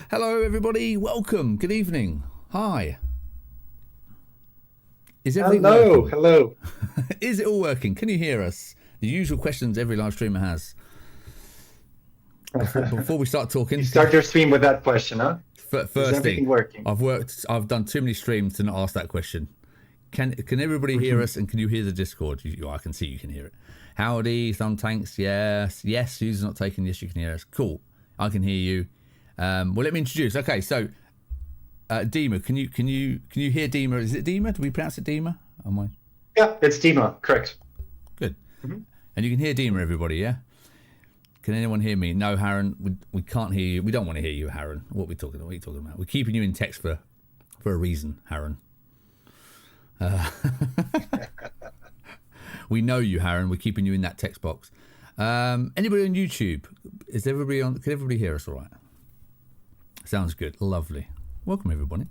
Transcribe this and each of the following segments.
Hello, everybody. Welcome. Good evening. Hi. Is everything Hello, working? hello. Is it all working? Can you hear us? The usual questions every live streamer has. Before we start You talking, start your stream with that question, huh? Is first thing, everything working? I've done too many streams to not ask that question. Can everybody hear us? And can you hear the Discord? I can see you can hear it. Howdy, thumb tanks. Yes, yes. Who's not taking? Yes, you can hear us. Cool. I can hear you. Well, let me introduce. Okay, so Dima, can you hear Dima? Is it Dima? Do we pronounce it Dima? Am I Yeah, it's Dima, correct. good? Mhm. And you can hear Dima, everybody, yeah? Can anyone hear me? No, Harren, we can't hear you. We don't want to hear you, Harren. What are we talking about? What are you talking about? We're keeping you in text for a reason, Harren. We know you, Harren. We're keeping you in that text box. Anybody on YouTube? Is everybody on? Can everybody hear us all right? Sounds good. Lovely. Welcome, everybody.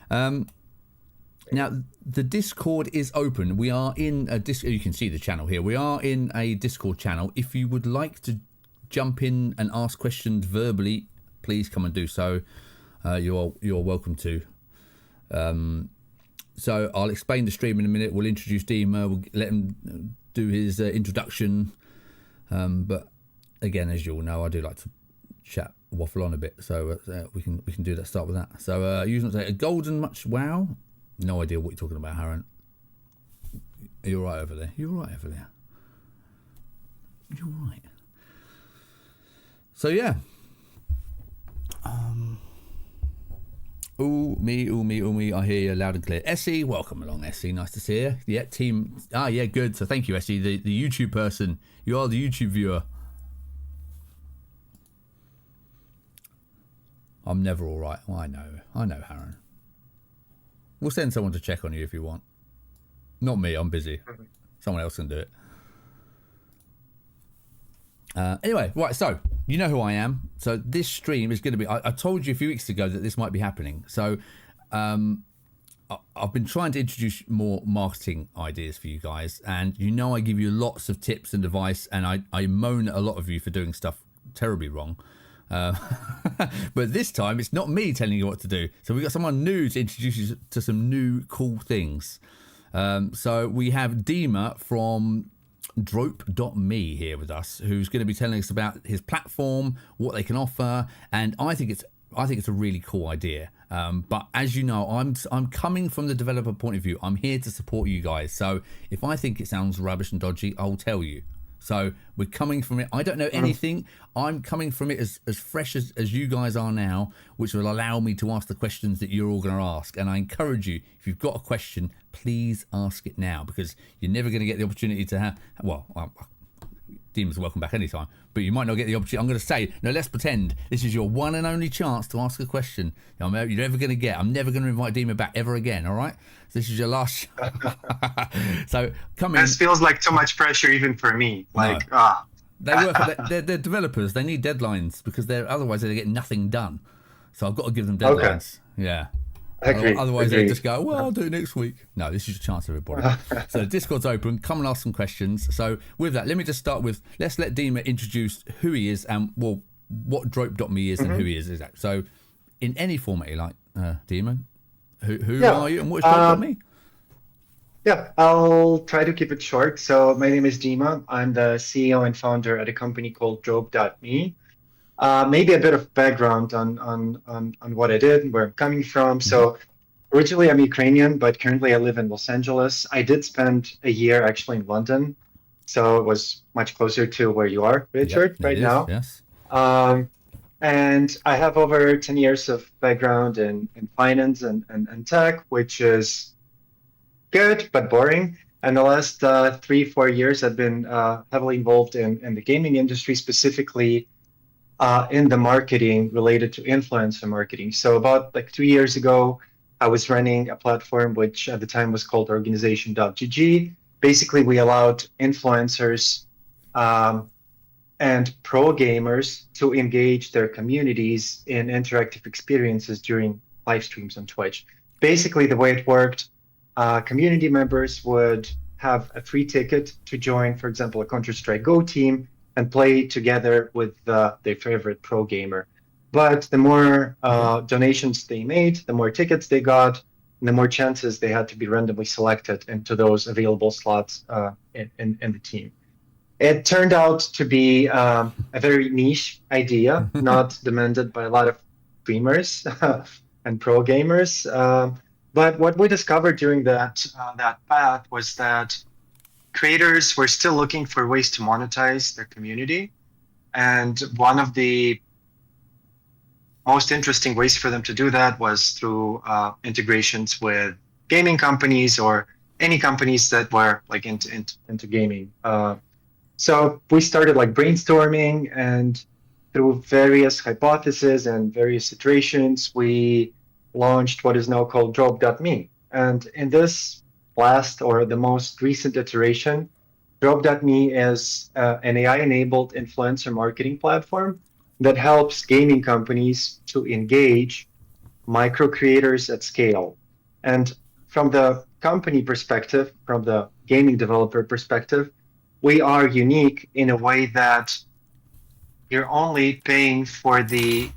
Now, the Discord is open. We are in a Discord. You can see the channel here. We are in a Discord channel. If you would like to jump in and ask questions verbally, please come and do so. You're welcome to. So I'll explain the stream in a minute. We'll introduce Dima. We'll let him do his introduction. But again, as you all know, I do like to chat, waffle on a bit. So we can do that. Start with that. So using a golden much wow. No idea what you're talking about, Harren. You're right over there. You're right over there. You're right. So yeah. Ooh me, I hear you loud and clear. Essie, welcome along, Essie. Nice to see you. Yeah, team. Yeah, good. So thank you, Essie, the YouTube person. You are the YouTube viewer. I'm never all right. Well, I know, Harren. We'll send someone to check on you if you want. Not me, I'm busy. Someone else can do it. Anyway, right, so you know who I am. So this stream is going to be... I told you a few weeks ago that this might be happening. So I've been trying to introduce more marketing ideas for you guys. And you know I give you lots of tips and advice. And I moan at a lot of you for doing stuff terribly wrong. But this time it's not me telling you what to do. So we've got someone new to introduce you to some new cool things. So we have Dima from Drope.me here with us, who's going to be telling us about his platform, what they can offer, and I think it's a really cool idea. But as you know, I'm coming from the developer point of view. I'm here to support you guys. So if I think it sounds rubbish and dodgy, I'll tell you. So we're coming from it. I don't know anything. I'm coming from it as fresh as you guys are now, which will allow me to ask the questions that you're all going to ask. And I encourage you, if you've got a question, please ask it now, because you're never going to get the opportunity to have... Well, Dima's welcome back anytime, but you might not get the opportunity. I'm going to say, no, let's pretend this is your one and only chance to ask a question you're never going to get. I'm never going to invite Dima back ever again, all right? So this is your last... So come in. This feels like too much pressure even for me. No. Like, They're developers. They need deadlines because otherwise they get nothing done. So I've got to give them Okay, deadlines. Yeah. Otherwise they agree. just go, well, I'll do it next week. No, this is your chance, everybody. So the Discord's open. Come and ask some questions. So with that, let me just start with, let's let Dima introduce who he is and, well, what Drope.me is and who he is. Exactly. So in any format you like, Dima, who Yeah, are you and what is Drope.me? yeah, I'll try to keep it short. So my name is Dima. I'm the CEO and founder at a company called Drope.me. Maybe a bit of background on what I did and where I'm coming from. So originally I'm Ukrainian, but currently I live in Los Angeles. I did spend a year actually in London, so it was much closer to where you are, Yep, Richard, it right is. now. Yes. And I have over 10 years of background in finance and tech, which is good but boring. And the last 3, 4 years, I've been heavily involved in the gaming industry, specifically in the marketing related to influencer marketing. So about like 2 years ago, I was running a platform which at the time was called organization.gg. Basically, we allowed influencers and pro gamers to engage their communities in interactive experiences during live streams on Twitch. Basically, the way it worked, community members would have a free ticket to join, for example, a Counter-Strike Go team and play together with their favorite pro gamer. But the more donations they made, the more tickets they got, and the more chances they had to be randomly selected into those available slots in the team. It turned out to be a very niche idea, not demanded by a lot of streamers and pro gamers. But what we discovered during that path was that creators were still looking for ways to monetize their community, and one of the most interesting ways for them to do that was through integrations with gaming companies or any companies that were like into gaming. So we started like brainstorming, and through various hypotheses and various iterations, we launched what is now called Drop.me. And in this last or the most recent iteration, Drop.me is an AI-enabled influencer marketing platform that helps gaming companies to engage micro creators at scale. And from the company perspective, from the gaming developer perspective, we are unique in a way that you're only paying for the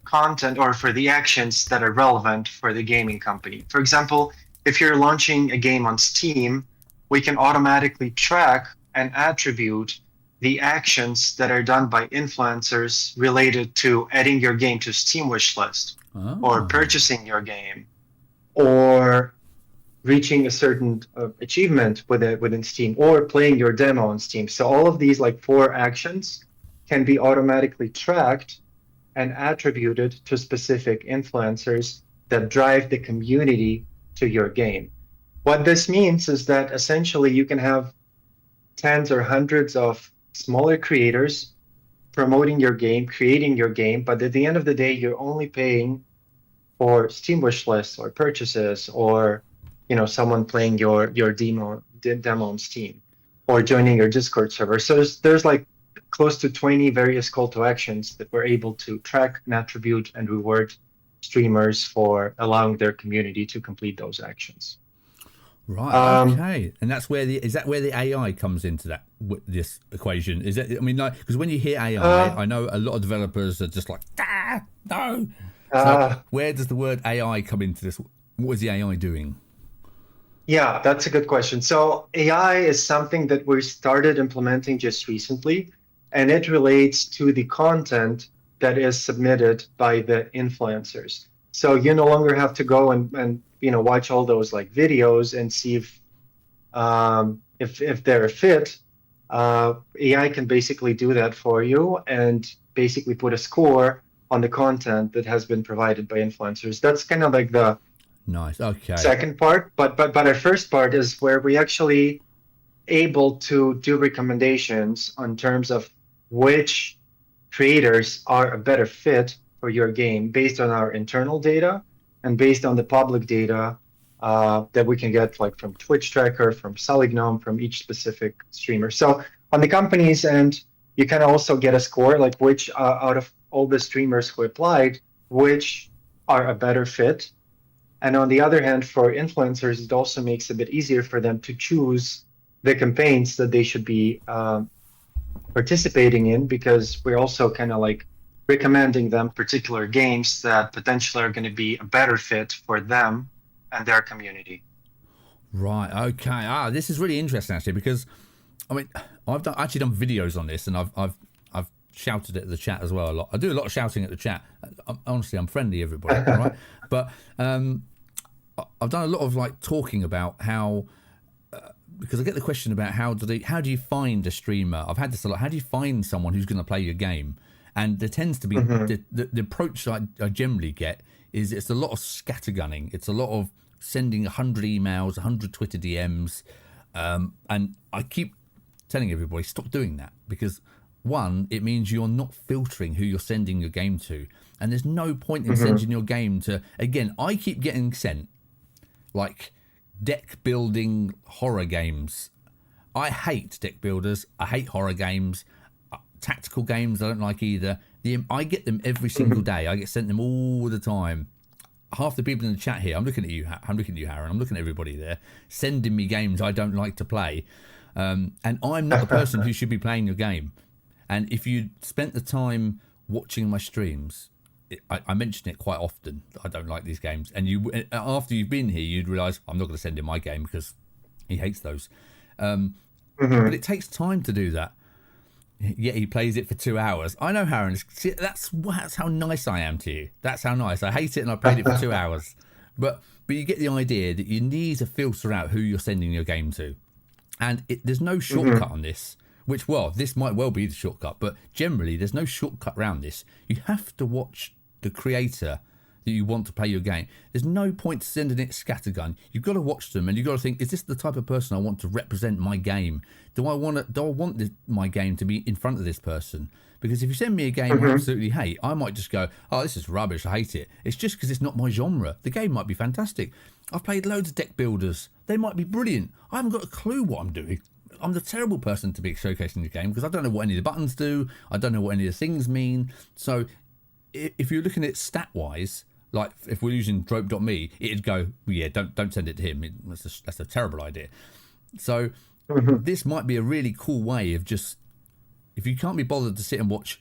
content or for the actions that are relevant for the gaming company. For example, if you're launching a game on Steam, we can automatically track and attribute the actions that are done by influencers related to adding your game to Steam wishlist, or purchasing your game, or reaching a certain achievement within Steam, or playing your demo on Steam. So all of these like 4 actions can be automatically tracked and attributed to specific influencers that drive the community to your game. What this means is that essentially you can have tens or hundreds of smaller creators promoting your game, creating your game, but at the end of the day, you're only paying for Steam wish lists or purchases, or someone playing your demo on Steam, or joining your Discord server. So there's like close to 20 various call to actions that we're able to track and attribute and reward streamers for allowing their community to complete those actions. Right. Okay. And that's where is that where the AI comes into this equation? Is that, I mean, like, because when you hear AI, I know a lot of developers are just like, no. So where does the word AI come into this? What is the AI doing? Yeah, that's a good question. So AI is something that we started implementing just recently, and it relates to the content that is submitted by the influencers. So you no longer have to go and watch all those like videos and see if they're a fit. AI can basically do that for you and basically put a score on the content that has been provided by influencers. That's kind of like the nice. Okay. second part, but our first part is where we actually able to do recommendations on terms of which creators are a better fit for your game based on our internal data and based on the public data that we can get like from Twitch Tracker, from Solignome, from each specific streamer. So on the company's end, you can also get a score like which out of all the streamers who applied, which are a better fit. And on the other hand, for influencers, it also makes it a bit easier for them to choose the campaigns that they should be participating in, because we're also kind of like recommending them particular games that potentially are going to be a better fit for them and their community. Right. Okay. This is really interesting actually, because I mean, I've actually done videos on this, and I've shouted at the chat as well a lot. I do a lot of shouting at the chat. Honestly, I'm friendly, everybody, all right? But I've done a lot of like talking about how, because I get the question about how do you find a streamer? I've had this a lot. How do you find someone who's going to play your game? And there tends to be the approach I generally get is it's a lot of scattergunning. It's a lot of sending 100 emails, 100 Twitter DMs, and I keep telling everybody stop doing that, because one, it means you're not filtering who you're sending your game to, and there's no point in sending your game to. Again, I keep getting sent like deck building horror games. I hate deck builders. I hate horror games. Tactical games I don't like either. I get them every single day. I get sent them all the time. Half the people in the chat here, I'm looking at you, Harren, I'm looking at everybody there, sending me games I don't like to play. And I'm not the person who should be playing your game. And if you spent the time watching my streams, I mention it quite often. I don't like these games, and you after you've been here, you'd realise I'm not going to send him my game because he hates those. But it takes time to do that. Yet he plays it for 2 hours. I know, Harren. See, that's how nice I am to you. That's how nice. I hate it, and I played it for 2 hours. But you get the idea that you need to filter out who you're sending your game to, and there's no shortcut on this. Which, well, this might well be the shortcut, but generally there's no shortcut around this. You have to watch the creator that you want to play your game. There's no point sending it scattergun. You've got to watch them, and you've got to think: is this the type of person I want to represent my game? Do I want my game to be in front of this person? Because if you send me a game I absolutely hate, I might just go, "Oh, this is rubbish. I hate it." It's just because it's not my genre. The game might be fantastic. I've played loads of deck builders. They might be brilliant. I haven't got a clue what I'm doing. I'm the terrible person to be showcasing the game because I don't know what any of the buttons do. I don't know what any of the things mean. So if you're looking at stat-wise, like if we're using drope.me, it'd go, well, yeah, don't send it to him. That's a terrible idea. So this might be a really cool way of just, if you can't be bothered to sit and watch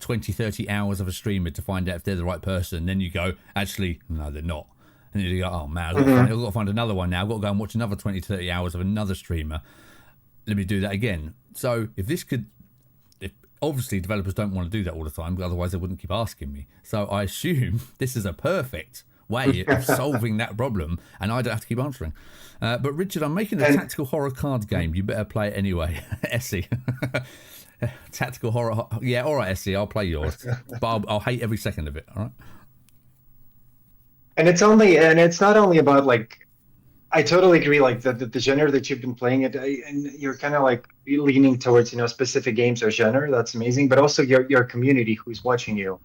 20, 30 hours of a streamer to find out if they're the right person, then you go, actually, no, they're not. And you go, oh man, I've got to find another one now. I've got to go and watch another 20, 30 hours of another streamer. Let me do that again. So if obviously developers don't want to do that all the time, otherwise they wouldn't keep asking me. So I assume this is a perfect way of solving that problem, and I don't have to keep answering. But Richard, I'm making a tactical horror card game. You better play it anyway. Essie. Tactical horror. Yeah, all right, Essie, I'll play yours. But I'll hate every second of it, all right? And it's not only about like, I totally agree. Like the genre that you've been playing it, and you're kind of like leaning towards specific games or genre. That's amazing. But also your community who's watching you.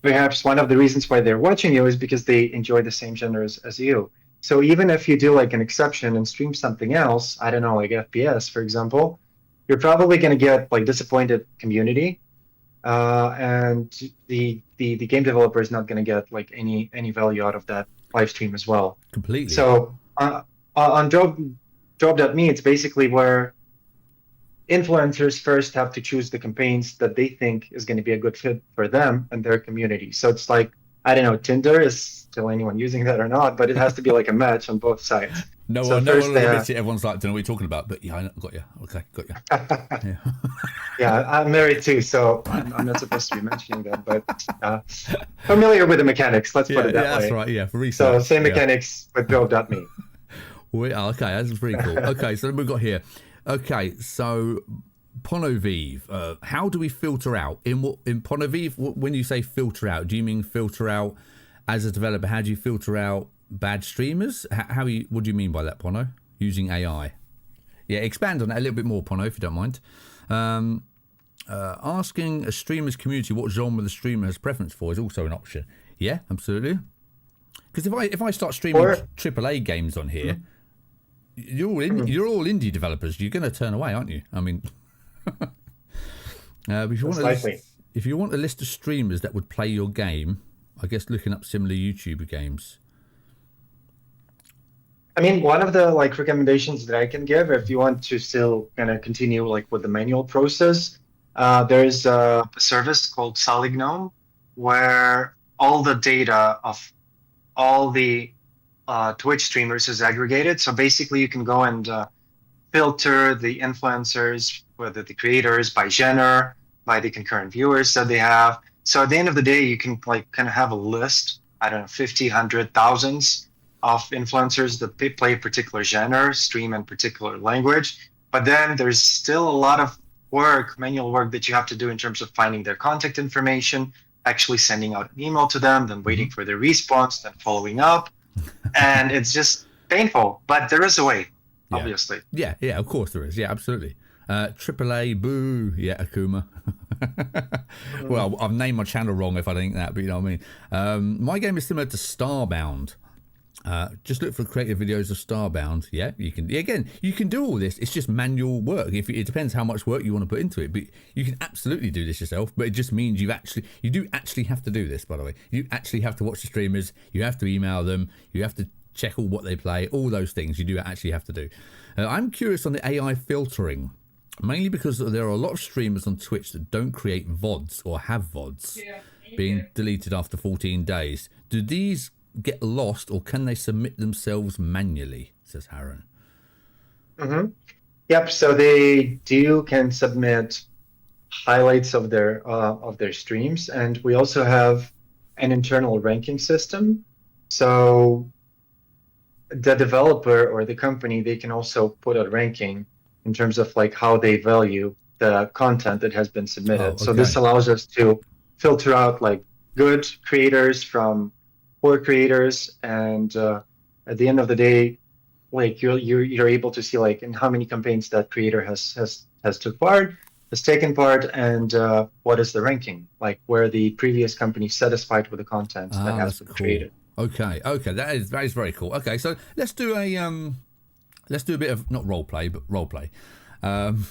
Perhaps one of the reasons why they're watching you is because they enjoy the same genres as you. So even if you do like an exception and stream something else, I don't know, like FPS, for example, you're probably going to get like disappointed community. And the game developer is not going to get like any value out of that live stream as well. Completely. So on Drop.me, it's basically where influencers first have to choose the campaigns that they think is going to be a good fit for them and their community. So it's like, I don't know, Tinder is still anyone using that or not, but it has to be like a match on both sides. No one will admit it. Everyone's like, don't know what you're talking about, but yeah, I got you. Okay, got you. Yeah. Yeah, I'm married too, so I'm not supposed to be mentioning that, but familiar with the mechanics, let's put it that way. That's right, yeah, for research. So same mechanics with Drop.me. Okay, that's pretty cool. Okay, so then we've got here. Okay, so Ponoviv, how do we filter out? In Ponoviv, when you say filter out, do you mean filter out as a developer? How do you filter out bad streamers? What do you mean by that, Pono? Using AI? Yeah, expand on that a little bit more, Pono, if you don't mind. Asking a streamer's community what genre the streamer has preference for is also an option. Yeah, absolutely. Because if I start streaming AAA games on here, you're all indie developers. You're going to turn away, aren't you? I mean, if you want a list of streamers that would play your game, I guess looking up similar YouTuber games. I mean, one of the like recommendations that I can give, if you want to still kind of continue like with the manual process, there's a service called Solignome where all the data of all the Twitch streamers is aggregated. So basically, you can go and filter the influencers, whether the creators, by genre, by the concurrent viewers that they have. So at the end of the day, you can like kind of have a list, I don't know, 50, 100, thousands of influencers that play a particular genre, stream in particular language. But then there's still a lot of work, manual work that you have to do in terms of finding their contact information, actually sending out an email to them, then waiting for their response, then following up. And it's just painful, but there is a way, obviously. Yeah, of course there is. Yeah, absolutely. AAA, boo. Yeah, Akuma. Well, I've named my channel wrong if I think that, but you know what I mean. My game is similar to Starbound. Just look for creative videos of Starbound. Yeah, you can. Again, you can do all this. It's just manual work. It depends how much work you want to put into it. But you can absolutely do this yourself. But it just means you do actually have to do this. By the way, you actually have to watch the streamers. You have to email them. You have to check all what they play. All those things you do actually have to do. I'm curious on the AI filtering. Mainly because there are a lot of streamers on Twitch that don't create VODs or have VODs. being deleted after 14 days. Do these get lost or can they submit themselves manually? Says Harren. Hmm. Yep. So they can submit highlights of their streams, and we also have an internal ranking system. So the developer or the company, they can also put a ranking in terms of like how they value the content that has been submitted. Oh, So this okay. allows us to filter out like good creators from poor creators, and at the end of the day, like you're able to see like in how many campaigns that creator has took part, has taken part, and what is the ranking, like where the previous company satisfied with the content that Ah, has that's been cool. created. Okay, that is very cool. Okay, so let's do a bit of not role play, but role play. Um,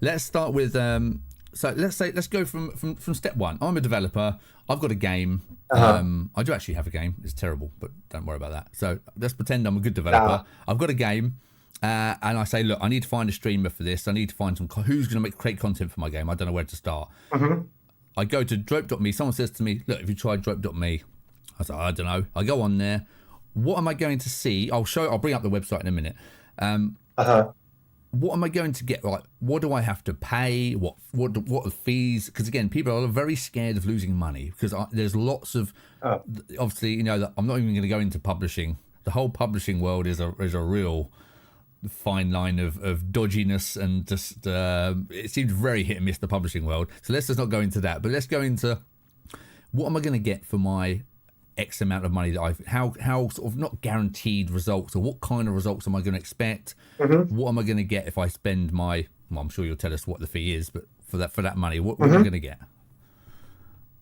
let's start with so let's go from step one. I'm a developer. I've got a game. Uh-huh. I do actually have a game. It's terrible, but don't worry about that. So let's pretend I'm a good Uh, developer. I've got a game, and I say, look, I need to find a streamer for this. I need to find who's going to create content for my game. I don't know where to start. mhm. I go to Drope.me. Someone says to me, look, have you tried Drope.me? I say, I don't know. I go on there. What am I going to see? I'll bring up the website in a minute. Uh-huh. What am I going to get? Like, what do I have to pay? What are the fees? Because again, people are very scared of losing money because there's lots of, Oh. obviously, you know, that I'm not even going to go into publishing. The whole publishing world is a real fine line of dodginess and just it seems very hit and miss, the publishing world. So let's just not go into that, but let's go into what am I going to get for my X amount of money that how sort of not guaranteed results, or what kind of results am I going to expect? Mhm. What am I going to get if I spend my, well, I'm sure you'll tell us what the fee is, but for that money, what am I Mhm. going to get?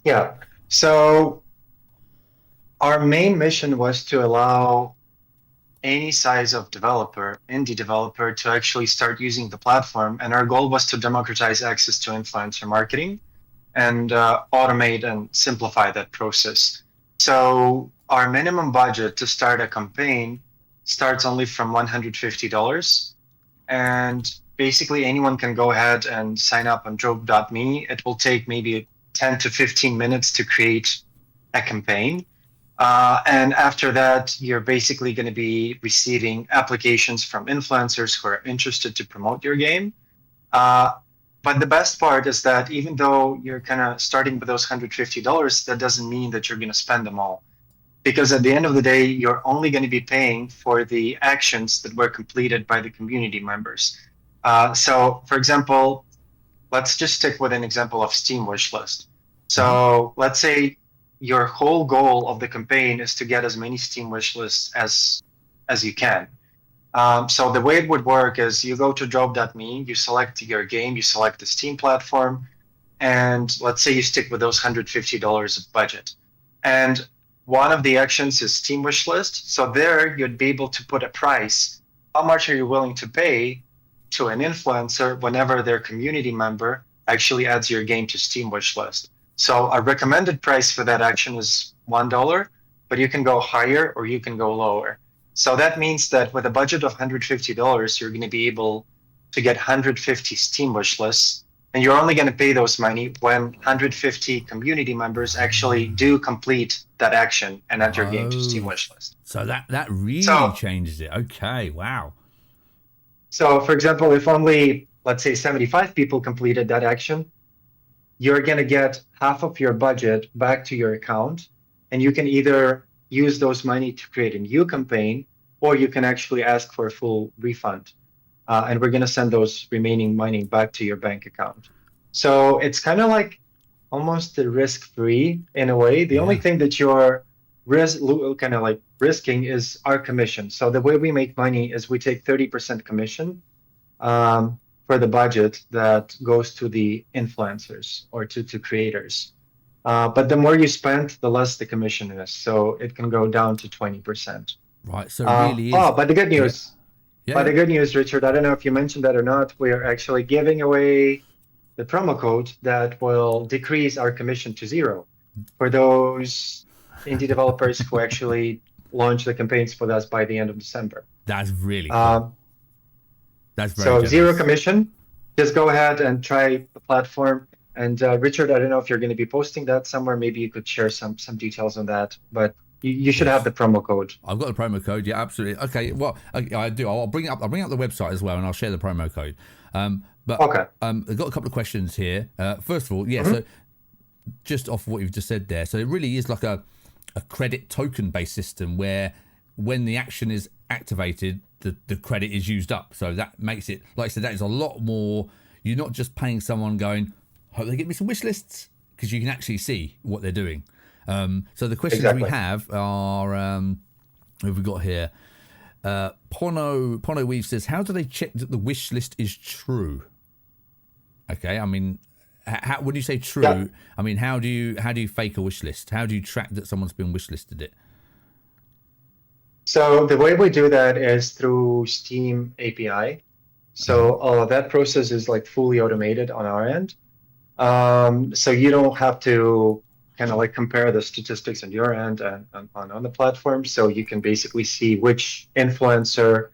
Yeah. So our main mission was to allow any size of developer, indie developer, to actually start using the platform. And our goal was to democratize access to influencer marketing and automate and simplify that process. So our minimum budget to start a campaign starts only from $150. And basically anyone can go ahead and sign up on Drope.me. It will take maybe 10 to 15 minutes to create a campaign. And after that, you're basically going to be receiving applications from influencers who are interested to promote your game. Uh, but the best part is that even though you're kind of starting with those $150, that doesn't mean that you're going to spend them all. Because at the end of the day, you're only going to be paying for the actions that were completed by the community members. So, for example, let's just stick with an example of Steam wishlist. Mm-hmm. So let's say your whole goal of the campaign is to get as many Steam wishlists as you can. So the way it would work is you go to Drope.me, you select your game, you select the Steam platform, and let's say you stick with those $150 of budget. And one of the actions is Steam wishlist. So there you'd be able to put a price. How much are you willing to pay to an influencer whenever their community member actually adds your game to Steam wishlist? So a recommended price for that action is $1, but you can go higher or you can go lower. So that means that with a budget of $150, you're going to be able to get 150 Steam wish lists, and you're only going to pay those money when 150 community members actually do complete that action and add your game to Steam Oh, wish list. so that really So, changes it. Okay, wow. so for example, if only let's say 75 people completed that action, you're going to get half of your budget back to your account, and you can either use those money to create a new campaign, or you can actually ask for a full refund. And we're going to send those remaining money back to your bank account. So it's kind of like almost risk-free in a way. The only Yeah. thing that you're kind of like risking is our commission. So the way we make money is we take 30% commission for the budget that goes to the influencers or to creators. But the more you spend, the less the commission is. So it can go down to 20%. Right. So it really is. But the good Yeah. news, Yeah. Yeah. Richard, I don't know if you mentioned that or not. We are actually giving away the promo code that will decrease our commission to zero for those indie developers who actually launch the campaigns with us by the end of December. That's really cool. Um, That's very so zero generous. commission. Just go ahead and try the platform. And Richard, I don't know if you're going to be posting that somewhere. Maybe you could share some details on that. But you should have Yes. the promo code. I've got the promo code. Yeah, absolutely. Okay. Well, I do. I'll bring up. I'll bring up the website as well, and I'll share the promo code. But Okay. I've got a couple of questions here. First of all, yeah. Mhm. So just off what you've just said there, so it really is like a credit token based system where when the action is activated, the credit is used up. So that makes it, like I said, that is a lot more. You're not just paying someone going, hope they get me some wish lists, because you can actually see what they're doing. So the questions we Exactly. have are, who have we got here? Pono Weave says, how do they check that the wish list is true? Okay, I mean, how, when you say true, Yeah. I mean, how do you fake a wish list? How do you track that someone's been wish listed it? So the way we do that is through Steam API. So that process is like fully automated on our end. So you don't have to kind of like compare the statistics on your end and on the platform. So you can basically see which influencer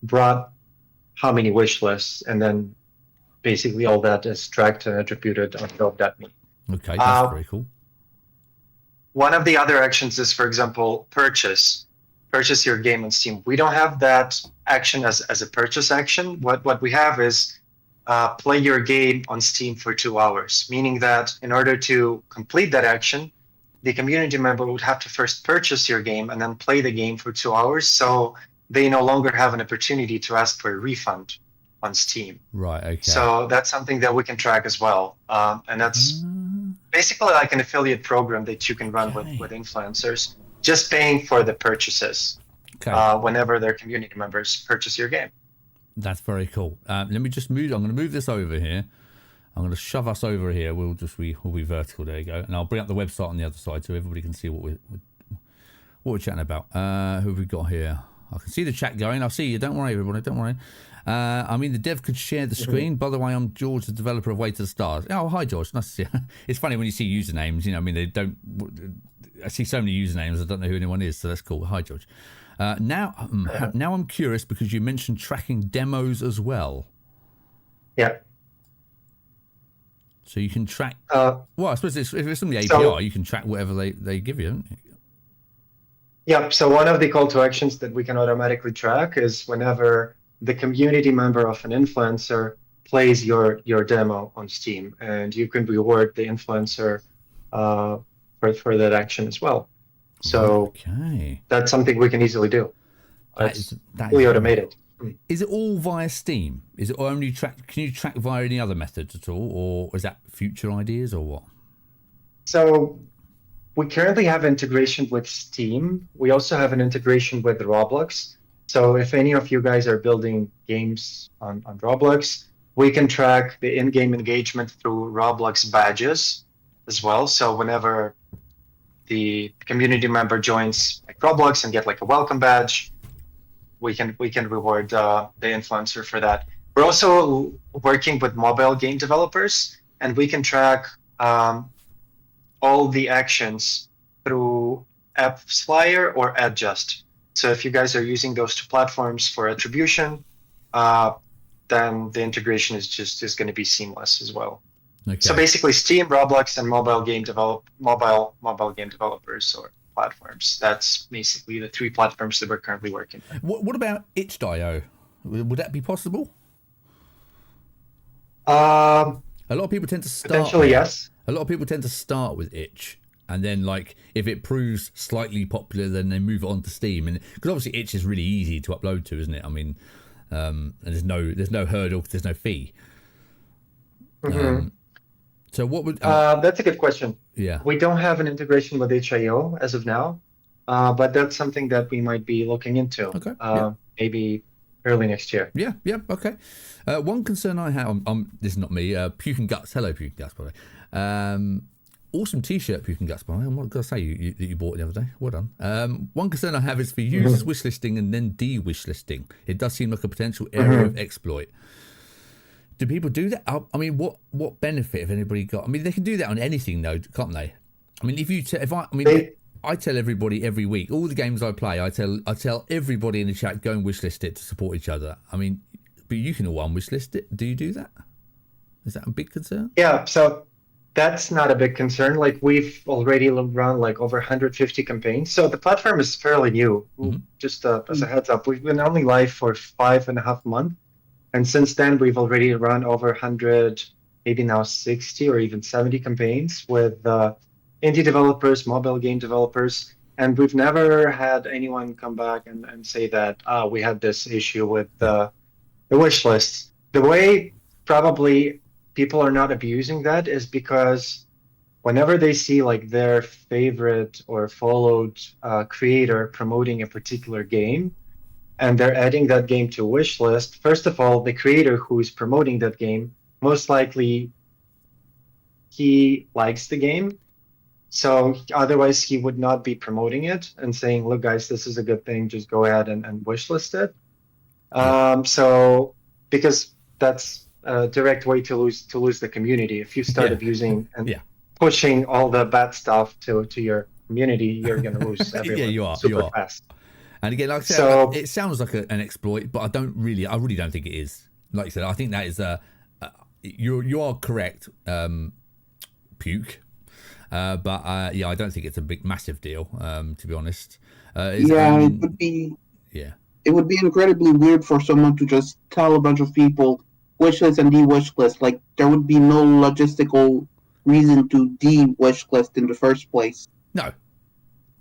brought how many wish lists, and then basically all that is tracked and attributed on Build.me. Okay, that's very cool. One of the other actions is, for example, purchase your game on Steam. We don't have that action as a purchase action. What we have is play your game on Steam for 2 hours, meaning that in order to complete that action, the community member would have to first purchase your game and then play the game for 2 hours. So they no longer have an opportunity to ask for a refund on Steam. Right, okay. So that's something that we can track as well. And that's basically like an affiliate program that you can run with influencers, just paying for the purchases whenever their community members purchase your game. That's very cool. Let me just move. I'm going to move this over here. I'm going to shove us over here. We'll be vertical. There you go. And I'll bring up the website on the other side so everybody can see what we're chatting about. Who have we got here? I can see the chat going. I'll see you. Don't worry, everybody. Don't worry. I mean, the dev could share the screen. By the way, I'm George, the developer of Way to the Stars. Oh, hi, George. Nice to see you. It's funny when you see usernames. You know, I mean, they don't. I see so many usernames. I don't know who anyone is. So that's cool. Hi, George. Now I'm curious because you mentioned tracking demos as well. Yeah. So you can track. Well, I suppose if it's from the API, you can track whatever they give you. Don't you? Yeah. So one of the call to actions that we can automatically track is whenever the community member of an influencer plays your demo on Steam, and you can reward the influencer for that action as well. So that's something we can easily do. That's fully automated. Is it all via Steam? Is it only track? Can you track via any other methods at all, or is that future ideas or what? So we currently have integration with Steam. We also have an integration with Roblox. So if any of you guys are building games on Roblox, we can track the in-game engagement through Roblox badges as well. So whenever the community member joins like Roblox and get like a welcome badge, we can reward the influencer for that. We're also working with mobile game developers, and we can track all the actions through AppsFlyer or Adjust. So if you guys are using those two platforms for attribution, then the integration is going to be seamless as well. Okay. So basically, Steam, Roblox, and mobile game developers or platforms. That's basically the three platforms that we're currently working with. What about itch.io? Would that be possible? A lot of people tend to start. Potentially, yes. A lot of people tend to start with itch, and then like if it proves slightly popular, then they move on to Steam. And because obviously itch is really easy to upload to, isn't it? I mean, and there's no hurdle, there's no fee. Mm-hmm. So what would that's a good question. Yeah, we don't have an integration with itch.io as of now, but that's something that we might be looking into. Okay. Maybe early next year. Yeah. Okay. One concern I have, this is not me. Puke and Guts. Hello, Puke and Guts, by the way. Awesome T-shirt, Puke and Guts, by the way. I'm not going to say that you bought it the other day. Well done. One concern I have is for users wishlisting and then de-wishlisting. It does seem like a potential area of exploit. Do people do that? I mean, what benefit have anybody got? I mean, they can do that on anything, though, can't they? I mean, I tell everybody every week, all the games I play, I tell everybody in the chat, go and wishlist it to support each other. I mean, but you can all unwishlist it. Do you do that? Is that a big concern? Yeah. So that's not a big concern. Like we've already run like over 150 campaigns, so the platform is fairly new. Just as a heads up, we've been only live for 5.5 months, and since then we've already run over 100, maybe now 60 or even 70 campaigns with indie developers, mobile game developers, and we've never had anyone come back and say that we had this issue with the wish list. The way probably people are not abusing that is because whenever they see like their favorite or followed creator promoting a particular game and they're adding that game to a wish list, first of all, the creator who is promoting that game, most likely he likes the game. So otherwise he would not be promoting it and saying, look, guys, this is a good thing. Just go ahead and wish list it. So because that's a direct way to lose the community. If you start abusing and pushing all the bad stuff to your community, you're going to lose everyone you are super fast. And again, like I said, it sounds like an exploit, but I really don't think it is. Like I said, I think that is you are correct, Puke. But I don't think it's a massive deal. To be honest, it would be. Yeah. It would be incredibly weird for someone to just tell a bunch of people wishlist and de-wishlist. Like, there would be no logistical reason to de-wishlist in the first place. No,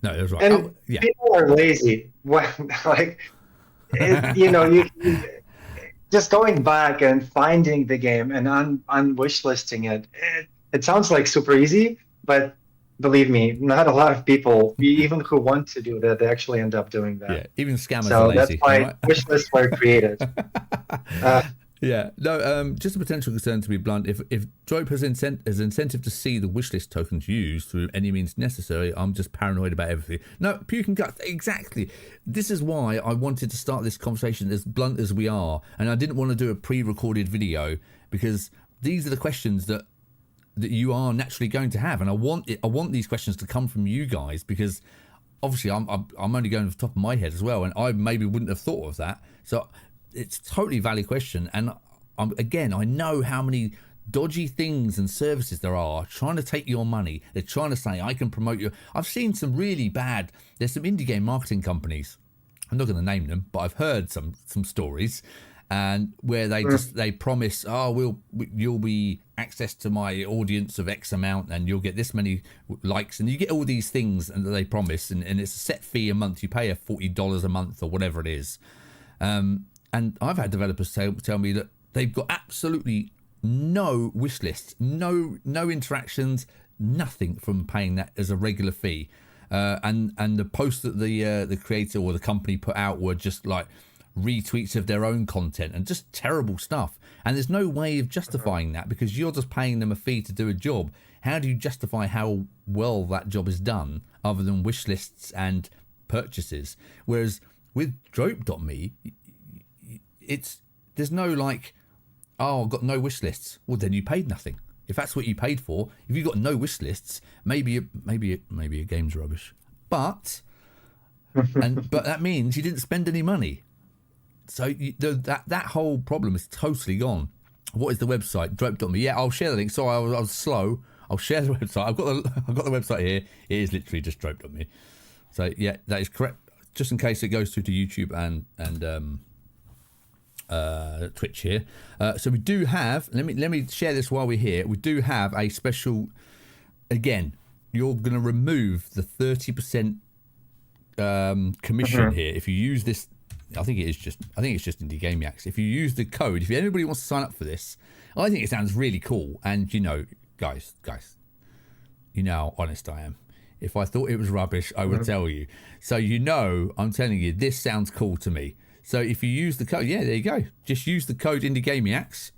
that's right. And people are lazy. Like, you just going back and finding the game and unwishlisting it sounds like super easy, but believe me, not a lot of people, even who want to do that, they actually end up doing that. Yeah, even scammers are lazy. That's why wish lists were created. Just a potential concern, to be blunt. If Drope has incentive to see the wishlist tokens used through any means necessary, I'm just paranoid about everything. No, Puke and Guts, exactly. This is why I wanted to start this conversation as blunt as we are, and I didn't want to do a pre-recorded video because these are the questions that you are naturally going to have, and I want these questions to come from you guys, because obviously I'm only going off the top of my head as well, and I maybe wouldn't have thought of that. So it's a totally valid question, and I know how many dodgy things and services there are trying to take your money. They're trying to say, I can promote you. I've seen some really bad. There's some indie game marketing companies. I'm not going to name them, but I've heard some stories. And where they promise, you'll be access to my audience of X amount, and you'll get this many likes, and you get all these things, and they promise, and it's a set fee a month. You pay a $40 a month or whatever it is. And I've had developers tell me that they've got absolutely no wish lists, no interactions, nothing from paying that as a regular fee. And the posts that the creator or the company put out were just like retweets of their own content and just terrible stuff, and there's no way of justifying that because you're just paying them a fee to do a job. How do you justify how well that job is done other than wish lists and purchases? Whereas with Drope.me, there's no like, I've got no wish lists. Well, then you paid nothing. If that's what you paid for, if you've got no wish lists, maybe your game's rubbish, but that means you didn't spend any money. So that whole problem is totally gone. What is the website? Drope.me. Yeah, I'll share the link. Sorry, I was slow. I'll share the website. I've got the website here. It is literally just Drope.me. So yeah, that is correct. Just in case it goes through to YouTube and Twitch here. So we do have. Let me share this while we're here. We do have a special. Again, you're going to remove the 30% commission here if you use this. I think it's just Indie Gamiacs. If you use the code, if anybody wants to sign up for this, I think it sounds really cool. And guys, you know how honest I am. If I thought it was rubbish, I would tell you. So I'm telling you, this sounds cool to me. So if you use the code, there you go. Just use the code Indie Gamiacs.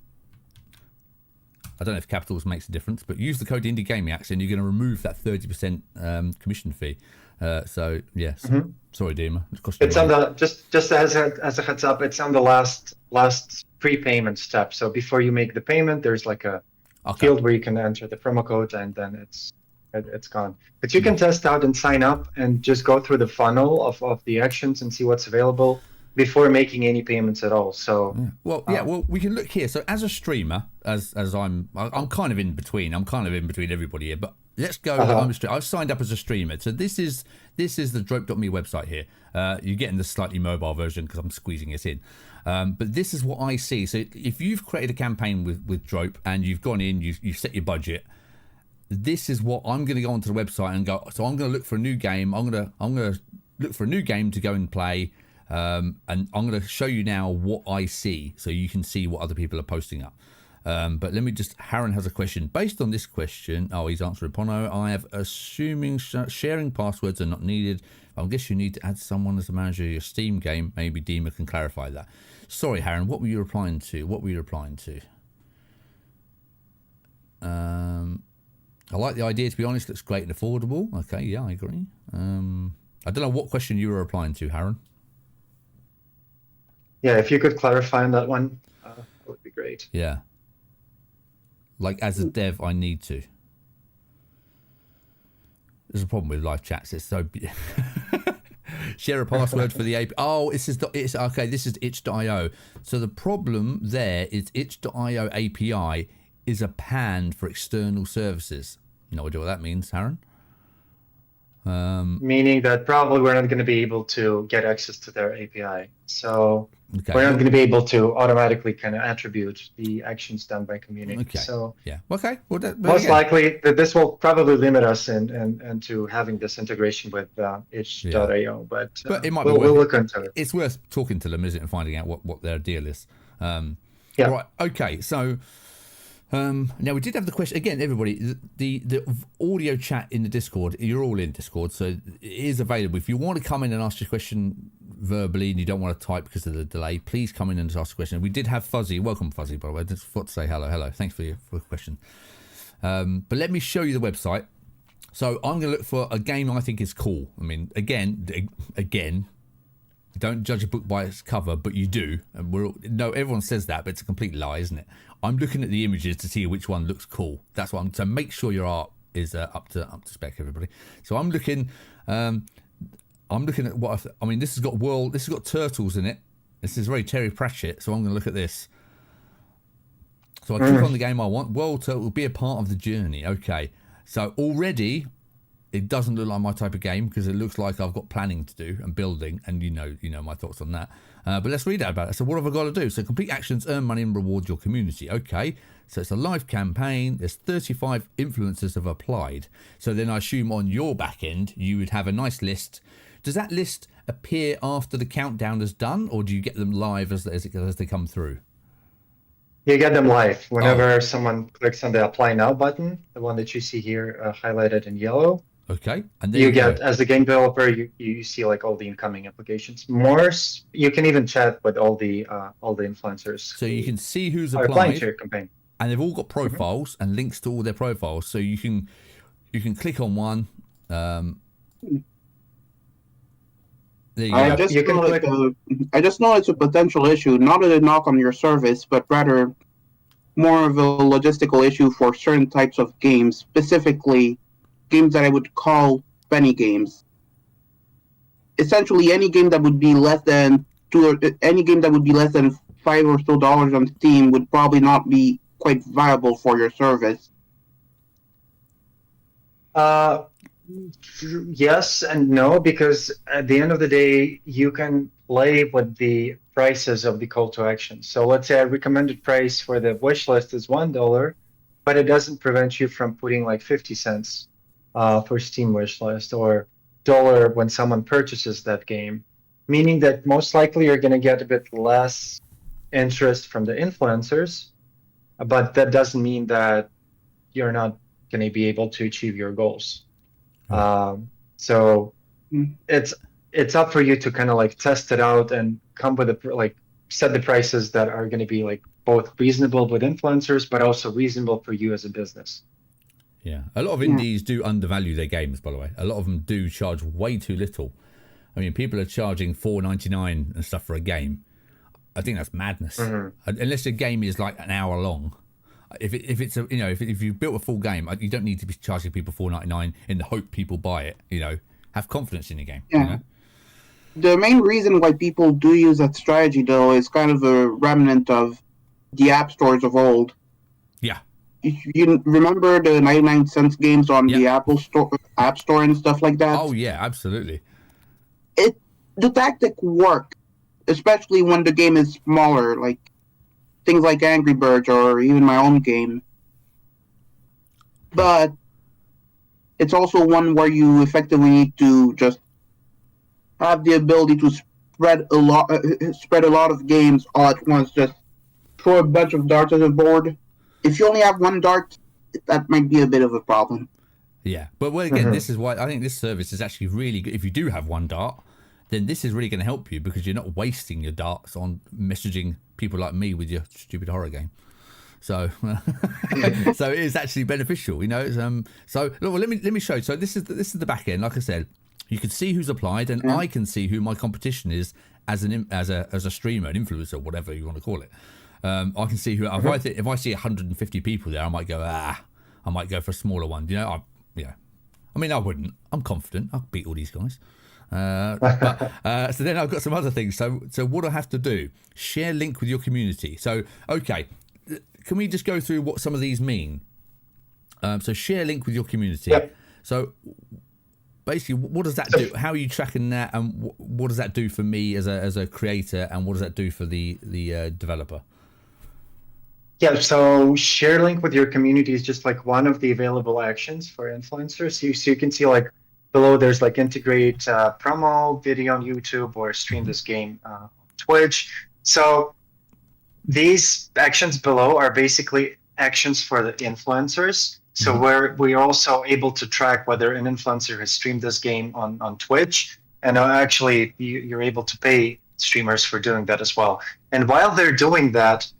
I don't know if capitals makes a difference, but use the code Indie Gamiacs, and you're going to remove that 30% commission fee. So yes. Sorry, Dima. It's on the just as a heads up. It's on the last prepayment step. So before you make the payment, there's like a field where you can enter the promo code, and then it's gone. But you can test out and sign up and just go through the funnel of the actions and see what's available. before making any payments at all. So well, we can look here. So as a streamer, as I'm kind of in between. I'm kind of in between everybody here. But let's go. I've signed up as a streamer. So this is the Drope.me website here. You're getting the slightly mobile version because I'm squeezing it in. But this is what I see. So if you've created a campaign with Drope and you've gone in, you've set your budget. This is what I'm going to go onto the website and go. So I'm going to look for a new game. I'm going to look for a new game to go and play. And I'm going to show you now what I see so you can see what other people are posting up. But let me just, Harren has a question. Based on this question, he's answering Pono. I have assuming sharing passwords are not needed. I guess you need to add someone as a manager of your Steam game. Maybe Dima can clarify that. Sorry, Harren, what were you replying to? I like the idea, to be honest. Looks great and affordable. Okay, yeah, I agree. I don't know what question you were replying to, Harren. Yeah, if you could clarify on that one, that would be great. Yeah. Like, as a dev, I need to. There's a problem with live chats. It's so... Share a password for the API. Oh, it's okay. This is itch.io. So the problem there is itch.io API is a pan for external services. No idea what that means, Harren. Meaning that probably we're not going to be able to get access to their API. So we're not going to be able to automatically kind of attribute the actions done by community. Okay. So yeah. Okay. Well, most likely this will probably limit us and to having this integration with itch.io. But it might we'll look into it. It's worth talking to them, isn't it, and finding out what their deal is. Yeah. Right. Okay. So. Now we did have the question again, everybody. The audio chat in the Discord. You're all in Discord, so it is available. If you want to come in and ask your question verbally and you don't want to type because of the delay, please come in and ask a question. We did have Fuzzy. Welcome, Fuzzy. By the way, just thought to say hello. Thanks for your question. But let me show you the website. So I'm going to look for a game I think is cool. I mean, again. Don't judge a book by its cover, but you do. And everyone says that, but it's a complete lie, isn't it? I'm looking at the images to see which one looks cool. That's what so make sure your art is up to spec, everybody. So I'm looking at what I mean. This has got turtles in it. This is very Terry Pratchett. So I'm going to look at this. So I click on the game I want. World Turtle will be a part of the journey. Okay. So already. It doesn't look like my type of game because it looks like I've got planning to do and building, and you know my thoughts on that. But let's read out about it. So what have I got to do? So complete actions, earn money, and reward your community. Okay, so it's a live campaign. There's 35 influencers have applied. So then I assume on your back end you would have a nice list. Does that list appear after the countdown is done, or do you get them live as they come through? You get them live whenever someone clicks on the Apply Now button, the one that you see here highlighted in yellow. Okay, and then you get, as the game developer, you see like all the incoming applications. You can even chat with all the influencers. So you can see who's applying to your campaign, and they've all got profiles and links to all their profiles. So you can click on one. There you go. I just know it's a potential issue, not a knock on your service, but rather more of a logistical issue for certain types of games, specifically games that I would call penny games. Essentially, any game that would be less than $5 or so on Steam would probably not be quite viable for your service. Yes and no, because at the end of the day, you can play with the prices of the call to action. So let's say a recommended price for the wish list is $1, but it doesn't prevent you from putting like 50 cents for Steam wish list, or $1 when someone purchases that game, meaning that most likely you're going to get a bit less interest from the influencers, but that doesn't mean that you're not going to be able to achieve your goals. So it's up for you to kind of like test it out and come with set the prices that are going to be like both reasonable with influencers, but also reasonable for you as a business. Yeah, a lot of indies do undervalue their games, by the way. A lot of them do charge way too little. I mean, people are charging $4.99 and stuff for a game. I think that's madness. Unless the game is like an hour long. If you've built a full game, you don't need to be charging people $4.99 in the hope people buy it. Have confidence in your game. Yeah. You know? The main reason why people do use that strategy, though, is kind of a remnant of the app stores of old. Yeah. You remember the 99-cent games on Yeah. the App Store and stuff like that? Oh yeah, absolutely. The tactic work, especially when the game is smaller, like things like Angry Birds or even my own game. But it's also one where you effectively need to just have the ability to spread a lot of games all at once. Just throw a bunch of darts at the board. If you only have one dart, that might be a bit of a problem. Yeah, but well, again, this is why I think this service is actually really good. If you do have one dart, then this is really going to help you because you're not wasting your darts on messaging people like me with your stupid horror game. So, so it is actually beneficial, you know. It's, so look, well, let me show you. So this is the back end. Like I said, you can see who's applied, and I can see who my competition is as a streamer, an influencer, whatever you want to call it. I can see who. If I see 150 people there, I might go I might go for a smaller one. You know, I mean, I wouldn't. I'm confident. I'll beat all these guys. So then I've got some other things. So what do I have to do? Share link with your community. So okay, can we just go through what some of these mean? So share link with your community. Yep. So basically, what does that do? How are you tracking that, and what does that do for me as a creator, and what does that do for the developer? Yeah, so share link with your community is just like one of the available actions for influencers. So you can see like below there's like integrate promo video on YouTube or stream this game on Twitch. So these actions below are basically actions for the influencers. So we're also able to track whether an influencer has streamed this game on Twitch. And actually you're able to pay streamers for doing that as well. And while they're doing that,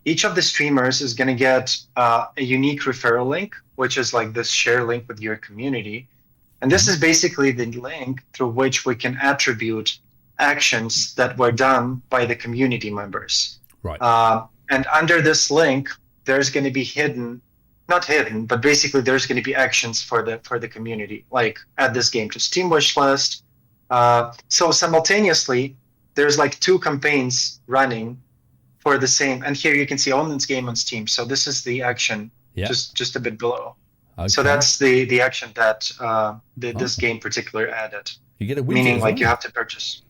each of the streamers is going to get a unique referral link, which is like this share link with your community. And this is basically the link through which we can attribute actions that were done by the community members. Right. And under this link, there's going to be not hidden, but basically there's going to be actions for the community, like add this game to Steam wishlist. So simultaneously, there's like two campaigns running for the same, and here you can see own this game on Steam. So this is the action, just a bit below. Okay. So that's the action that this game particular added. You get a widget, meaning like you have to purchase.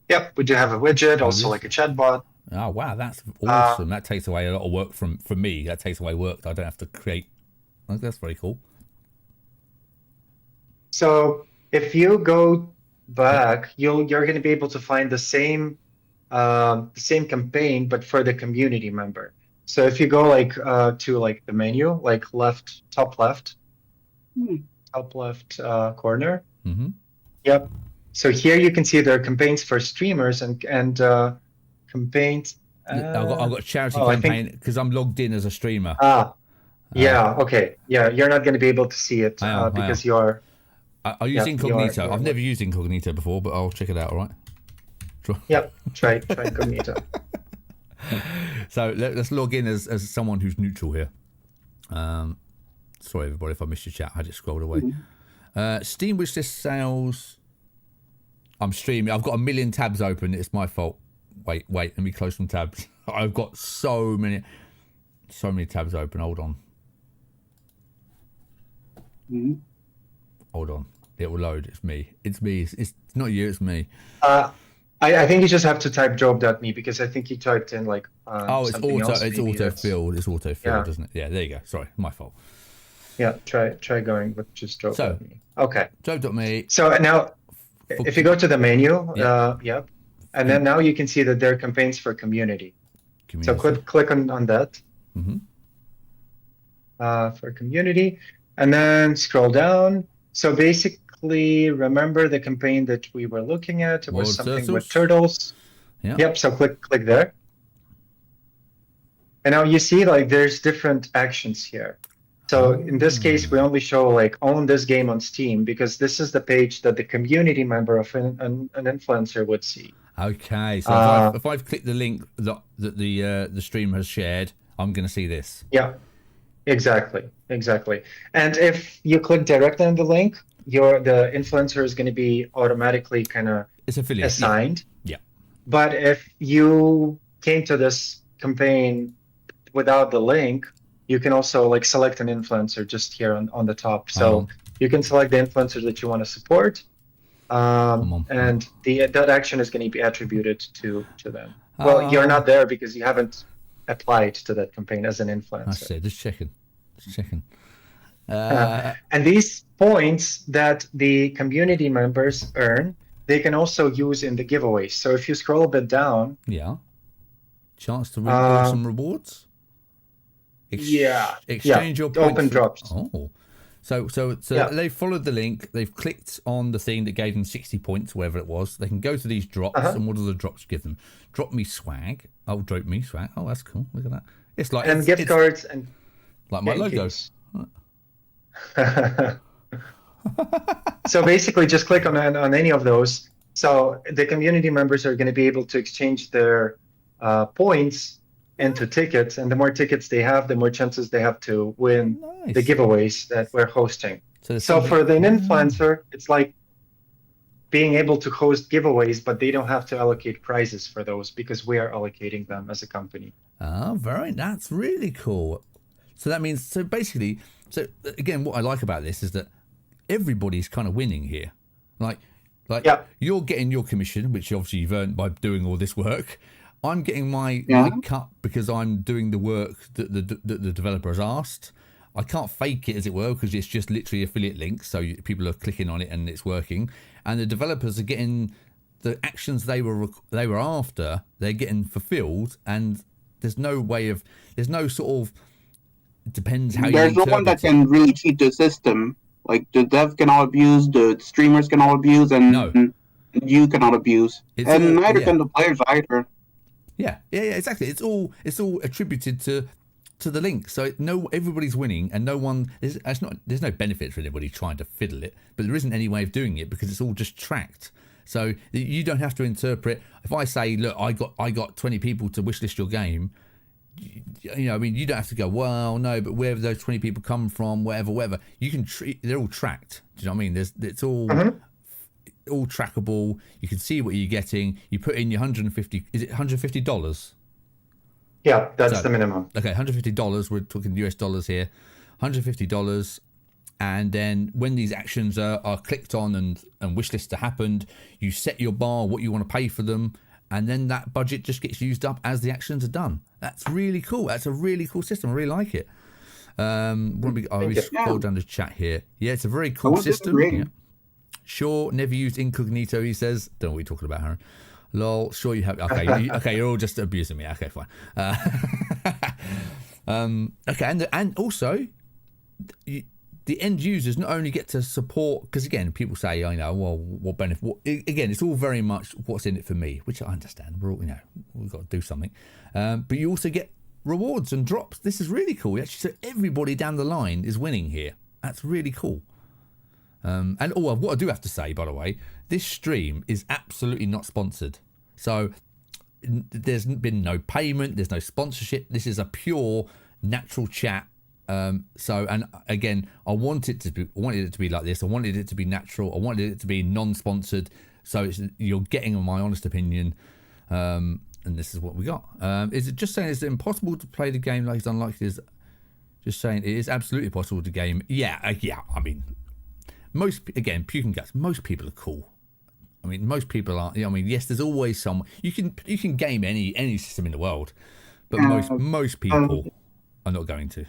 Yep, we do have a widget, also like a chatbot. Oh wow, that's awesome! That takes away a lot of work from me. That takes away work that I don't have to create. That's very cool. So if you go back, you're going to be able to find the same campaign, but for the community member. So if you go like to like the menu, like top left corner. Mm-hmm. Yep. So here you can see there are campaigns for streamers and campaigns. I've got a charity campaign because I'm logged in as a streamer. Yeah. Okay. Yeah, you're not going to be able to see it because you're. I use Incognito. I've never used Incognito before, but I'll check it out. All right. Yep, try Incognito. So let's log in as someone who's neutral here. Sorry everybody if I missed your chat. I just scrolled away. Steam wishlist sales. I'm streaming. I've got a million tabs open. It's my fault. Wait. Let me close some tabs. I've got so many tabs open. Hold on. Hold on. It will load. It's me. It's not you. It's me. I think you just have to type job.me because I think you typed in like it's auto-filled. It's auto-filled, yeah. isn't it? Yeah, there you go. Sorry, my fault. Yeah, try going with just job.me. Okay. Job.me. So now if you go to the menu, and then now you can see that there are campaigns for community. So click on that. For community, and then scroll down. So basically, remember the campaign that we were looking at? It was something with turtles. Yeah. Yep. So click there. And now you see like there's different actions here. So in this case, we only show like own this game on Steam because this is the page that the community member of an influencer would see. Okay. So if I've clicked the link that the stream has shared, I'm going to see this. Yeah. Exactly. And if you click directly on the link, the influencer is going to be automatically kind of It's affiliate. assigned. Yeah. But if you came to this campaign without the link, you can also like select an influencer just here on the top. So you can select the influencer that you want to support, and that action is going to be attributed to them. Well, you're not there because you haven't applied to that campaign as an influencer. I see. Just checking. And these points that the community members earn, they can also use in the giveaways. So if you scroll a bit down, chance to win some rewards. Exchange your points. Open drops. Oh, so they followed the link. They've clicked on the thing that gave them 60 points, wherever it was. They can go to these drops, and what do the drops give them? Drop me swag. Oh, drop me swag. Oh, that's cool. Look at that. It's like gift cards and like my logos. So basically, just click on any of those. So the community members are going to be able to exchange their points into tickets, and the more tickets they have, the more chances they have to win the giveaways that we're hosting. So for the influencer, it's like being able to host giveaways, but they don't have to allocate prizes for those because we are allocating them as a company. Oh, that's really cool. So that means, so again, what I like about this is that everybody's kind of winning here. Like you're getting your commission, which obviously you've earned by doing all this work. I'm getting my cut because I'm doing the work that the developer has asked. I can't fake it, as it were, because it's just literally affiliate links, so people are clicking on it and it's working. And the developers are getting the actions they were after. They're getting fulfilled, and there's no sort of. It depends how There's no one that can really cheat the system. Like the dev cannot abuse, the streamers cannot abuse, and you cannot abuse, neither can the players either. Yeah, exactly. It's all attributed to the link. So everybody's winning, and there's no benefit for anybody trying to fiddle it, but there isn't any way of doing it because it's all just tracked. So you don't have to interpret. If I say, look, I got 20 people to wishlist your game, I mean, you don't have to go, well, no, but wherever those 20 people come from, whatever. You can they're all tracked. Do you know what I mean? It's all. All trackable. You can see what you're getting. You put in your $150. Is it $150? Yeah, that's the minimum. Okay, $150. We're talking US dollars here. $150, and then when these actions are clicked on and wishlists are happened, you set your bar, what you want to pay for them, and then that budget just gets used up as the actions are done. That's really cool. That's a really cool system. I really like it. We scroll down the chat here. Yeah, it's a very cool system. Yeah. Sure, never used incognito, he says. Don't know what you're talking about, Harry. Lol, sure you have. Okay, you're all just abusing me. Okay, fine. Okay, and also, the end users not only get to support, because again, people say, what benefit? Again, it's all very much what's in it for me, which I understand. We're all, we've got to do something. But you also get rewards and drops. This is really cool. Actually, so everybody down the line is winning here. That's really cool. And what I do have to say, by the way, this stream is absolutely not sponsored. So there's been no payment, there's no sponsorship. This is a pure natural chat. And again, I wanted it to be like this. I wanted it to be natural. I wanted it to be non-sponsored. So you're getting my honest opinion. And this is what we got. Is it just saying it's impossible to play the game like it's unlikely? Is just saying it is absolutely possible to game. Yeah. I mean. Puking guts. Most people are cool. I mean, most people aren't. I mean, yes, there's always some. You can game any system in the world, but most people are not going to.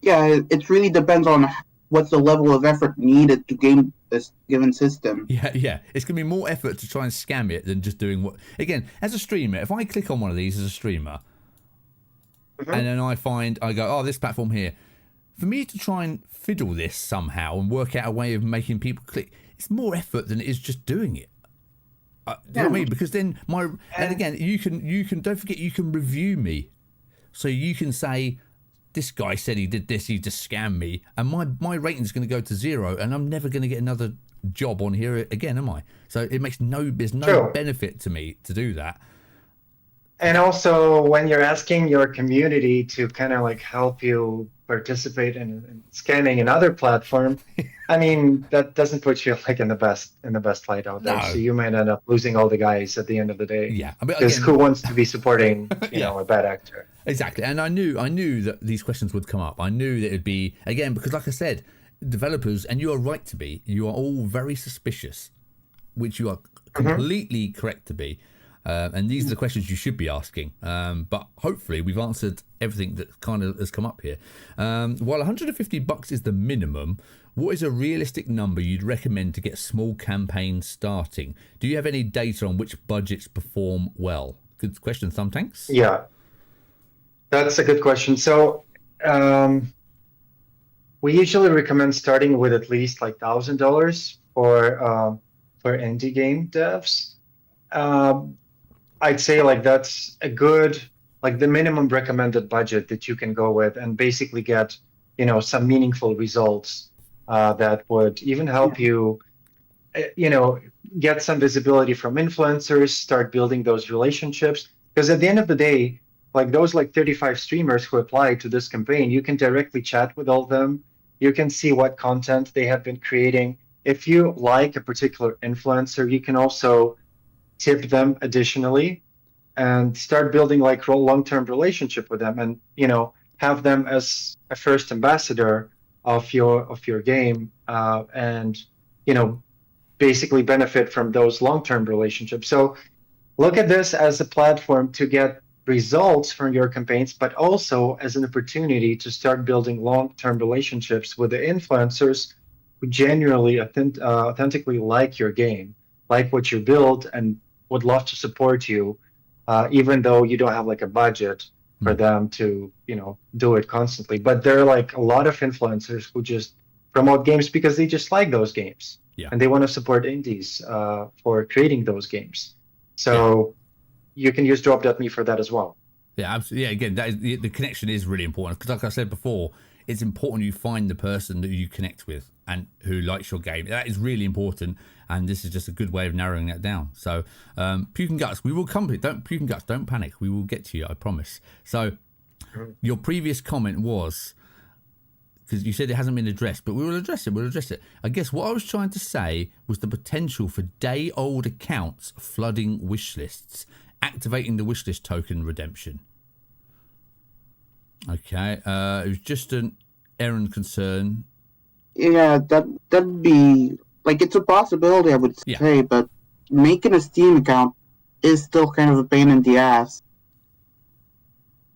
Yeah, it really depends on what's the level of effort needed to game this given system. Yeah. It's gonna be more effort to try and scam it than just doing what. Again, as a streamer, if I click on one of these as a streamer, and then I go, this platform here. For me to try and fiddle this somehow and work out a way of making people click, it's more effort than it is just doing it. Do you know what I mean? Because then and again, you can don't forget, you can review me, so you can say, this guy said he did this, he just scammed me, and my rating's going to go to 0, and I'm never going to get another job on here again, am I? So there's no benefit to me to do that. And also, when you're asking your community to kind of like help you participate in scanning another platform, I mean, that doesn't put you like in the best light out there. So No. you might end up losing all the guys at the end of the day. Yeah. I mean, Because who again, wants to be supporting, yeah. a bad actor? Exactly, and I knew that these questions would come up. I knew that it'd be again because, like I said, developers, and you are right to be. You are all very suspicious, which you are completely correct to be. And these are the questions you should be asking. But hopefully, we've answered everything that kind of has come up here. While $150 is the minimum, what is a realistic number you'd recommend to get small campaigns starting? Do you have any data on which budgets perform well? Good question, Thumbtanks. Yeah, that's a good question. So we usually recommend starting with at least like $1,000 for indie game devs. Um, I'd say like that's a good like the minimum recommended budget that you can go with and basically get some meaningful results that would even help you get some visibility from influencers, start building those relationships. Because at the end of the day, like those like 35 streamers who apply to this campaign, you can directly chat with all of them. You can see what content they have been creating. If you like a particular influencer, you can also tip them additionally and start building like long-term relationship with them and have them as a first ambassador of your game and basically benefit from those long-term relationships. So look at this as a platform to get results from your campaigns, but also as an opportunity to start building long-term relationships with the influencers who genuinely authentically like your game, like what you build, and would love to support you, even though you don't have like a budget for them to do it constantly. But there are like a lot of influencers who just promote games because they just like those games. Yeah. And they want to support indies for creating those games. So you can use Drop.me for that as well. Yeah, absolutely. Yeah, again, that is, the connection is really important because, like I said before, it's important you find the person that you connect with and who likes your game. That is really important, and this is just a good way of narrowing that down. So, Puke and Guts, we will come to it. Don't Puke and Guts, don't panic. We will get to you, I promise. So, your previous comment was because you said it hasn't been addressed, but we will address it. We'll address it. I guess what I was trying to say was the potential for day-old accounts flooding wish lists, activating the wishlist token redemption. Okay, it was just an errand concern. Yeah, that'd be like it's a possibility, I would say, but making a Steam account is still kind of a pain in the ass.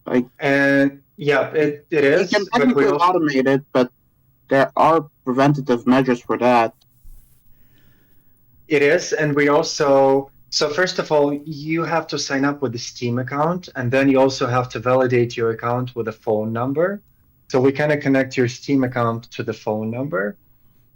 Like, and yeah, it is. You can technically automate it, but there are preventative measures for that. It is, and we also. So first of all, you have to sign up with the Steam account, and then you also have to validate your account with a phone number. So we kind of connect your Steam account to the phone number.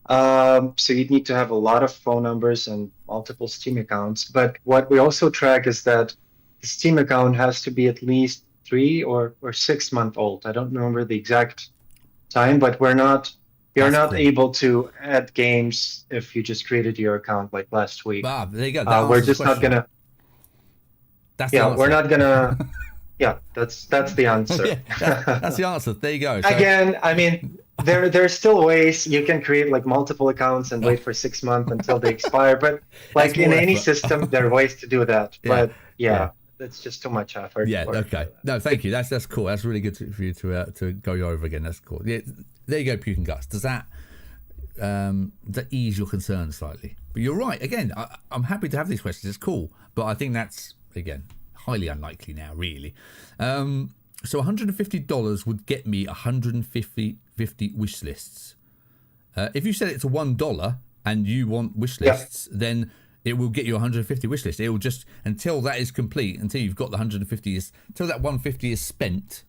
So you'd need to have a lot of phone numbers and multiple Steam accounts. But what we also track is that the Steam account has to be at least 3 or 6 month old. I don't remember the exact time, but you're not able to add games if you just created your account like last week. Ah, there you go. We're just not gonna. We're not gonna. Yeah, that's the answer. That's the answer. There you go. So, again, I mean, there's still ways you can create like multiple accounts and wait for 6 months until they expire. But like in any system, there are ways to do that. But that's just too much effort. Yeah. Okay. No, thank you. That's cool. That's really good for you to go over again. That's cool. Yeah. There you go, Puke and Guts. Does that ease your concerns slightly? But you're right. Again, I'm happy to have these questions. It's cool, but I think that's again highly unlikely now. Really. So $150 would get me 150 wish lists. If you set it to $1 and you want wish lists, then it will get you 150 wish lists. It will just until that is complete, until you've got the 150 until that 150 is spent.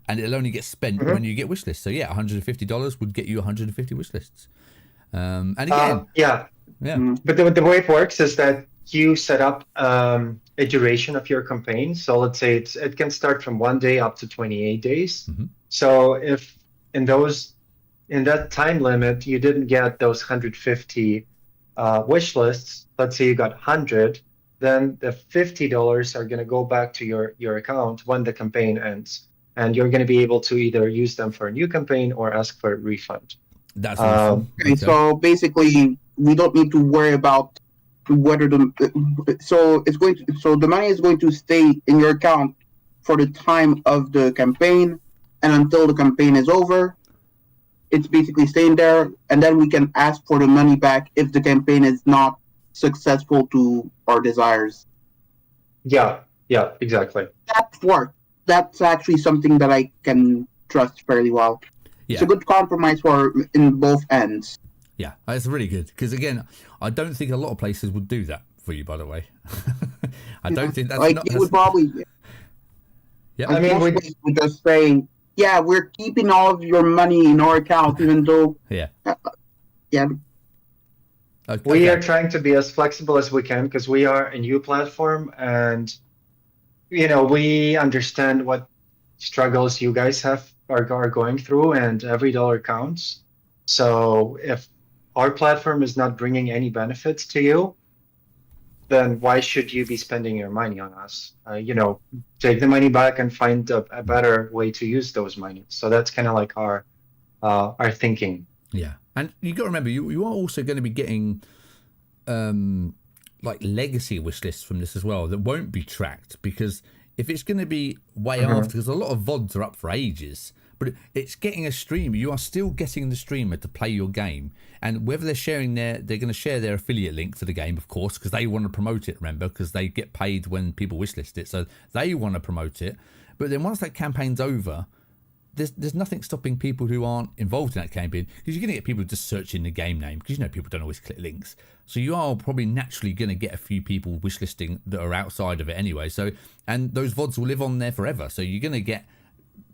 And it'll only get spent when you get wish lists. So yeah, $150 would get you 150 wish lists. And again, But the way it works is that you set up a duration of your campaign. So let's say it can start from 1 day up to 28 days. So if in that time limit you didn't get those 150 wish lists, let's say you got 100, then the $50 are going to go back to your account when the campaign ends, and you're going to be able to either use them for a new campaign or ask for a refund. That's awesome. Okay, so basically, we don't need to worry about whether so the money is going to stay in your account for the time of the campaign, and until the campaign is over, it's basically staying there, and then we can ask for the money back if the campaign is not successful to our desires. Yeah, exactly. That's work. That's actually something that I can trust fairly well. Yeah. It's a good compromise in both ends. Yeah, that's really good. Because again, I don't think a lot of places would do that for you, by the way. I don't think that's like not... it would probably... Yeah. I mean, we would just say, yeah, we're keeping all of your money in our account, even though... Yeah. Yeah. Okay. We are trying to be as flexible as we can because we are a new platform, and we understand what struggles you guys are going through, and every dollar counts. So if our platform is not bringing any benefits to you, then why should you be spending your money on us? Take the money back and find a better way to use those money. So that's kind of like our thinking. Yeah, and you got to remember, you are also going to be getting like legacy wish lists from this as well that won't be tracked, because if it's going to be way after, because a lot of VODs are up for ages, but it's getting a streamer. You are still getting the streamer to play your game, and whether they're going to share their affiliate link to the game, of course, because they want to promote it. Remember, because they get paid when people wishlist it, so they want to promote it. But then once that campaign's over, there's nothing stopping people who aren't involved in that campaign, because you're going to get people just searching the game name, because people don't always click links. So you are probably naturally going to get a few people wishlisting that are outside of it anyway. So, and those VODs will live on there forever. So you're going to get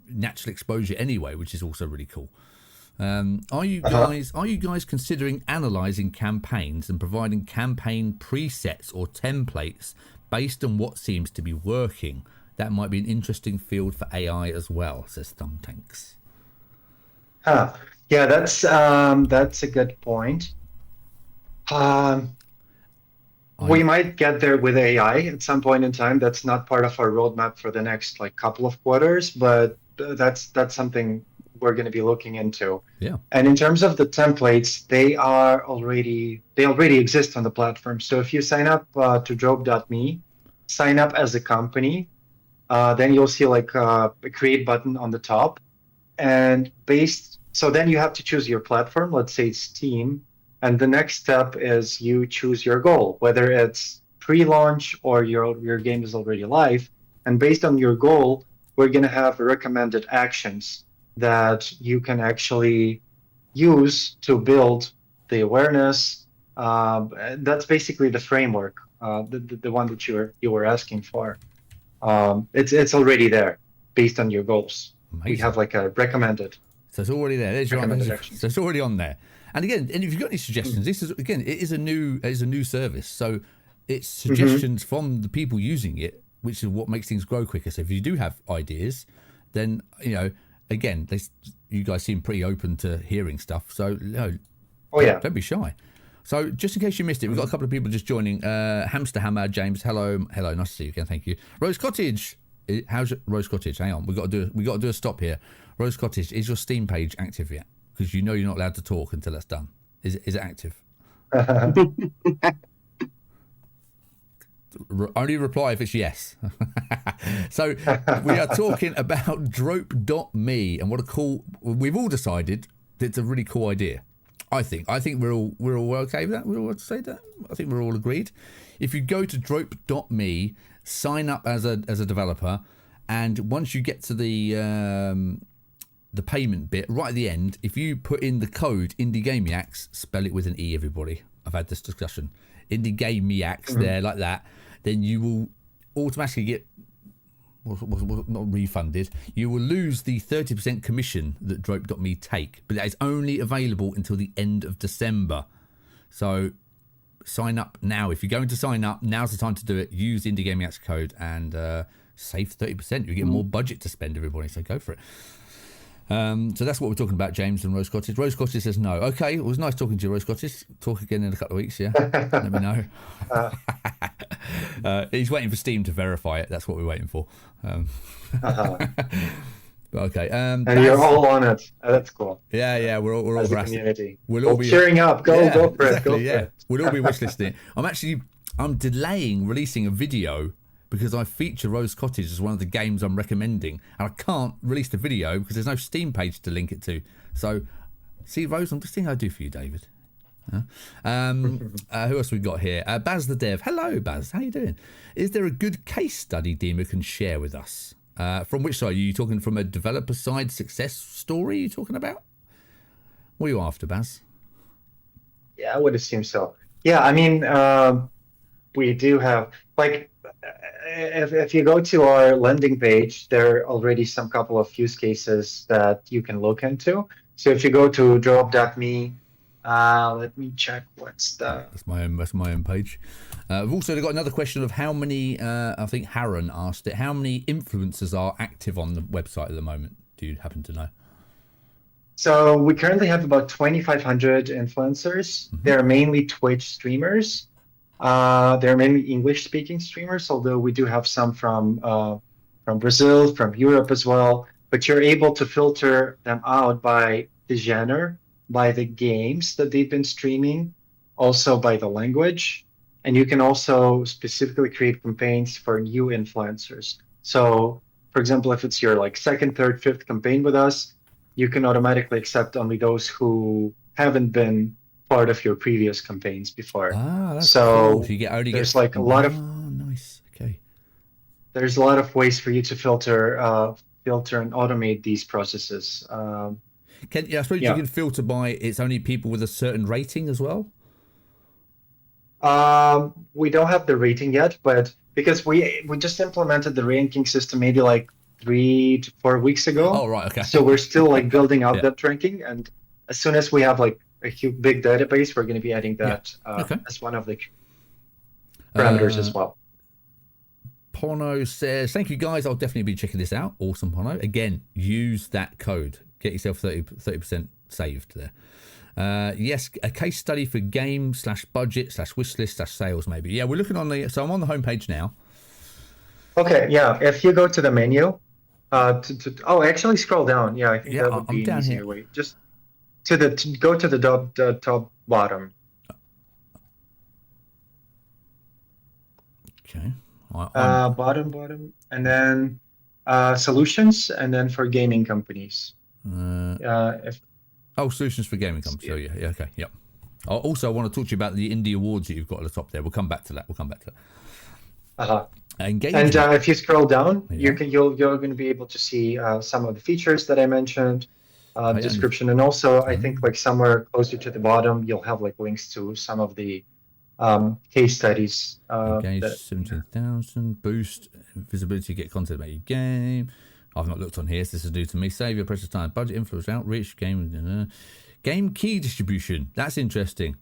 natural exposure anyway, which is also really cool. Are you guys considering analyzing campaigns and providing campaign presets or templates based on what seems to be working? That might be an interesting field for AI as well, says Thumbtanks. Yeah, that's a good point. We might get there with AI at some point in time. That's not part of our roadmap for the next couple of quarters, but that's something we're going to be looking into. Yeah. And in terms of the templates, they already exist on the platform. So if you sign up to Drope.me, sign up as a company, then you'll see a create button on the top, and so then you have to choose your platform. Let's say it's Steam, and the next step is you choose your goal, whether it's pre-launch or your game is already live. And based on your goal, we're going to have recommended actions that you can actually use to build the awareness. That's basically the framework, the one that you were asking for. It's already there based on your goals. Amazing. We have a recommended. So it's already there. There's your action. So it's already on there. And again, and if you've got any suggestions, this is again, it is a new service. So it's suggestions from the people using it, which is what makes things grow quicker. So if you do have ideas, then again, you guys seem pretty open to hearing stuff. So don't be shy. So just in case you missed it, we've got a couple of people just joining. Hamster Hammer, James, hello, nice to see you again, thank you. Rose Cottage, how's Rose Cottage? Hang on, we got to do a stop here. Rose Cottage, is your Steam page active yet? Because you're not allowed to talk until that's done. Is it active? Only reply if it's yes. So we are talking about Drope.me, and what a cool. We've all decided that it's a really cool idea. I think we're all okay with that. We're all to say that. I think we're all agreed. If you go to Drope.me, sign up as a developer, and once you get to the payment bit right at the end, if you put in the code IndieGamiacs, spell it with an E, everybody. I've had this discussion. IndieGamiacs there like that, then you will automatically get not refunded. You will lose the 30% commission that Drope.me take, but that is only available until the end of December. So sign up now. If you're going to sign up, now's the time to do it. Use IndieGamiacs code and save 30%. You get more budget to spend, everybody, so go for it. So that's what we're talking about, James and Rose Cottage. Rose Cottage says no. Okay, it was nice talking to you, Rose Cottage. Talk again in a couple of weeks, yeah? Let me know. He's waiting for Steam to verify it. That's what we're waiting for. But okay. And you're all on it. That's cool. Yeah, we're all as a harassed. community. We'll all be cheering up. Go for it. Go for it. We'll all be wishlisting it. I'm delaying releasing a video because I feature Rose Cottage as one of the games I'm recommending, and I can't release the video because there's no Steam page to link it to. So, see, Rose, I'm just thinking I'd do for you, David. Who else we got here? Baz the Dev. Hello, Baz. How you doing? Is there a good case study Dima can share with us? From which side? Are you talking from a developer side success story you talking about? What are you after, Baz? Yeah, I would assume so. Yeah, I mean, we do have, like, if you go to our landing page, there are already some couple of use cases that you can look into. So if you go to drop.me, let me check what's the... That's my own page. We've also got another question of how many, I think Harron asked it, how many influencers are active on the website at the moment? Do you happen to know? So we currently have about 2,500 influencers. Mm-hmm. They're mainly Twitch streamers. They're mainly English-speaking streamers, although we do have some from Brazil, from Europe as well. But you're able to filter them out by the genre, by the games that they've been streaming, also by the language. And you can also specifically create campaigns for new influencers. So, for example, if it's your like second, third, fifth campaign with us, you can automatically accept only those who haven't been part of your previous campaigns before. That's cool. So there's like a lot of nice. Okay. There's a lot of ways for you to filter and automate these processes. I suppose you can filter by it's only people with a certain rating as well. We don't have the rating yet, but because we just implemented the ranking system maybe like 3 to 4 weeks ago. Oh, right, okay. So we're still like building out that ranking, and as soon as we have like a huge big database, we're going to be adding that as one of the parameters as well. Pono says, thank you guys, I'll definitely be checking this out. Awesome, Pono. Again, use that code. Get yourself 30% saved there. Yes, a case study for game /budget /wishlist /sales maybe. Yeah, we're looking on so I'm on the homepage now. Okay, yeah. If you go to the menu, actually scroll down. Yeah, I think that would be an easier way. Just go to the top bottom. Okay. Bottom, and then solutions, and then for gaming companies. Solutions for gaming companies. Yeah. So yeah, okay, yep. Also, I want to talk to you about the indie awards that you've got at the top there. We'll come back to that. And if you scroll down, you're going to be able to see some of the features that I mentioned, the description, and also I think like somewhere closer to the bottom, you'll have like links to some of the case studies. Engage 17,000, boost visibility, get content about your game. I've not looked on here, so this is new to me. Save your precious time, budget, influence, outreach, game key distribution. That's interesting.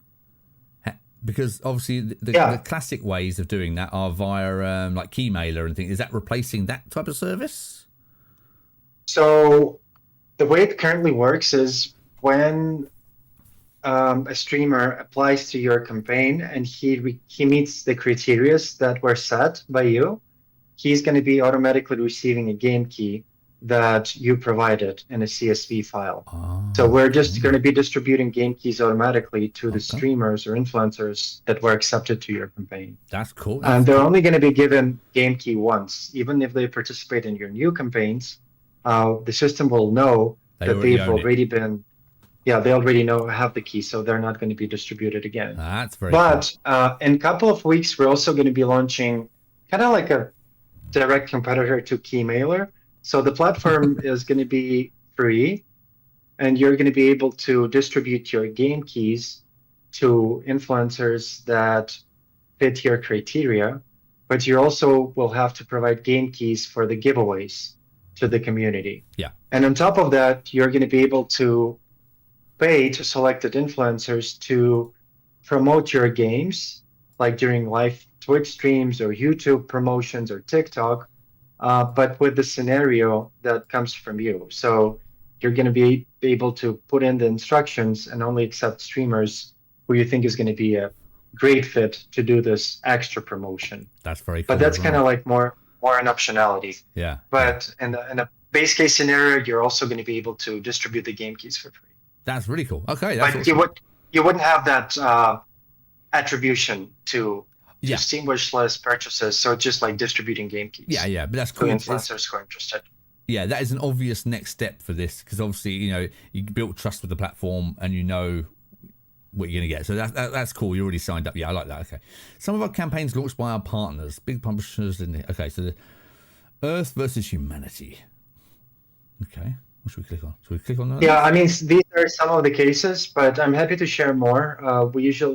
Because obviously the classic ways of doing that are via like Keymailer and things. Is that replacing that type of service? So the way it currently works is when a streamer applies to your campaign and he meets the criteria that were set by you, he's going to be automatically receiving a game key that you provided in a CSV file. So we're just going to be distributing game keys automatically to the streamers or influencers that were accepted to your campaign. That's cool. And they're only going to be given game key once. Even if they participate in your new campaigns, the system will know that they've already been, they already have the key, so they're not going to be distributed again. That's very cool. But in a couple of weeks, we're also going to be launching kind of like a direct competitor to Keymailer. So the platform is going to be free, and you're going to be able to distribute your game keys to influencers that fit your criteria, but you also will have to provide game keys for the giveaways to the community. Yeah. And on top of that, you're going to be able to pay to selected influencers to promote your games, like during live Twitch streams or YouTube promotions or TikTok, but with the scenario that comes from you. So you're going to be able to put in the instructions and only accept streamers who you think is going to be a great fit to do this extra promotion. That's very cool. But that's kind of like more an optionality. Yeah. But in a base case scenario, you're also going to be able to distribute the game keys for free. That's really cool. Okay. But awesome. you wouldn't have that attribution to Steam wishlist purchases. So it's just like distributing game keys. Yeah. But that's cool. To influencers who are interested. Yeah, that is an obvious next step for this because obviously, you built trust with the platform and you know what you're going to get. So that's cool. You already signed up. Yeah, I like that. Okay. Some of our campaigns launched by our partners, big publishers. Okay, so the Earth versus Humanity. Okay. What should we click on? Should we click on that? Yeah, I mean, these are some of the cases, but I'm happy to share more.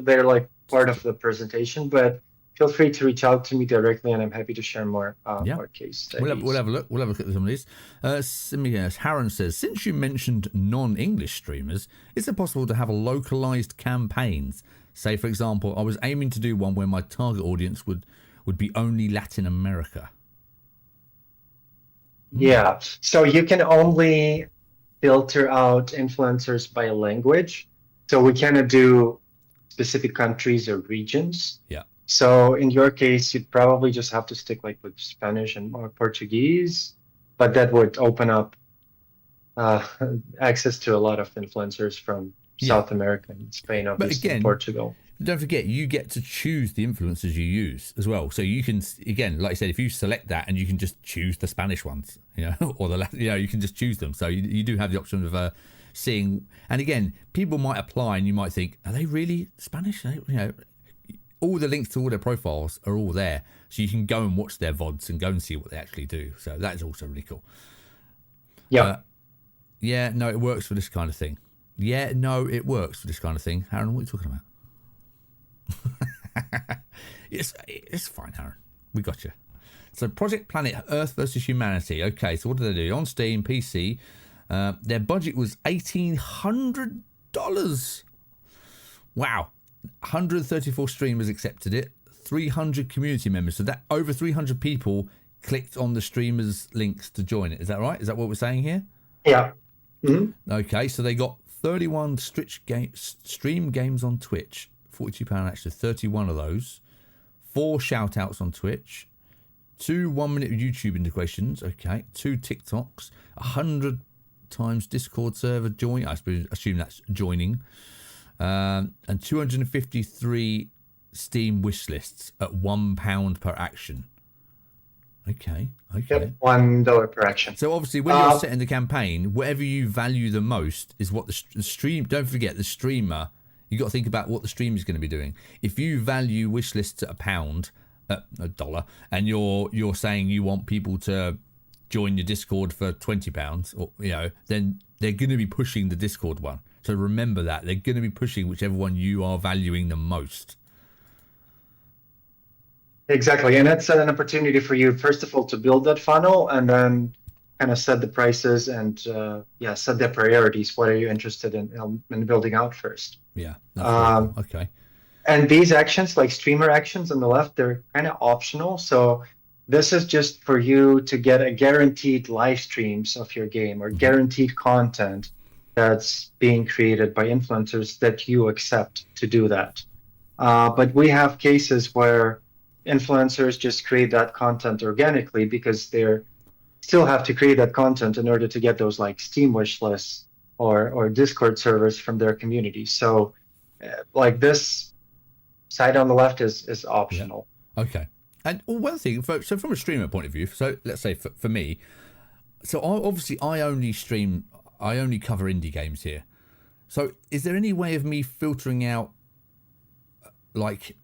They're like part of the presentation, but feel free to reach out to me directly, and I'm happy to share more case studies. We'll have a look. We'll have a look at some of these. Harren says, since you mentioned non-English streamers, is it possible to have a localized campaigns? Say, for example, I was aiming to do one where my target audience would be only Latin America. Yeah, so you can only filter out influencers by language. So we cannot do specific countries or regions. Yeah. So in your case, you'd probably just have to stick like with Spanish and or Portuguese, but that would open up access to a lot of influencers from South America and Spain, obviously, and Portugal. Don't forget, you get to choose the influencers you use as well. So you can, again, like I said, if you select that and you can just choose the Spanish ones, or you can just choose them. So you do have the option of seeing. And again, people might apply and you might think, are they really Spanish? All the links to all their profiles are all there. So you can go and watch their VODs and go and see what they actually do. So that is also really cool. Yeah. No, it works for this kind of thing. It works for this kind of thing. Harren, what are you talking about? It's fine, Harren. We got you. So Project Planet Earth versus Humanity. Okay, so what did they do? On Steam, PC, their budget was $1,800. Wow. 134 streamers accepted it, 300 community members. So that over 300 people clicked on the streamers' links to join it. Is that right? Is that what we're saying here? Yeah. Mm-hmm. Okay, so they got 31 stream games on Twitch, £42 extra, 31 of those, 4 shout outs on Twitch, 2 1-minute YouTube integrations, okay, 2 TikToks, 100 times Discord server join, I assume that's joining, and 253 Steam wish lists at £1 per action. Okay. Yep, $1 per action. So obviously, when you're setting the campaign, whatever you value the most is what the stream. Don't forget the streamer. You got to think about what the stream is going to be doing. If you value wish lists at $1, $1, and you're saying you want people to join your Discord for £20, or then they're going to be pushing the Discord one. So remember that they're going to be pushing whichever one you are valuing the most. Exactly, and that's an opportunity for you, first of all, to build that funnel, and then kind of set the prices and set their priorities. What are you interested in building out first? Yeah. Cool. Okay. And these actions, like streamer actions on the left, they're kind of optional. So this is just for you to get a guaranteed live streams of your game or guaranteed content that's being created by influencers that you accept to do that. But we have cases where influencers just create that content organically because they're still have to create that content in order to get those like Steam wish lists or Discord servers from their community. So like this side on the left is optional. Yeah. Okay. And one thing, so from a streamer point of view, so let's say for me, so I only cover indie games here. So is there any way of me filtering out like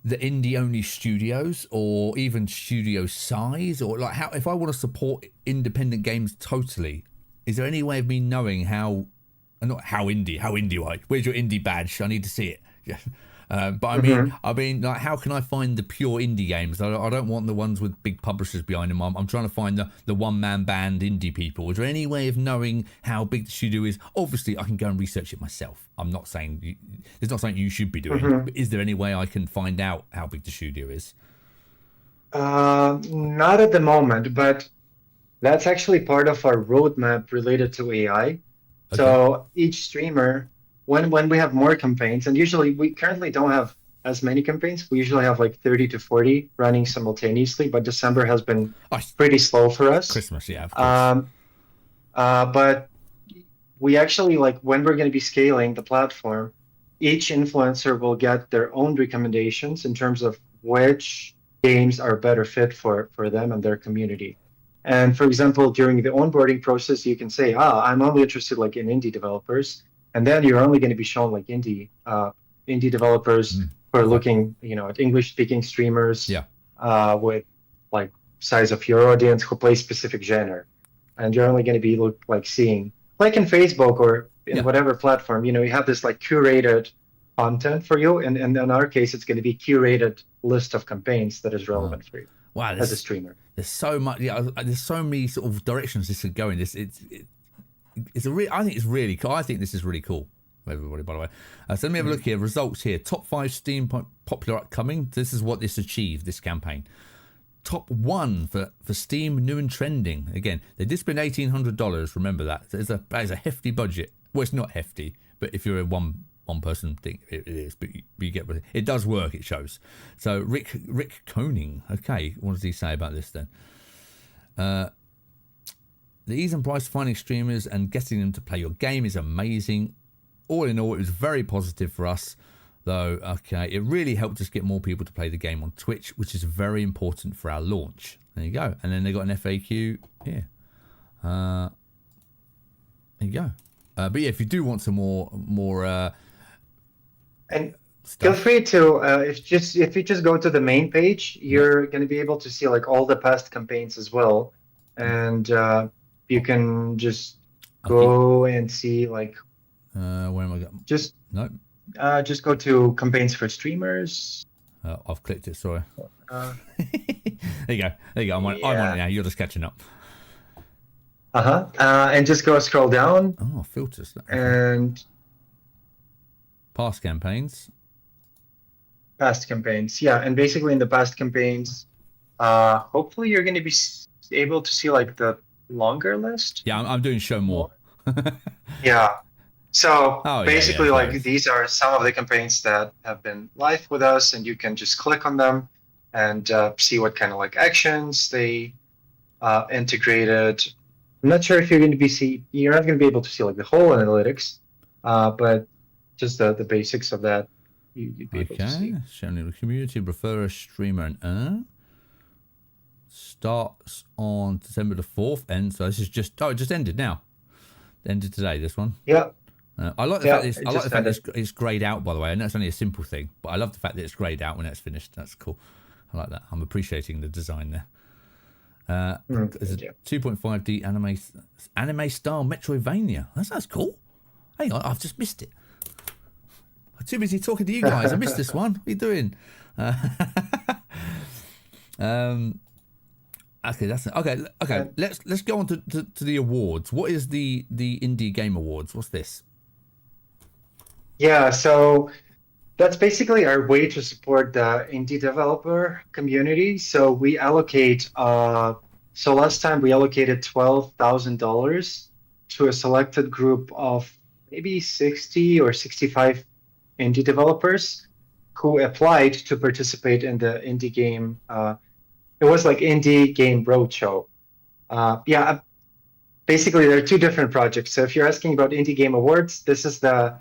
the indie only studios or even studio size, or like how, if I want to support independent games totally, is there any way of me knowing how indie like, where's your indie badge? I need to see it. Yeah. But I mean, like, how can I find the pure indie games? I don't want the ones with big publishers behind them. I'm trying to find the one-man band indie people. Is there any way of knowing how big the studio is? Obviously, I can go and research it myself. I'm not saying it's not something you should be doing. But is there any way I can find out how big the studio is? Not at the moment, but That's actually part of our roadmap related to AI. Okay. So each streamer, when we have more campaigns, and usually we currently don't have as many campaigns. We usually have like 30 to 40 running simultaneously, but December has been Oh, pretty slow for us. Christmas, yeah, of course. Um, but we actually like when we're going to be scaling the platform, each influencer will get their own recommendations in terms of which games are better fit for them and their community. And for example, during the onboarding process, you can say, I'm only interested like in indie developers, and then you're only going to be shown like indie developers who are Okay. looking, at English speaking streamers Yeah. with like size of your audience who play specific genre, and you're only going to be like seeing like in Facebook or in Yeah. whatever platform, you have this like curated content for you. And in our case, it's going to be curated list of campaigns that is relevant for you Wow. as a streamer. There's so much. Yeah. There's so many sort of directions this could go in. It's a real. I think it's really cool. I think this is really cool. Everybody, by the way. So let me have a look here. Results here. Top 5 Steam popular upcoming. This is what this achieved. This campaign. Top 1 for Steam new and trending. Again, they did spend $1,800. Remember that. That is a hefty budget. Well, it's not hefty, but if you're a one person thing, it is. But you get what it does work. It shows. So Rick Koning. Okay, what does he say about this then? The ease and price of finding streamers and getting them to play your game is amazing. All in all, it was very positive for us, though. Okay, it really helped us get more people to play the game on Twitch, which is very important for our launch. There you go. And then they got an FAQ here. There you go. But yeah, if you do want some more And feel stuff, free to if you just go to the main page, you're going to be able to see like all the past campaigns as well, and you can just go and see like where am I going? just No, just go to campaigns for streamers. I've clicked it. Sorry. Uh, There you go. There you go. I'm on it now. You're just catching up. And just go scroll down Oh, filters. Okay. and Past campaigns. past campaigns. Yeah, and basically in the past campaigns, hopefully you're going to be able to see like the longer list. Yeah, I'm doing show more. Yeah. So Oh, basically, yeah, like nice. these are some of the campaigns that have been live with us, and you can just click on them and see what kind of like actions they integrated. I'm not sure if you're going to you're not going to be able to see like the whole analytics, but just the basics of that you'd be able to see. Okay, showing the community prefer a streamer and earn. Starts on December the 4th, and so this is just it just ended now. Ended today, this one. Yeah. I like the Yeah, fact that it just ended. it's grayed out, by the way, and that's only a simple thing. But I love the fact that it's grayed out when it's finished. That's cool. I like that. I'm appreciating the design there. There's a Yeah. 2.5D anime style Metroidvania. That sounds cool. Hang on, I've just missed it. I'm too busy talking to you guys. I missed this one. What are you doing? Okay, okay. Let's go on to the awards. What is the Indie Game Awards? What's this? Yeah, so that's basically our way to support the indie developer community. So we allocate, so last time we allocated $12,000 to a selected group of maybe 60 or 65 indie developers who applied to participate in the indie game. It was like Indie Game Roadshow. Basically there are two different projects. So if you're asking about Indie Game Awards, this is the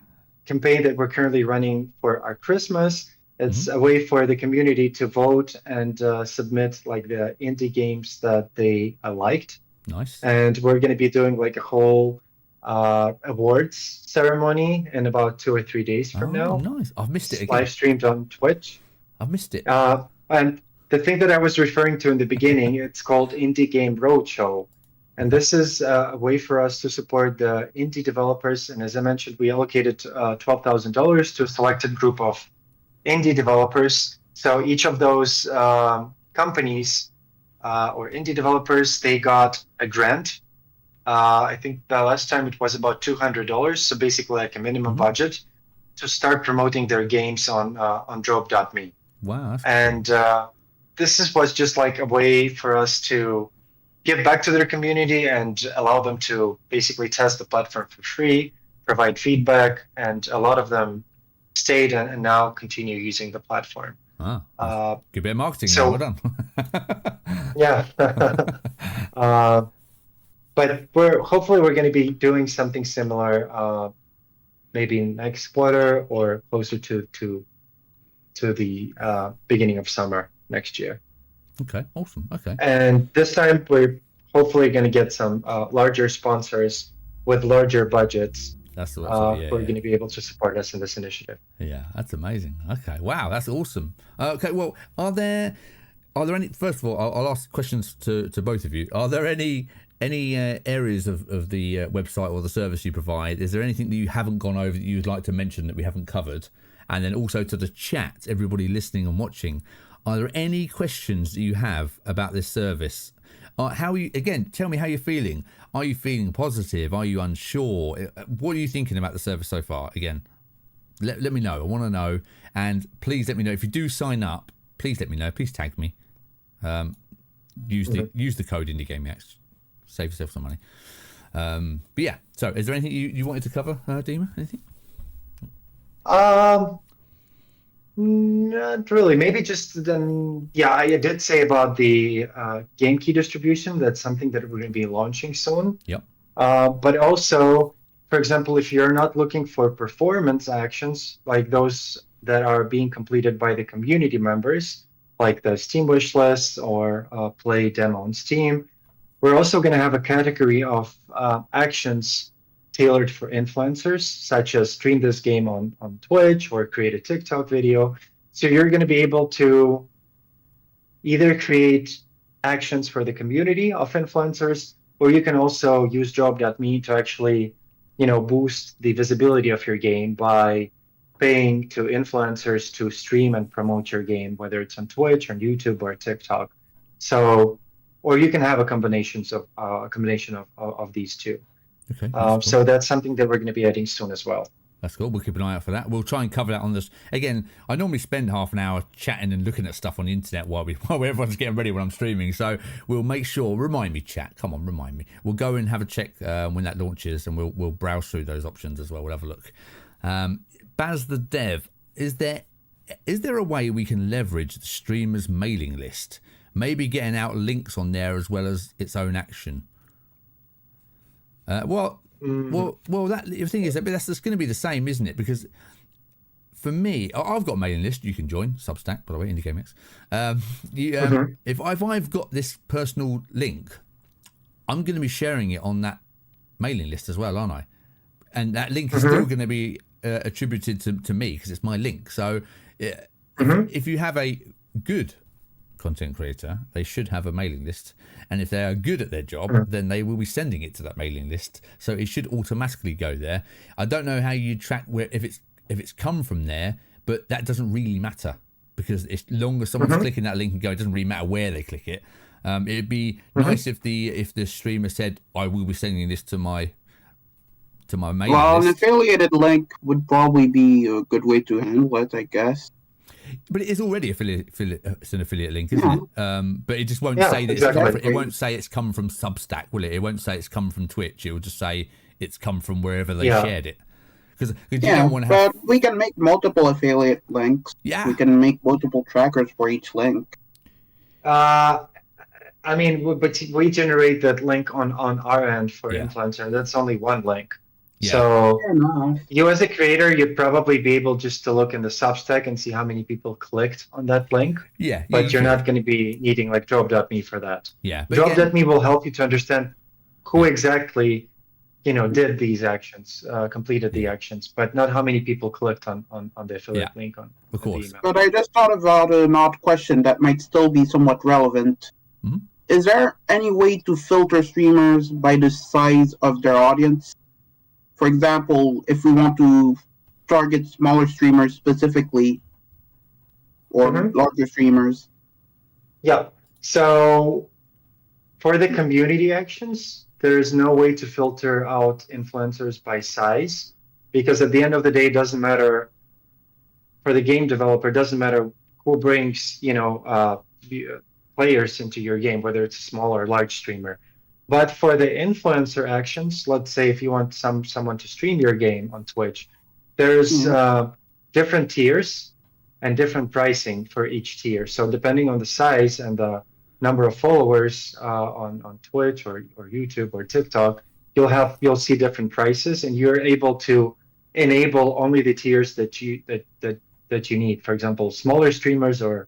campaign that we're currently running for our Christmas. It's a way for the community to vote and submit like the indie games that they liked. Nice. And we're going to be doing like a whole awards ceremony in about 2 or 3 days from now. Nice. I've missed it It's again. live streamed on Twitch. I've missed it. And the thing that I was referring to in the beginning, it's called Indie Game Roadshow. And this is a way for us to support the indie developers. And as I mentioned, we allocated $12,000 to a selected group of indie developers. So each of those companies or indie developers, they got a grant. I think the last time it was about $200. So basically like a minimum budget to start promoting their games on Drope.me. Wow. And was just like a way for us to give back to their community and allow them to basically test the platform for free, provide feedback, and a lot of them stayed and now continue using the platform. Good bit of marketing so, there. Well done. Yeah. But hopefully we're going to be doing something similar, maybe next quarter or closer to the beginning of summer next year. Okay, awesome. Okay. And this time we're hopefully going to get some larger sponsors with larger budgets That's the who are going to be able to support us in this initiative. Yeah, that's amazing. Okay, wow, that's awesome. Okay, well, are there any? First of all, I'll ask questions to both of you. Are there any areas of the website or the service you provide? Is there anything that you haven't gone over that you'd like to mention that we haven't covered? And then also to the chat, everybody listening and watching, are there any questions that you have about this service? How are you? Again, tell me how you're feeling. Are you feeling positive? Are you unsure? What are you thinking about the service so far? Again, let me know. I want to know, and please let me know if you do sign up. Please let me know. Please tag me. Use the code IndieGameX. Save yourself some money. But yeah. So, is there anything you wanted to cover, Dima? Anything? Not really. Maybe just then. Yeah, I did say about the game key distribution. That's something that we're going to be launching soon. Yep. But also, for example, if you're not looking for performance actions like those that are being completed by the community members, like the Steam wish list or play demo on Steam, we're also going to have a category of actions tailored for influencers, such as stream this game on Twitch or create a TikTok video. So you're going to be able to either create actions for the community of influencers, or you can also use job.me to actually, boost the visibility of your game by paying to influencers to stream and promote your game, whether it's on Twitch or YouTube or TikTok. So, or you can have a combination of these two. Okay. Cool. So that's something that we're going to be adding soon as well. That's cool. We'll keep an eye out for that. We'll try and cover that on this. Again, I normally spend half an hour chatting and looking at stuff on the internet while everyone's getting ready when I'm streaming. So we'll make sure. Remind me, chat. Come on, remind me. We'll go and have a check when that launches, and we'll browse through those options as well. We'll have a look. Baz the Dev, is there a way we can leverage the streamer's mailing list? Maybe getting out links on there as well as its own action. Well, the thing is that that's going to be the same, isn't it? Because for me, I've got a mailing list. You can join Substack, by the way, IndieGameX. If I've got this personal link, I'm going to be sharing it on that mailing list as well, aren't I? And that link is still going to be attributed to me because it's my link. So if you have a good content creator, they should have a mailing list, and if they are good at their job, then they will be sending it to that mailing list, so it should automatically go there. I don't know how you track where if it's come from there, but that doesn't really matter because as long as someone's clicking that link and go, it doesn't really matter where they click it. It'd be nice if the streamer said, I will be sending this to my mailing list. Well, an affiliated link would probably be a good way to handle it, I guess. But it is already it's an affiliate link, isn't it? But it just won't say that it won't say it's come from Substack, will it? It won't say it's come from Twitch. It will just say it's come from wherever they shared it. Because you don't want to have... but we can make multiple affiliate links. Yeah, we can make multiple trackers for each link. But we generate that link on our end for influencer. That's only one link. Yeah. So you as a creator, you'd probably be able just to look in the Substack and see how many people clicked on that link. Yeah. But you're not going to be needing like drop.me for that. Yeah. Drop.me will help you to understand who exactly, did these actions, completed the actions, but not how many people clicked on the affiliate link on of course. The email. But I just thought about an odd question that might still be somewhat relevant. Mm-hmm. Is there any way to filter streamers by the size of their audience? For example, if we want to target smaller streamers specifically, or larger streamers. Yeah. So for the community actions, there's no way to filter out influencers by size, because at the end of the day, it doesn't matter for the game developer, it doesn't matter who brings, players into your game, whether it's a small or large streamer. But for the influencer actions, let's say if you want someone to stream your game on Twitch, there's different tiers and different pricing for each tier. So depending on the size and the number of followers on Twitch or YouTube or TikTok, you'll see different prices, and you're able to enable only the tiers that you need. For example, smaller streamers or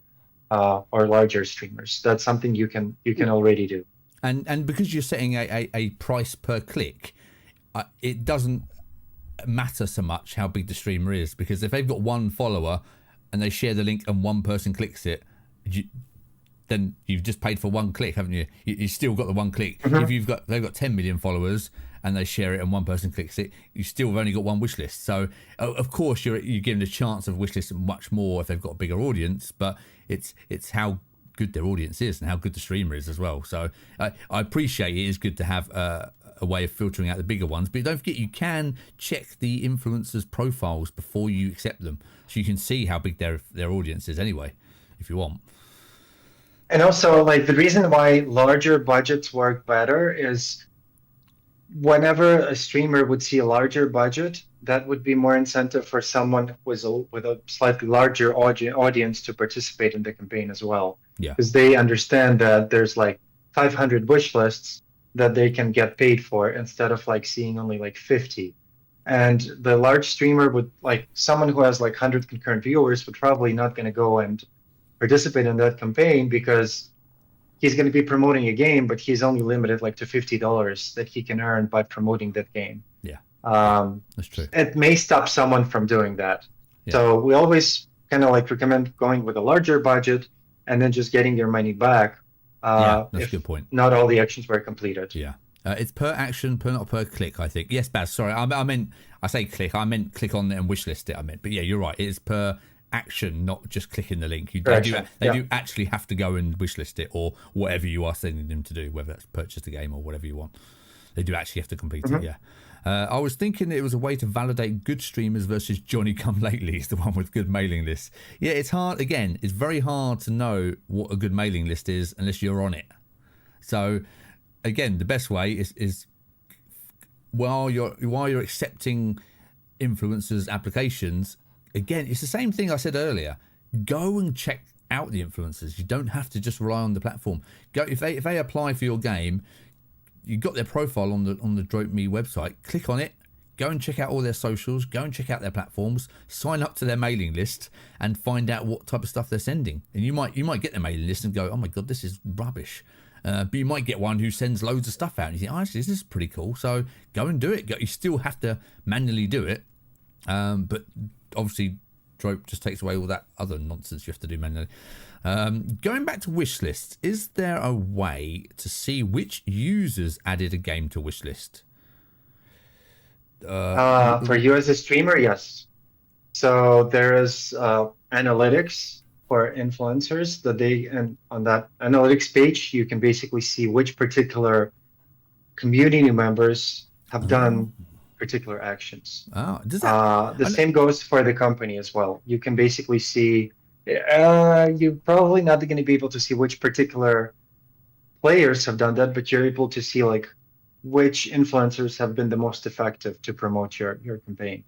larger streamers. That's something you can already do. And because you're setting a price per click, it doesn't matter so much how big the streamer is, because if they've got one follower and they share the link and one person clicks it, then you've just paid for one click, haven't you? You still got the one click. If they've got 10 million followers and they share it and one person clicks it, you still have only got one wish list. So of course you're given a chance of wish list much more if they've got a bigger audience, but it's how good their audience is and how good the streamer is as well. So I appreciate it is good to have a way of filtering out the bigger ones, but don't forget you can check the influencers' profiles before you accept them, so you can see how big their audience is anyway, if you want. And also, like, the reason why larger budgets work better is whenever a streamer would see a larger budget, that would be more incentive for someone with a slightly larger audience to participate in the campaign as well. Yeah. Because they understand that there's like 500 wish lists that they can get paid for instead of like seeing only like 50. And the large streamer would, like, someone who has like 100 concurrent viewers would probably not going to go and participate in that campaign because he's going to be promoting a game, but he's only limited like to $50 that he can earn by promoting that game. Yeah, that's true. It may stop someone from doing that. Yeah. So we always kind of like recommend going with a larger budget and then just getting your money back. That's a good point. Not all the actions were completed. Yeah. It's per action, not per click, I think. Yes, Baz, sorry. I say click. I meant click on it and wish list it, But yeah, you're right. It is per action, not just clicking the link. They do actually have to go and wishlist it, or whatever you are sending them to do, whether that's purchase the game or whatever you want. They do actually have to complete it. Yeah. I was thinking it was a way to validate good streamers versus Johnny Come Latelys, the one with good mailing lists. Yeah, it's hard. Again, it's very hard to know what a good mailing list is unless you're on it. So again, the best way is while you're accepting influencers' applications. Again, it's the same thing I said earlier. Go and check out the influencers. You don't have to just rely on the platform. Go if they apply for your game, you've got their profile on the Drope Me website. Click on it. Go and check out all their socials. Go and check out their platforms. Sign up to their mailing list and find out what type of stuff they're sending. And you might get their mailing list and go, oh my god, this is rubbish. But you might get one who sends loads of stuff out and you think, oh, actually, this is pretty cool. So go and do it. You still have to manually do it, but obviously Drope just takes away all that other nonsense you have to do manually. Going back to wish lists, is there a way to see which users added a game to wish list? For you as a streamer, yes. So there is analytics for influencers and on that analytics page you can basically see which particular community members have done particular actions. Does that, the same goes for the company as well. You can basically see, you're probably not going to be able to see which particular players have done that, but you're able to see like which influencers have been the most effective to promote your campaign.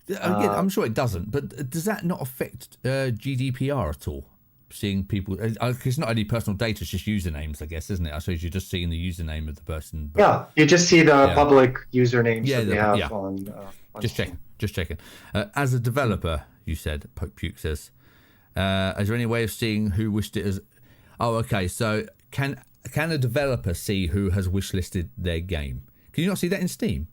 Again, I'm sure it doesn't, but does that not affect GDPR at all? Seeing people, it's not any personal data, it's just usernames, I guess, isn't it? I suppose you're just seeing the username of the person. But, yeah, you just see the public usernames that they have on just checking. As a developer, you said, Pope Puke says, is there any way of seeing who wished it as? Oh, okay. So can a developer see who has wishlisted their game? Can you not see that in Steam?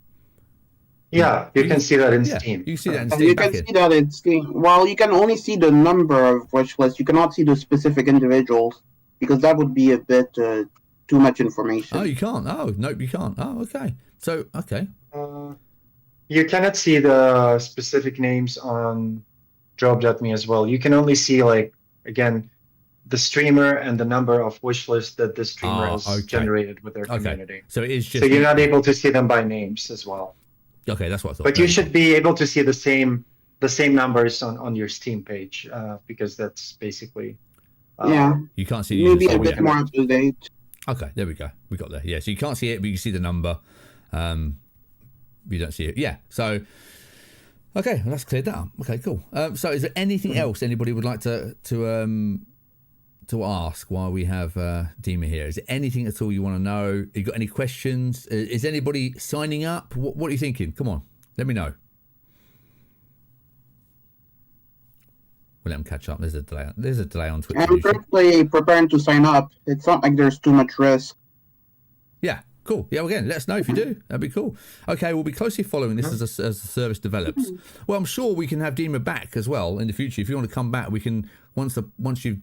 Yeah, you can see that in Steam. You can see that in Steam. You can see that in Steam. Well, you can only see the number of wish lists. You cannot see the specific individuals because that would be a bit too much information. Oh, you can't? Oh, nope, you can't. Oh, okay. So, okay. You cannot see the specific names on Drope.me as well. You can only see, like, again, the streamer and the number of wish lists that the streamer has generated with their community. So it is just. So you're not able to see them by names as well. Okay, that's what I thought. But you should be able to see the same numbers on your Steam page because that's basically Yeah. You can't see the Maybe user a score bit yet. more up to date. Okay, there we go. We got there. Yeah, so you can't see it, but you see the number. You don't see it. Yeah. So, okay, well, that's cleared that up. Okay, cool. So, is there anything else anybody would like to ask while we have Dima here? Is there anything at all you want to know? You got any questions? Is anybody signing up? What are you thinking? Come on, let me know. We'll let them catch up. There's a delay. There's a delay on Twitch. I'm currently preparing to sign up. It's not like there's too much risk. Yeah, cool. Yeah, well, again, let us know if you do. That'd be cool. Okay, we'll be closely following this as the service develops. Well, I'm sure we can have Dima back as well in the future. If you want to come back, we can once you've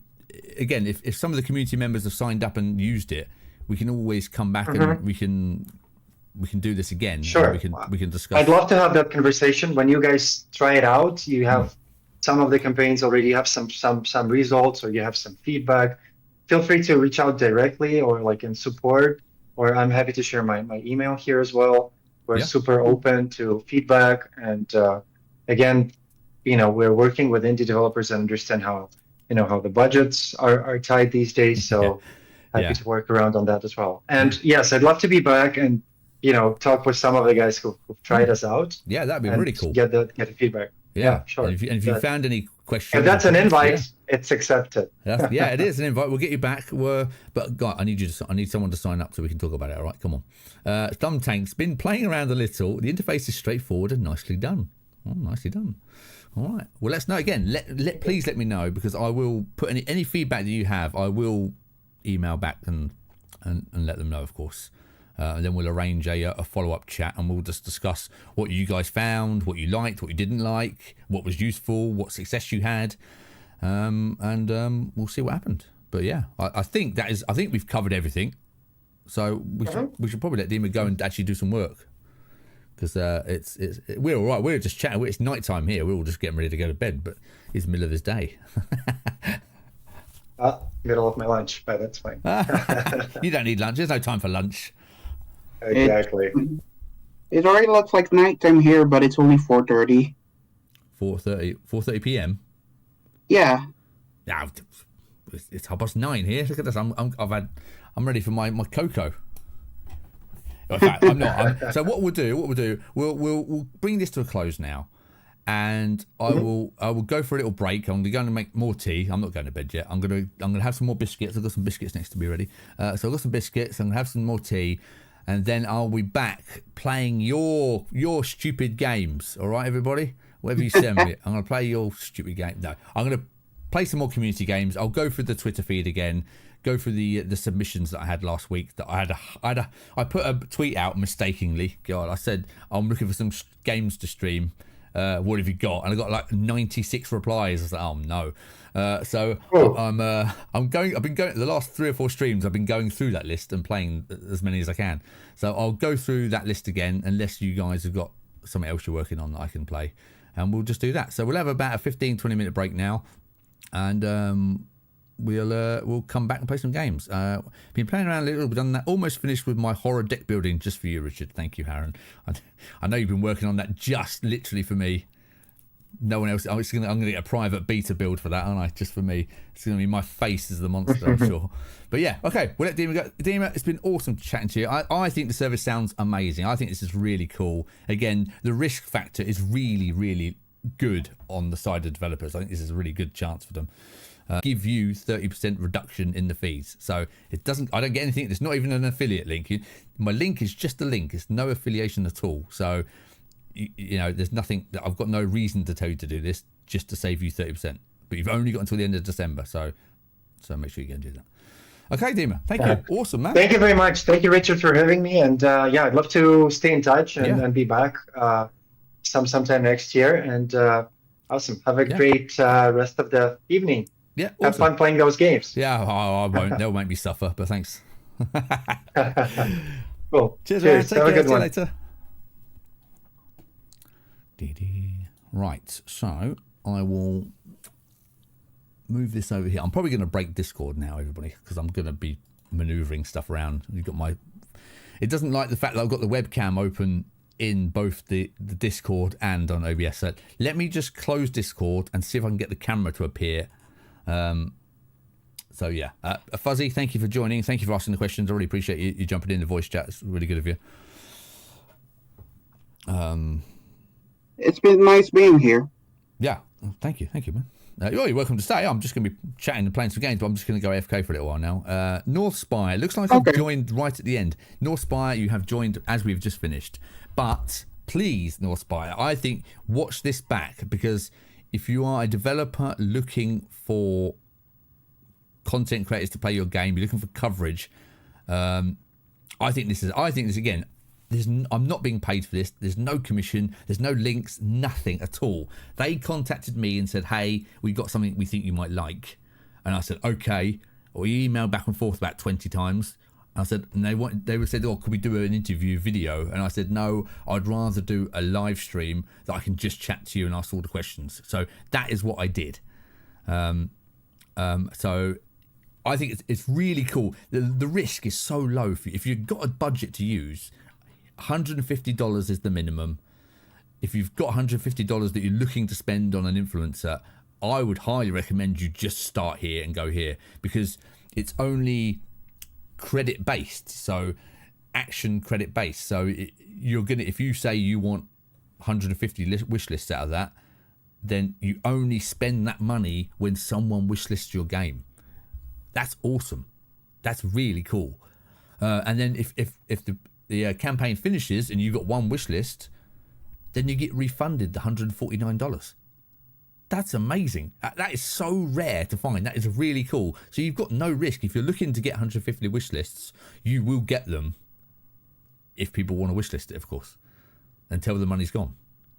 again, if some of the community members have signed up and used it, we can always come back and we can do this again. Sure. We can discuss. I'd love to have that conversation when you guys try it out. You have some of the campaigns already have some results, or you have some feedback. Feel free to reach out directly, or like in support, or I'm happy to share my email here as well. We're super open to feedback, and again, we're working with indie developers and understand how the budgets are tight these days. So happy to work around on that as well. And yes, I'd love to be back and talk with some of the guys who've tried us out. Yeah, that'd be really cool. Get the feedback. Yeah, sure. And if you found any questions, if that's an invite, it's accepted. Yeah, it is an invite. We'll get you back. But God, I need someone to sign up so we can talk about it. All right, come on. Thumb Tank's been playing around a little. The interface is straightforward and nicely done. Oh, nicely done. All right. Well, let's know again. Please let me know, because I will put any feedback that you have. I will email back and let them know, of course. And then we'll arrange a follow-up chat, and we'll just discuss what you guys found, what you liked, what you didn't like, what was useful, what success you had, and we'll see what happened. But yeah, I think we've covered everything. So we should probably let Dima go and actually do some work, because we're all right. We're just chatting. It's night time here. We're all just getting ready to go to bed, but it's the middle of this day. Middle of my lunch, but that's fine. You don't need lunch. There's no time for lunch. Exactly. It already looks like nighttime here, but it's only 4:30. 4:30 p.m. Yeah. Now it's 9:30 here. Look at this. I'm ready for my cocoa. In fact, I'm not. So what we'll do, we'll bring this to a close now, and I will go for a little break. I'm going to make more tea. I'm not going to bed yet. I'm going to have some more biscuits. I've got some biscuits next to me ready. So I've got some biscuits. I'm going to have some more tea. And then I'll be back playing your stupid games. All right, everybody? Whatever you send me, I'm going to play your stupid game. No, I'm going to play some more community games. I'll go through the Twitter feed again, go through the submissions that I had last week. That I put a tweet out mistakenly. God, I said I'm looking for some games to stream. What have you got? And I got like 96 replies. I was like, oh no. I've been going the last 3 or 4 streams. I've been going through that list and playing as many as I can. So I'll go through that list again, unless you guys have got something else you're working on that I can play, and we'll just do that. So we'll have about a 15-20 minute break now, and we'll come back and play some games. Been playing around a little. We've done that. Almost finished with my horror deck building just for you, Richard. Thank you, Aaron. I know you've been working on that just literally for me. No one else. I'm going to get a private beta build for that, aren't I? Just for me. It's going to be my face as the monster, I'm sure. But yeah, okay. We'll let Dima go. Dima, it's been awesome chatting to you. I think the service sounds amazing. I think this is really cool. Again, the risk factor is really, really good on the side of developers. I think this is a really good chance for them. Give you 30% reduction in the fees. So I don't get anything. There's not even an affiliate link. My link is just a link. It's no affiliation at all. So there's nothing that I've got no reason to tell you to do this, just to save you 30%. But you've only got until the end of December, so make sure you go and do that. Okay, Dima, thank you. Awesome, man. Thank you very much. Thank you, Richard, for having me. And I'd love to stay in touch and be back sometime next year. And awesome. Have a great rest of the evening. Yeah, awesome. Have fun playing those games. Yeah, I won't. They'll make me suffer, but thanks. Cool. Cheers, man. Take Have care. a good See you one. later. Right, so I will move this over here. I'm probably going to break Discord now, everybody, because I'm going to be maneuvering stuff around. You've got it doesn't like the fact that I've got the webcam open in both the Discord and on OBS. So let me just close Discord and see if I can get the camera to appear. So yeah, Fuzzy, thank you for joining. Thank you for asking the questions. I really appreciate you jumping in the voice chat. It's really good of you. It's been nice being here. Yeah, thank you, man. You're welcome to stay. I'm just going to be chatting and playing some games, but I'm just going to go AFK for a little while now. North Spire, looks like I've joined right at the end. North Spire, you have joined as we've just finished. But please, North Spire, I think watch this back, because if you are a developer looking for content creators to play your game, you're looking for coverage, I think this again. I'm not being paid for this. There's no commission. There's no links. Nothing at all. They contacted me and said, "Hey, we've got something we think you might like," and I said, "Okay." We emailed back and forth about 20 times. I said, and they said, "Oh, could we do an interview video?" And I said, "No, I'd rather do a live stream that I can just chat to you and ask all the questions." So that is what I did. So I think it's really cool. The risk is so low for you. If you've got a budget to use, $150 is the minimum. If you've got $150 that you're looking to spend on an influencer, I would highly recommend you just start here and go here, because it's only credit based, so action credit based. So if you say you want 150 wish lists out of that, then you only spend that money when someone wish lists your game. That's awesome. That's really cool. And then if the campaign finishes and you've got one wish list, then you get refunded the $149. That's amazing. That is so rare to find. That is really cool. So you've got no risk. If you're looking to get 150 wish lists, you will get them if people want to wish list it, of course, until the money's gone.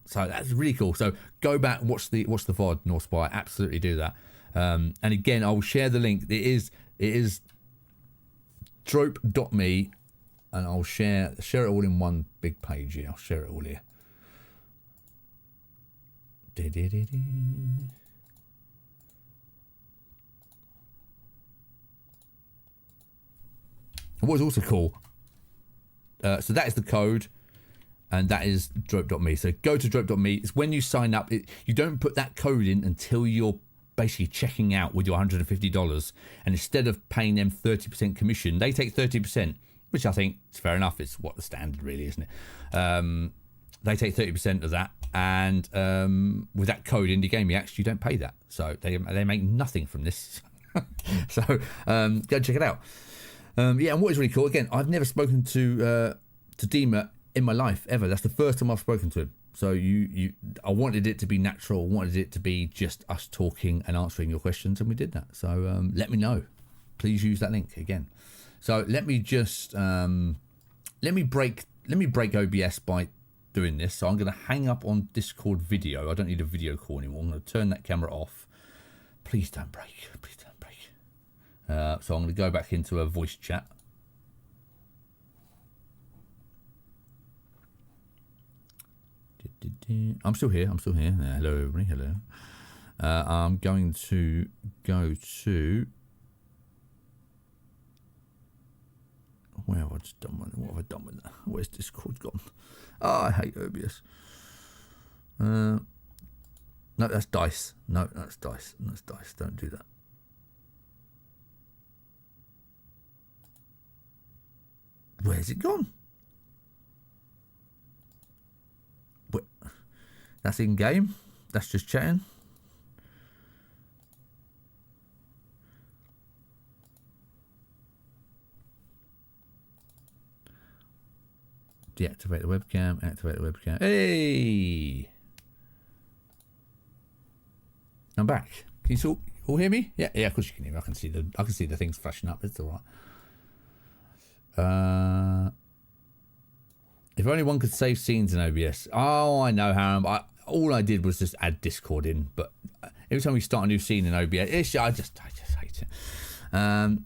So that's really cool. So go back and watch the VOD, North Spire. Absolutely do that. And again, I will share the link. It is drope.me. And I'll share it all in one big page here. I'll share it all here. And what is also cool, so that is the code, and that is drope.me. So go to drope.me. It's when you sign up. You don't put that code in until you're basically checking out with your $150. And instead of paying them 30% commission, they take 30%. Which I think is fair enough. It's what the standard really, isn't it? They take 30% of that, and with that code Indie Gaming, actually you don't pay that, so they make nothing from this. So go check it out. Yeah, and what is really cool, again, I've never spoken to Dima in my life ever. That's the first time I've spoken to him. So I wanted it to be natural. I wanted it to be just us talking and answering your questions, and we did that. So let me know. Please use that link again. So let me just let me break OBS by doing this. So I'm going to hang up on Discord video. I don't need a video call anymore. I'm going to turn that camera off. Please don't break. Please don't break. So I'm going to go back into a voice chat. I'm still here. Hello, everybody. Hello. I'm going to go to. Where have I just done with it? What have I done with that? Where's Discord gone? Oh, I hate OBS. No, that's dice. No, that's dice. That's dice. Don't do that. Where's it gone? Wait, that's in game. That's just chatting. Deactivate the webcam, activate the webcam. Hey! I'm back. Can you all hear me? Yeah, of course you can hear me. I can see the things flashing up. It's all right. If only one could save scenes in OBS. Oh, I know how. All I did was just add Discord in, but every time we start a new scene in OBS, I just hate it.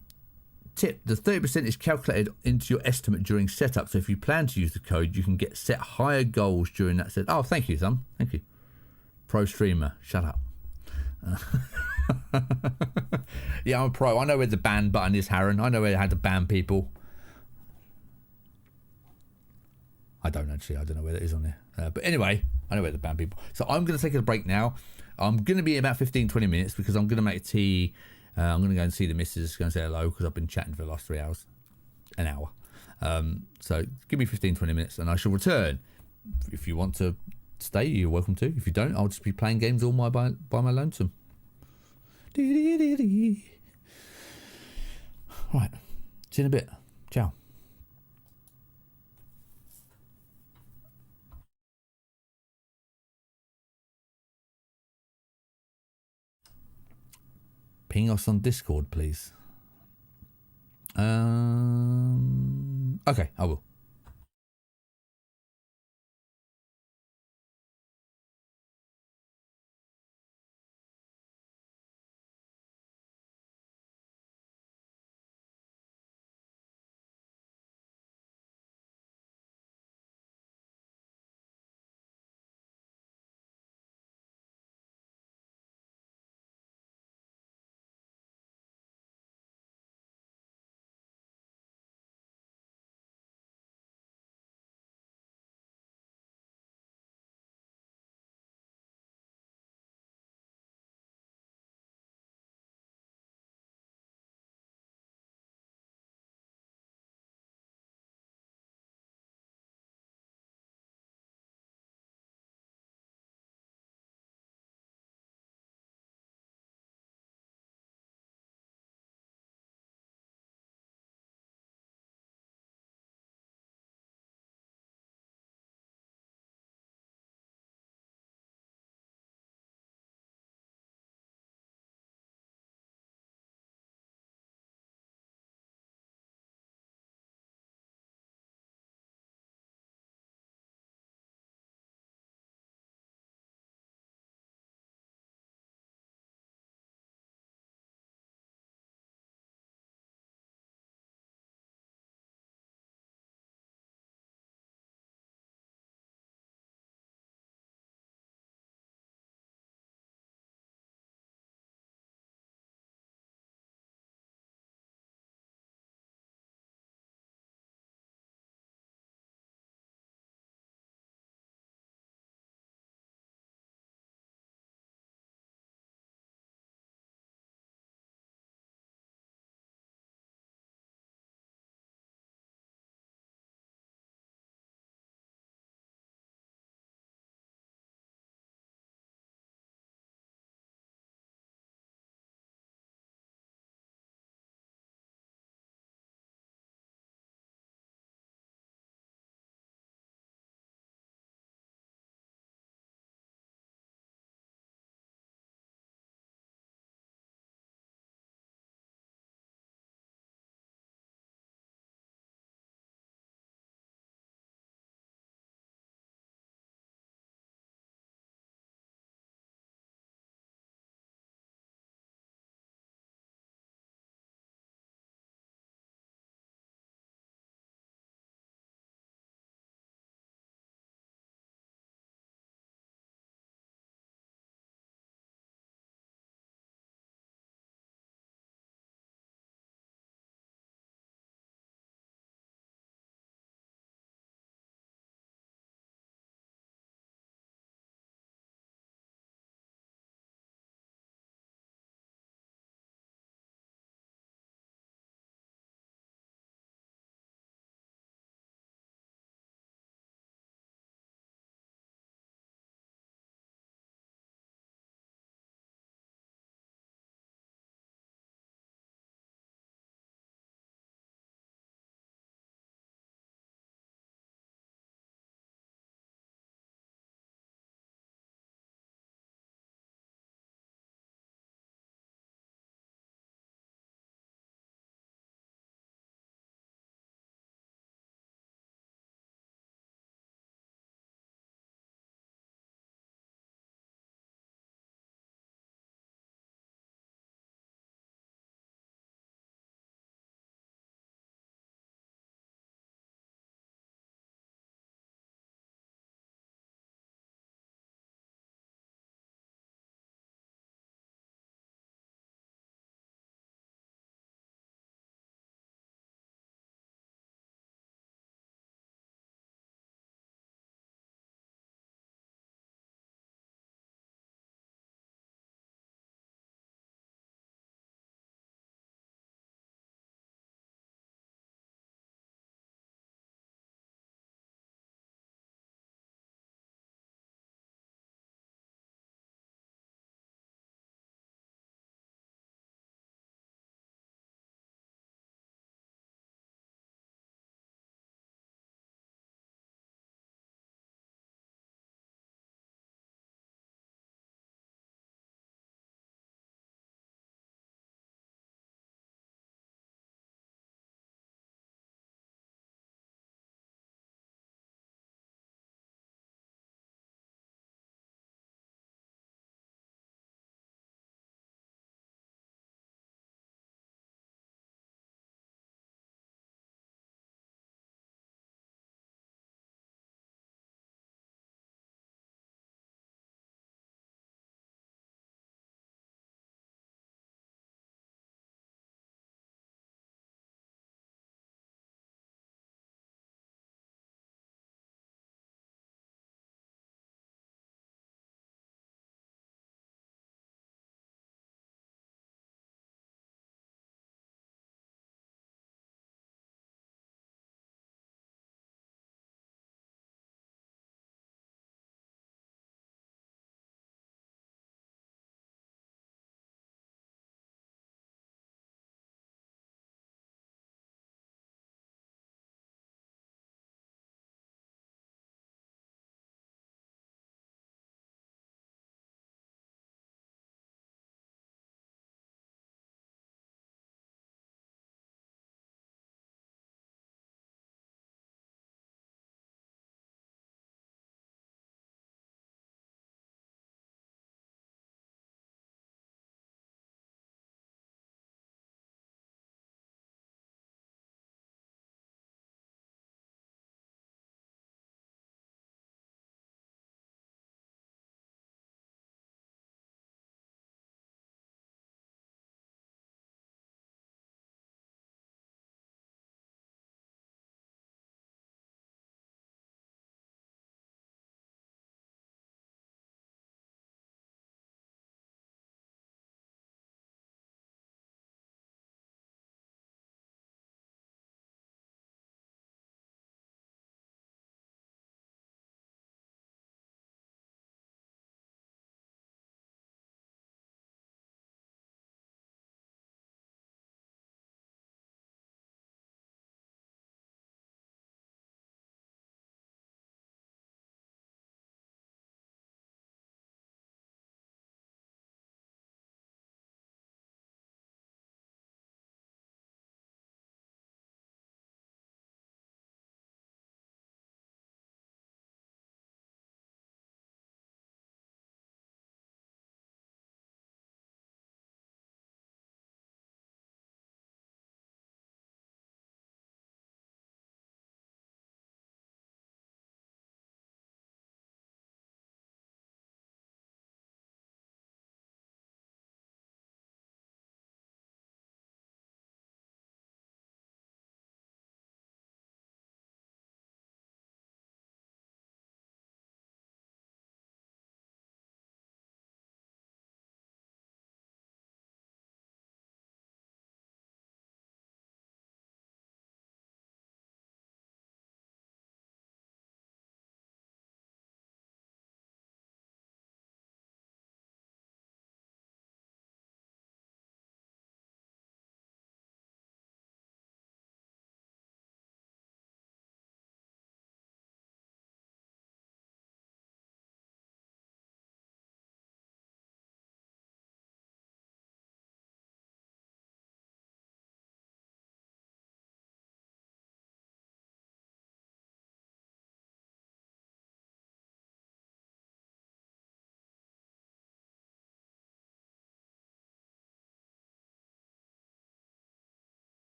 Tip, the 30% is calculated into your estimate during setup, so if you plan to use the code, you can get set higher goals during that set. Oh, thank you, Thumb. Thank you. Pro streamer, shut up. Yeah, I'm a pro. I know where the ban button is, Harron. I know where how to ban people. I don't actually. I don't know where it is on there. But anyway, I know where to ban people. So I'm going to take a break now. I'm going to be about 15-20 minutes because I'm going to make tea. I'm going to go and see the missus, going to say hello because I've been chatting for the last 3 hours, an hour. So give me 15, 20 minutes and I shall return. If you want to stay, you're welcome to. If you don't, I'll just be playing games all by my lonesome. Right, see you in a bit. Ciao. Ping us on Discord, please. Okay, I will.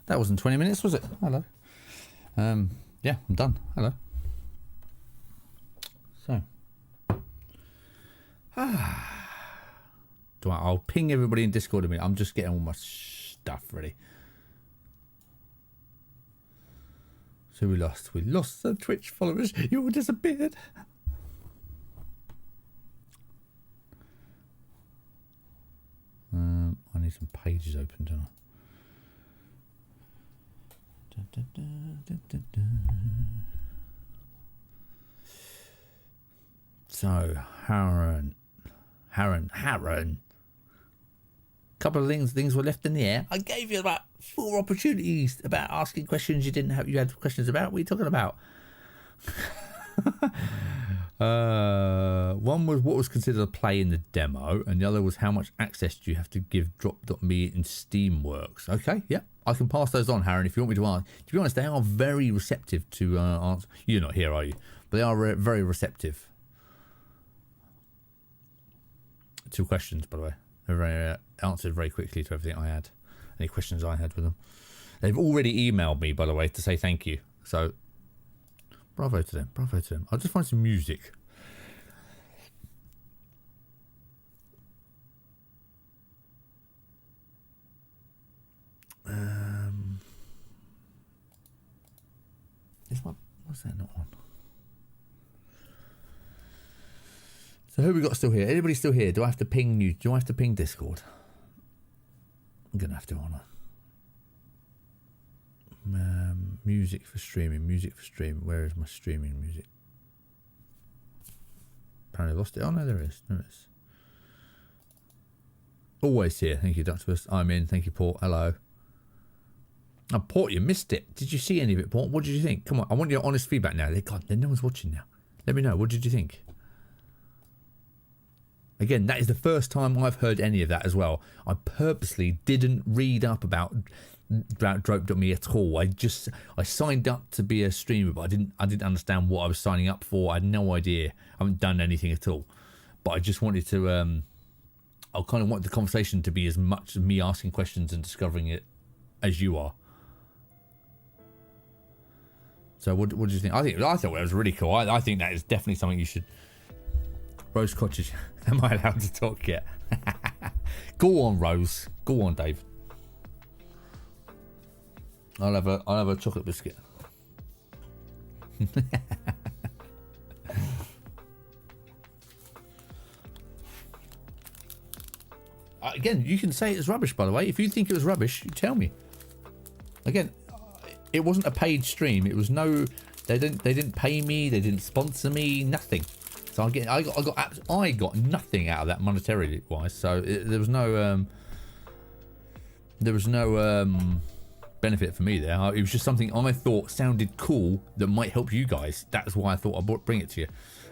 That wasn't 20 minutes, was it? Hello. Yeah, I'm done. Hello. So. I'll ping everybody in Discord a minute. I'm just getting all my stuff ready. So we lost. We lost the Twitch followers. You all disappeared. I need some pages open, don't I? So, Harren. Couple of things were left in the air. I gave you about 4 opportunities about asking questions you didn't have. You had questions about. What are you talking about? One was what was considered a play in the demo, and the other was how much access do you have to give Drop.me in Steamworks. Okay, yeah, I can pass those on, Harren, if you want me to answer. To be honest, they are very receptive to answer. You're not here, are you? But they are very receptive to questions, by the way. They're very, answered very quickly to everything I had. Any questions I had with them. They've already emailed me, by the way, to say thank you. So, bravo to them. Bravo to them. I'll just find some music. What's that not on? So who we got still here? Anybody still here? Do I have to ping you? Do I have to ping Discord? I'm gonna have to, aren't I? Music for streaming. Where is my streaming music? Apparently lost it. Oh no, there it is. Always here. Thank you, Ductopus. I'm in. Thank you, Port. Hello. Oh, Port, you missed it. Did you see any of it, Port? What did you think? Come on, I want your honest feedback now. God, no one's watching now. Let me know. What did you think? Again, that is the first time I've heard any of that as well. I purposely didn't read up about Drope.me at all. I signed up to be a streamer, but I didn't understand what I was signing up for. I had no idea. I haven't done anything at all. But I just wanted to I kind of want the conversation to be as much me asking questions and discovering it as you are. So what do you think? I thought it was really cool. I think that is definitely something you should. Rose Cottage. Am I allowed to talk yet? Go on, Rose. Go on, Dave. I'll have a chocolate biscuit. Again, you can say it's rubbish, by the way. If you think it was rubbish, you tell me. Again, it wasn't a paid stream. It was they didn't pay me. They didn't sponsor me. Nothing. So I got nothing out of that monetarily wise. So there was no benefit for me there. It was just something I thought sounded cool that might help you guys. That's why I thought I'd bring it to you.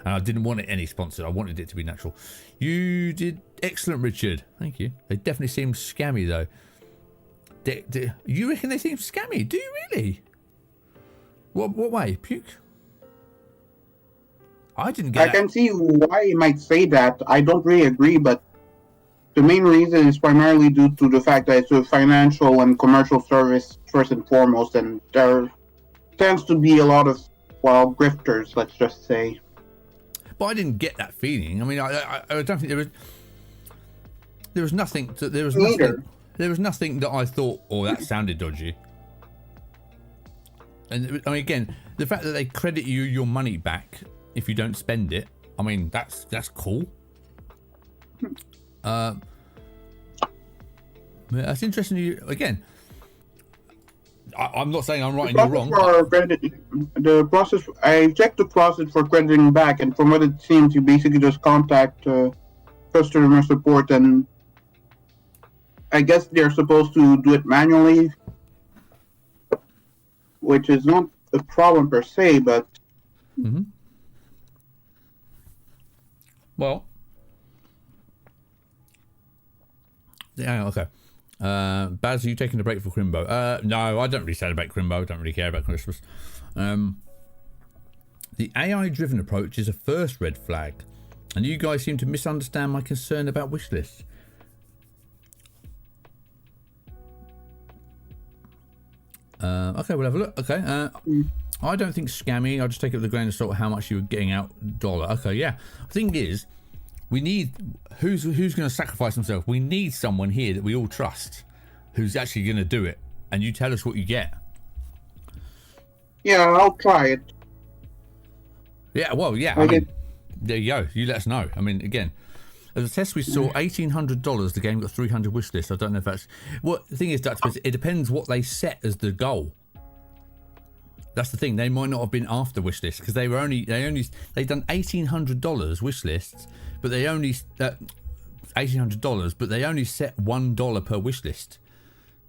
And I didn't want it any sponsored. I wanted it to be natural. You did excellent, Richard. Thank you. They definitely seem scammy though. You reckon they seem scammy? Do you really? What way? Puke? I didn't get. I can see why you might say that. I don't really agree, but the main reason is primarily due to the fact that it's a financial and commercial service first and foremost, and there tends to be a lot of grifters. Let's just say. But I didn't get that feeling. I mean, I don't think there was nothing. There was nothing that I thought, oh, that sounded dodgy. And I mean, again, the fact that they credit you your money back if you don't spend it, I mean, that's cool. That's interesting. Again, I'm not saying I'm right and you're wrong. The process, I checked the process for crediting back, and from what it seems, you basically just contact customer support, and I guess they're supposed to do it manually, which is not a problem per se, but. Mm-hmm. Well, yeah, okay. Baz, are you taking a break for Crimbo? No, I don't really celebrate Crimbo. I don't really care about Christmas. The AI-driven approach is a first red flag, and you guys seem to misunderstand my concern about wish lists. Okay, we'll have a look. Okay. I don't think scammy. I'll just take it with a grain of salt how much you were getting out dollar. Okay, yeah. The thing is, we need who's going to sacrifice himself. We need someone here that we all trust, who's actually going to do it. And you tell us what you get. Yeah, I'll try it. Yeah, well, yeah. I mean, there you go. You let us know. I mean, again, as a test, we saw $1,800. The game got 300 wish lists. I don't know if that's what the thing is. Dutch, it depends what they set as the goal. That's the thing. They might not have been after wish lists because they've done $1,800 wish lists, but they only $1,800, but they only set $1 per wish list,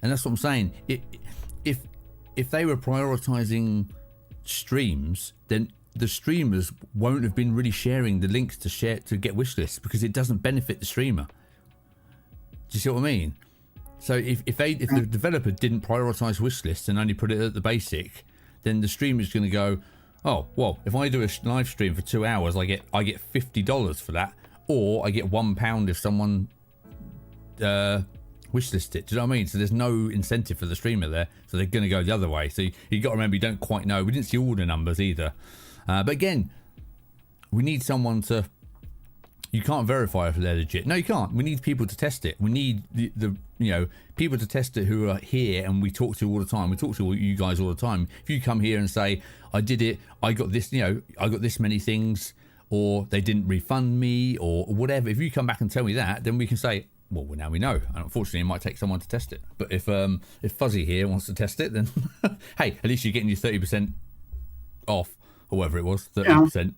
and that's what I'm saying. If they were prioritizing streams, then the streamers won't have been really sharing the links to get wish lists because it doesn't benefit the streamer. Do you see what I mean? So if the developer didn't prioritize wish lists and only put it at the basic, then the streamer's going to go, oh well, if I do a live stream for 2 hours, I get $50 for that, or I get £1 if someone wishlist it. Do you know what I mean? So there's no incentive for the streamer there, so they're going to go the other way. So you got to remember, you don't quite know. We didn't see all the numbers either, but again, we need someone to. You can't verify if they're legit. No, you can't. We need people to test it. We need the people to test it who are here and we talk to all the time. We talk to you guys all the time. If you come here and say, I did it, I got this, I got this many things, or they didn't refund me, or whatever. If you come back and tell me that, then we can say, well, now we know. And unfortunately, it might take someone to test it. But if Fuzzy here wants to test it, then hey, at least you're getting your 30% off, or whatever it was, 30%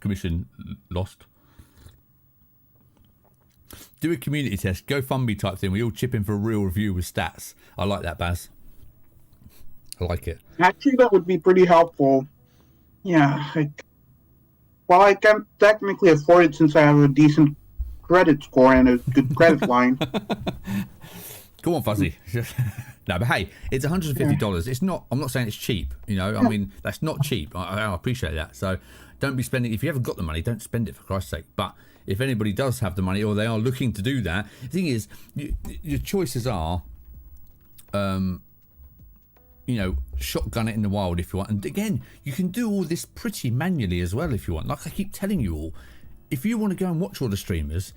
commission lost. Do a community test, GoFundMe type thing. We all chip in for a real review with stats. I like that, Baz. I like it. Actually, that would be pretty helpful. Yeah. I can't technically afford it since I have a decent credit score and a good credit line. Go on, Fuzzy. No, but hey, it's $150. It's not. I'm not saying it's cheap. I mean, that's not cheap. I appreciate that. So don't be spending. If you haven't got the money, don't spend it, for Christ's sake. But if anybody does have the money, or they are looking to do that, the thing is, your choices are, shotgun it in the wild if you want. And again, you can do all this pretty manually as well if you want. Like I keep telling you all, if you want to go and watch all the streamers,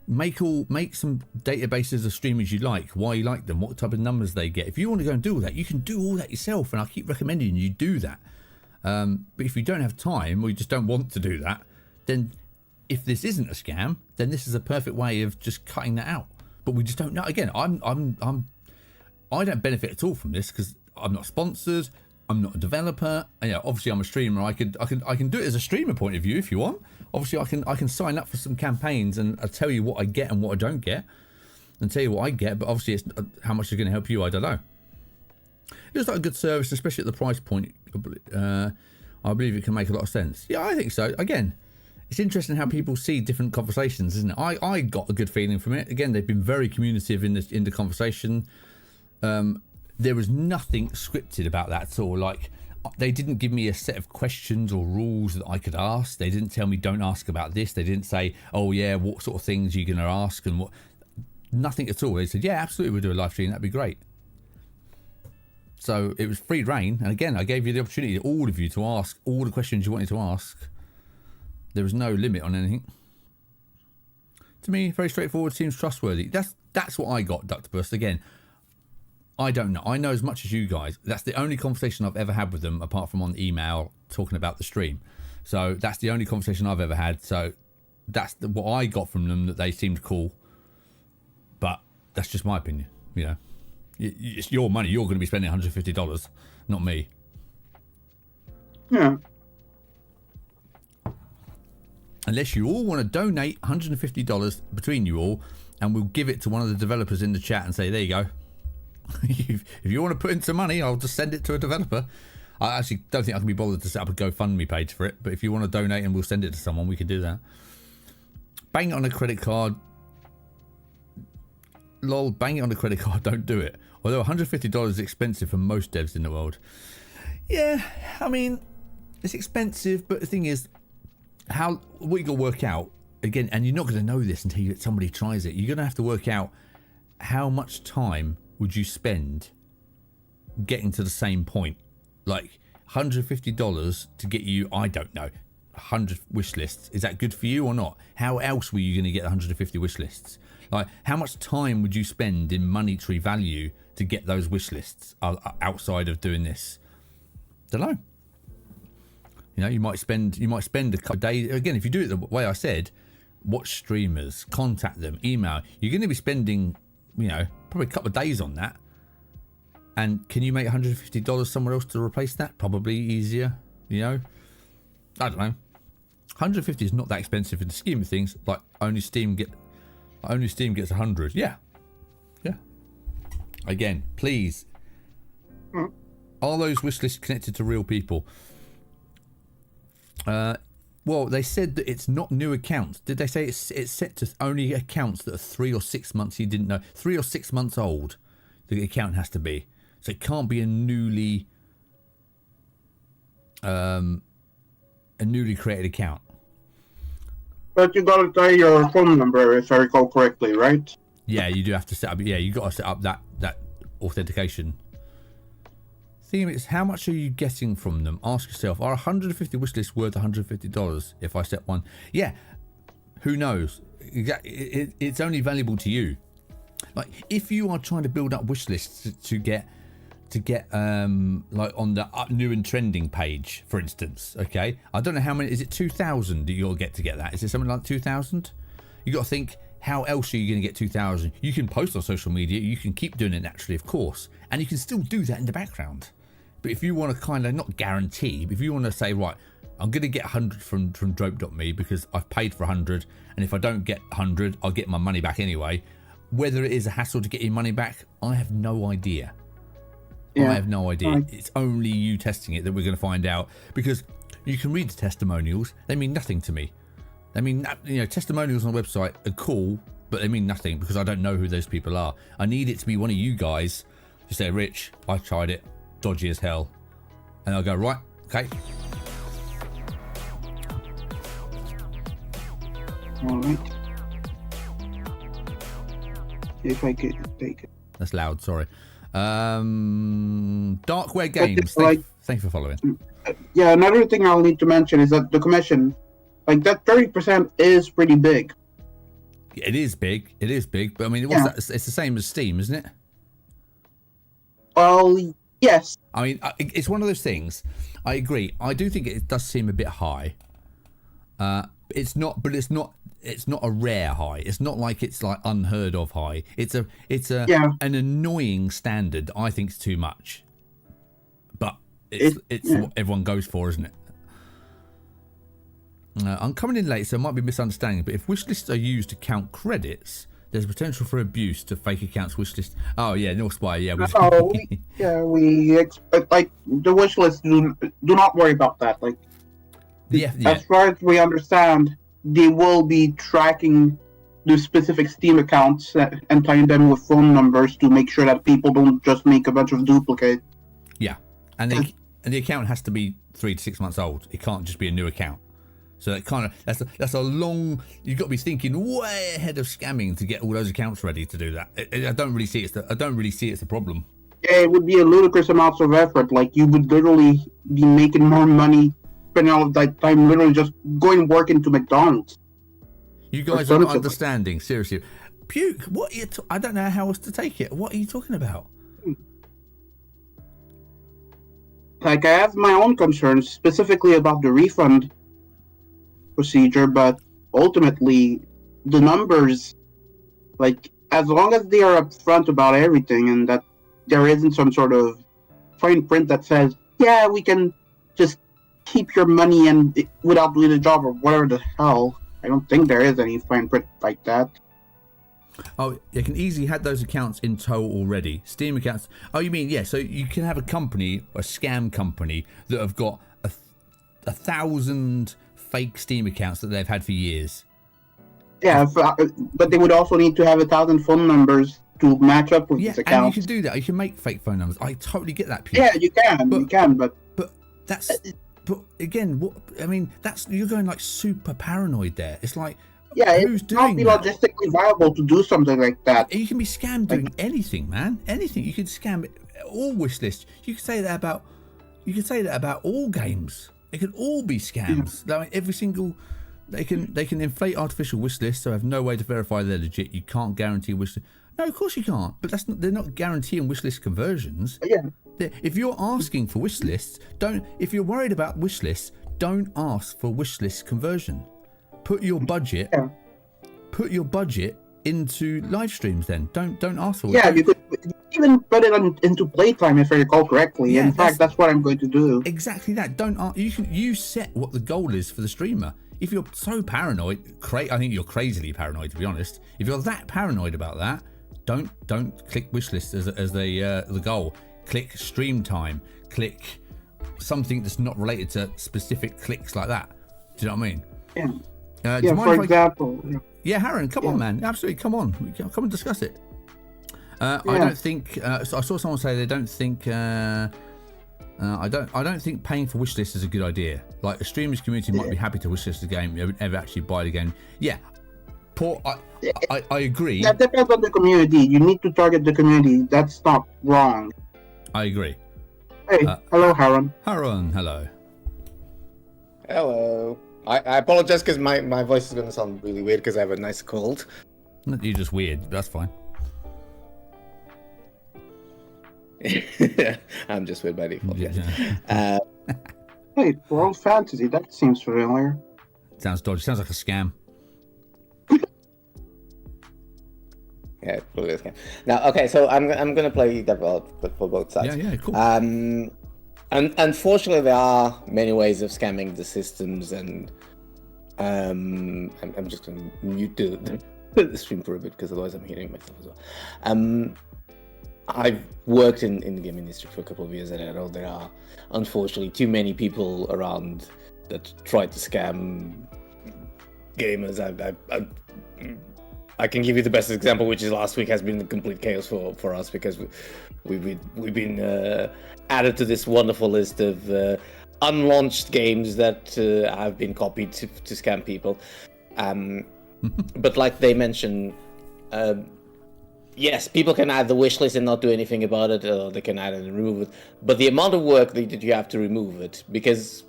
make some databases of streamers you like, why you like them, what type of numbers they get. If you want to go and do all that, you can do all that yourself, and I keep recommending you do that. But if you don't have time, or you just don't want to do that, then if this isn't a scam, then this is a perfect way of just cutting that out. But we just don't know. Again, I don't benefit at all from this because I'm not sponsored. I'm not a developer. And, obviously I'm a streamer. I can do it as a streamer point of view if you want. Obviously I can sign up for some campaigns and I'll tell you what I get and what I don't get, and tell you what I get. But obviously it's how much it's going to help you, I don't know. It looks like a good service, especially at the price point. I believe it can make a lot of sense. Yeah, I think so. Again, it's interesting how people see different conversations, isn't it? I got a good feeling from it. Again, they've been very communicative in the conversation. There was nothing scripted about that at all. Like, they didn't give me a set of questions or rules that I could ask. They didn't tell me don't ask about this. They didn't say, oh yeah, what sort of things are you going to ask and what. Nothing at all. They said, yeah, absolutely, we'll do a live stream. That'd be great. So it was free reign. And again, I gave you the opportunity, all of you, to ask all the questions you wanted to ask. There was no limit on anything. To me, very straightforward, seems trustworthy. That's what I got, Dr. Burst. Again, I don't know. I know as much as you guys. That's the only conversation I've ever had with them, apart from on email talking about the stream. So that's the only conversation I've ever had. So that's what I got from them, that they seemed cool. But that's just my opinion. It's your money. You're going to be spending $150, not me. Yeah. Unless you all want to donate $150 between you all, and we'll give it to one of the developers in the chat and say, there you go. If you want to put in some money, I'll just send it to a developer. I actually don't think I can be bothered to set up a GoFundMe page for it, but if you want to donate and we'll send it to someone, we can do that. Bang it on a credit card. Lol, bang it on a credit card, don't do it. Although $150 is expensive for most devs in the world. Yeah, I mean, it's expensive, but the thing is, what you got to work out, again, and you're not going to know this until somebody tries it, you're going to have to work out how much time would you spend getting to the same point. Like $150 to get you, I don't know, 100 wish lists. Is that good for you or not? How else were you going to get 150 wish lists? Like, how much time would you spend in monetary value to get those wish lists outside of doing this? Don't know. You know, you might spend a couple of days. Again, if you do it the way I said, watch streamers, contact them, email. You're going to be spending, you know, probably a couple of days on that. And can you make $150 somewhere else to replace that? Probably easier, you know. I don't know. 150 is not that expensive in the scheme of things. Like only Steam gets 100. Yeah. Again, please. Are those wish lists connected to real people? Well, they said that it's not new accounts. Did they say it's set to only accounts that are 3 or 6 months? You didn't know, 3 or 6 months old. The account has to be. So it can't be a newly created account. But you gotta tell your phone number, if I recall correctly, right? Yeah, you do have to set up. Yeah, you got to set up that authentication. Theme is, how much are you getting from them? Ask yourself, are 150 wish lists worth $150 if I set one? Yeah, who knows? It's only valuable to you. Like, if you are trying to build up wish lists to get like on the new and trending page, for instance, okay? I don't know how many, is it 2,000 that you'll get to get that? Is it something like 2,000? You got to think, how else are you going to get 2,000? You can post on social media, you can keep doing it naturally, of course, and you can still do that in the background. But if you want to kind of, not guarantee, but if you want to say, right, I'm going to get 100 from Drope.me because I've paid for 100, and if I don't get 100, I'll get my money back anyway. Whether it is a hassle to get your money back, I have no idea. Yeah, I have no idea. It's only you testing it that we're going to find out, because you can read the testimonials. They mean nothing to me. I mean, you know, testimonials on a website are cool, but they mean nothing because I don't know who those people are. I need it to be one of you guys to say, Rich, I tried it, dodgy as hell. And I'll go, right, okay. All right. If I could take it. That's loud, sorry. Darkware Games, thank you for following. Yeah, another thing I'll need to mention is that the commission, like that 30% is pretty big. It is big, but I mean, that? It's the same as Steam, isn't it? Well, yes. I mean, it's one of those things. I agree. I do think it does seem a bit high. It's not a rare high. It's not like it's like unheard of high. It's an annoying standard. I think it's too much. But it's what everyone goes for, isn't it? I'm coming in late, so it might be misunderstanding, but if wish lists are used to count credits, there's potential for abuse to fake accounts wish list. Oh yeah, North Spy, yeah. We expect, like, the wish list, do not worry about that. Like, as far as we understand, they will be tracking the specific Steam accounts and tying them with phone numbers to make sure that people don't just make a bunch of duplicates. Yeah, and the account has to be 3 to 6 months old. It can't just be a new account. So that kind of that's a long. You've got to be thinking way ahead of scamming to get all those accounts ready to do that. I don't really see it's the problem. Yeah, it would be a ludicrous amount of effort. Like, you would literally be making more money spending all of that time literally just going work into McDonald's. You guys are not understanding, seriously. Puke, what are you I don't know how else to take it. What are you talking about? Like, I have my own concerns, specifically about the refund procedure, but ultimately, the numbers, like, as long as they are upfront about everything and that there isn't some sort of fine print that says, yeah, we can just keep your money and without doing the job or whatever the hell. I don't think there is any fine print like that. Oh, you can easily have those accounts in tow already. Steam accounts. Oh, you mean, yeah, so you can have a company, a scam company, that have got 1,000 fake Steam accounts that they've had for years. Yeah, but they would also need to have 1,000 phone numbers to match up with this account. And you can do that. You can make fake phone numbers. I totally get that, Peter. Yeah, you can, but that's... But again, what I mean, you're going like super paranoid there. It's like, who's doing that? It's not logistically viable to do something like that. You can be scammed doing anything, man. Anything. You could scam all wish lists. You could say that about all games. It could all be scams. Like every single, they can inflate artificial wish lists, so have no way to verify they're legit. You can't guarantee wish lists. No, of course you can't. But they're not guaranteeing wish list conversions. Yeah. If you're asking for wish lists, if you're worried about wish lists, don't ask for wish list conversion. Put your budget into live streams then. Don't ask for it. Yeah, you could even put it into playtime if I recall correctly. Yeah, in fact, that's what I'm going to do. Exactly that. You set what the goal is for the streamer. If you're so paranoid, I think you're crazily paranoid, to be honest. If you're that paranoid about that, don't click wishlist as the goal. Click stream time. Click something that's not related to specific clicks like that. Do you know what I mean? Yeah. For example. Yeah, Harron, come on, man. Absolutely, come on. Come and discuss it. I don't think. So I saw someone say they don't think. I don't think paying for wishlist is a good idea. Like a streamers community might be happy to wishlist the game, never actually buy the game. Yeah, I agree. That depends on the community. You need to target the community. That's not wrong. I agree. Hey, hello, Harron. Harron, hello. Hello. I apologize because my voice is going to sound really weird because I have a nice cold. You're just weird. That's fine. I'm just weird by default. Yeah. Hey, World Fantasy. That seems familiar. Sounds dodgy. Sounds like a scam. Yeah, it's probably a scam. Now, okay, so I'm going to play devil for both sides. Yeah, cool. And unfortunately, there are many ways of scamming the systems, and I'm just going to mute the stream for a bit because otherwise I'm hearing myself as well. I've worked in the game industry for a couple of years, and I know there are unfortunately too many people around that try to scam gamers. I can give you the best example, which is last week has been complete chaos for us because we've been added to this wonderful list of unlaunched games that have been copied to scam people. But like they mentioned, yes, people can add the wish list and not do anything about it, or they can add it and remove it. But the amount of work that you have to remove it, because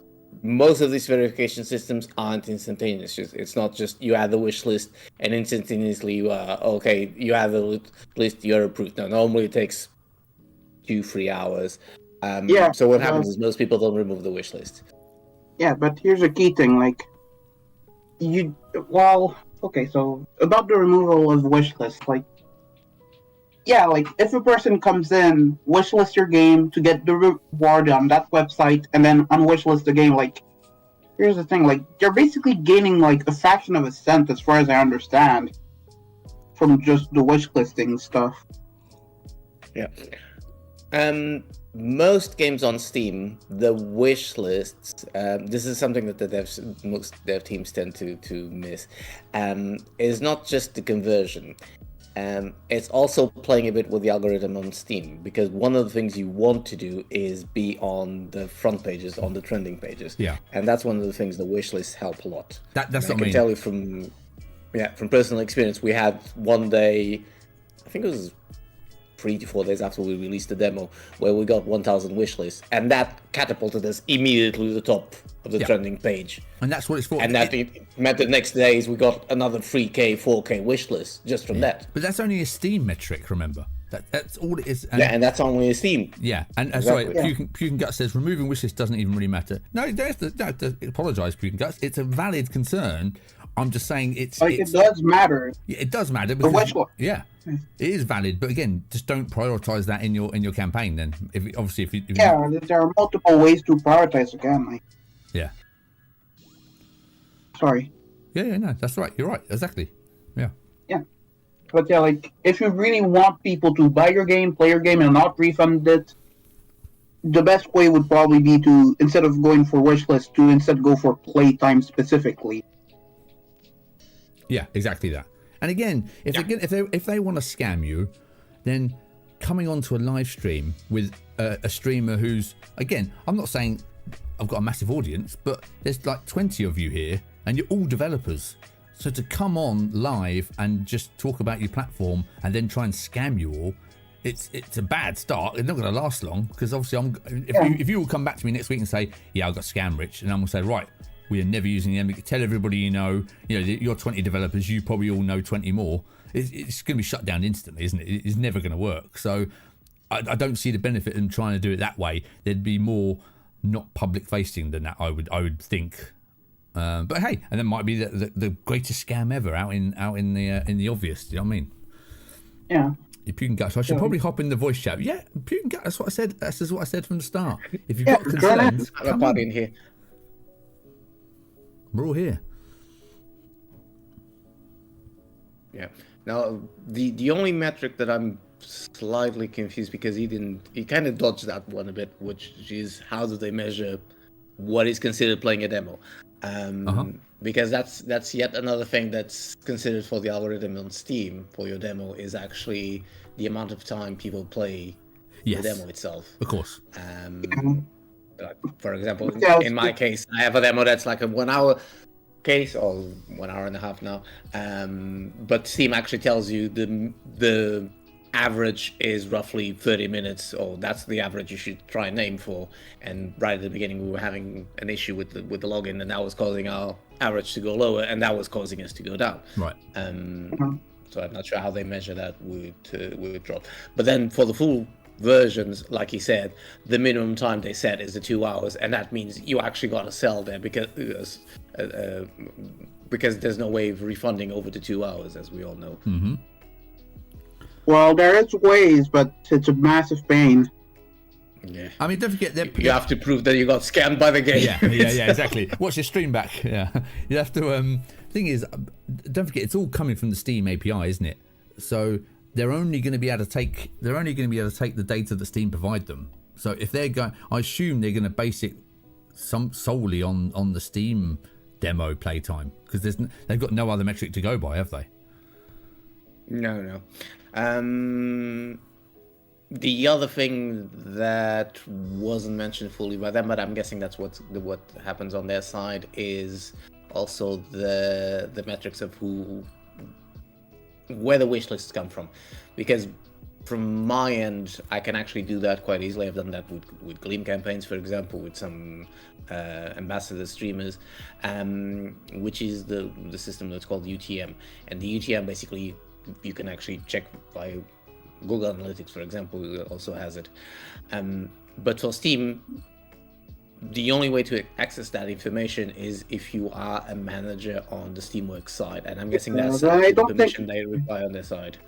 most of these verification systems aren't instantaneous. It's not just you add the wish list and instantaneously you add the list, you're approved. No, normally it takes 2-3 hours. So what happens is most people don't remove the wish list. Yeah, but here's a key thing, so about the removal of wish list, if a person comes in, wishlist your game to get the reward on that website, and then unwishlist the game, here's the thing, you're basically gaining, a fraction of a cent, as far as I understand, from just the wishlisting stuff. Yeah. Most games on Steam, the wish lists, this is something that most dev teams tend to miss, is not just the conversion. It's also playing a bit with the algorithm on Steam, because one of the things you want to do is be on the front pages, on the trending pages. Yeah. And that's one of the things the wish lists help a lot. That's what I mean. I can tell you from personal experience, we had one day, I think it was 3 to 4 days after we released the demo, where we got 1,000 wish lists, and that catapulted us immediately to the top of the trending page. And that's what it's for. And that meant the next days we got another 3K, 4K wish list just from that. But that's only a Steam metric, remember? That's all it is. And that's only a Steam. Yeah, and exactly. Sorry, Pukin Guts says removing wish list doesn't even really matter. No, you don't have to apologise, Pukin Guts. It's a valid concern. I'm just saying it does matter. Yeah, it does matter. Because, yeah. It is valid, but again, just don't prioritise that in your campaign. Then, if there are multiple ways to prioritise again. Yeah. Sorry. Yeah, no, that's right. You're right. Exactly. Yeah. Yeah. But if you really want people to buy your game, play your game, and not refund it, the best way would probably be to, instead of going for wishlist, to instead go for playtime specifically. Yeah, exactly that. And again, if they want to scam you, then coming onto a live stream with a streamer who's, again, I'm not saying I've got a massive audience, but there's 20 of you here, and you're all developers. So to come on live and just talk about your platform and then try and scam you all, it's a bad start. It's not going to last long because obviously if you will come back to me next week and say, yeah, I got scam rich, and I'm going to say, right, we are never using them. Tell everybody you're 20 developers, you probably all know 20 more. It's going to be shut down instantly, isn't it? It's never going to work. So I don't see the benefit in trying to do it that way. There'd be more not public facing than that, I would think. But hey, and that might be the greatest scam ever out in the obvious. Do you know what I mean? Yeah. Puke and Guts. I should probably hop in the voice chat. Yeah, Puke and Guts. That's what I said. That's what I said from the start. If you've got concerns, I'm a in here. We're all here. Yeah. Now, the only metric that I'm slightly confused because he kind of dodged that one a bit, which is how do they measure what is considered playing a demo? Because that's yet another thing that's considered for the algorithm on Steam for your demo is actually the amount of time people play the demo itself. Of course. For example, in my case, I have a demo that's like a 1 hour case or 1 hour and a half now. But Steam actually tells you the average is roughly 30 minutes, or that's the average you should try and aim for. And right at the beginning, we were having an issue with the login, and that was causing our average to go lower, and that was causing us to go down. Right. So I'm not sure how they measure that would drop. But then for the full versions, like he said, the minimum time they set is the 2 hours, and that means you actually got to sell there because there's no way of refunding over the 2 hours, as we all know. Mm-hmm. Well, there is ways, but it's a massive pain. Yeah. I mean, don't forget that you have to prove that you got scammed by the game. Yeah, exactly. Watch your stream back. Yeah, you have to. Thing is, don't forget, it's all coming from the Steam API, isn't it? So they're only going to be able to take the data that Steam provide them. So if they're going, I assume they're going to base it solely on the Steam demo playtime because they've got no other metric to go by, have they? No. The other thing that wasn't mentioned fully by them, but I'm guessing that's what happens on their side, is also the metrics of where the wish lists come from. Because from my end, I can actually do that quite easily. I've done that with Gleam campaigns, for example, with some ambassador streamers, which is the system that's called UTM. And the UTM basically you can actually check by Google Analytics, for example, also has it. But for Steam, the only way to access that information is if you are a manager on the Steamworks side, and I'm guessing that's the permission they require on their side.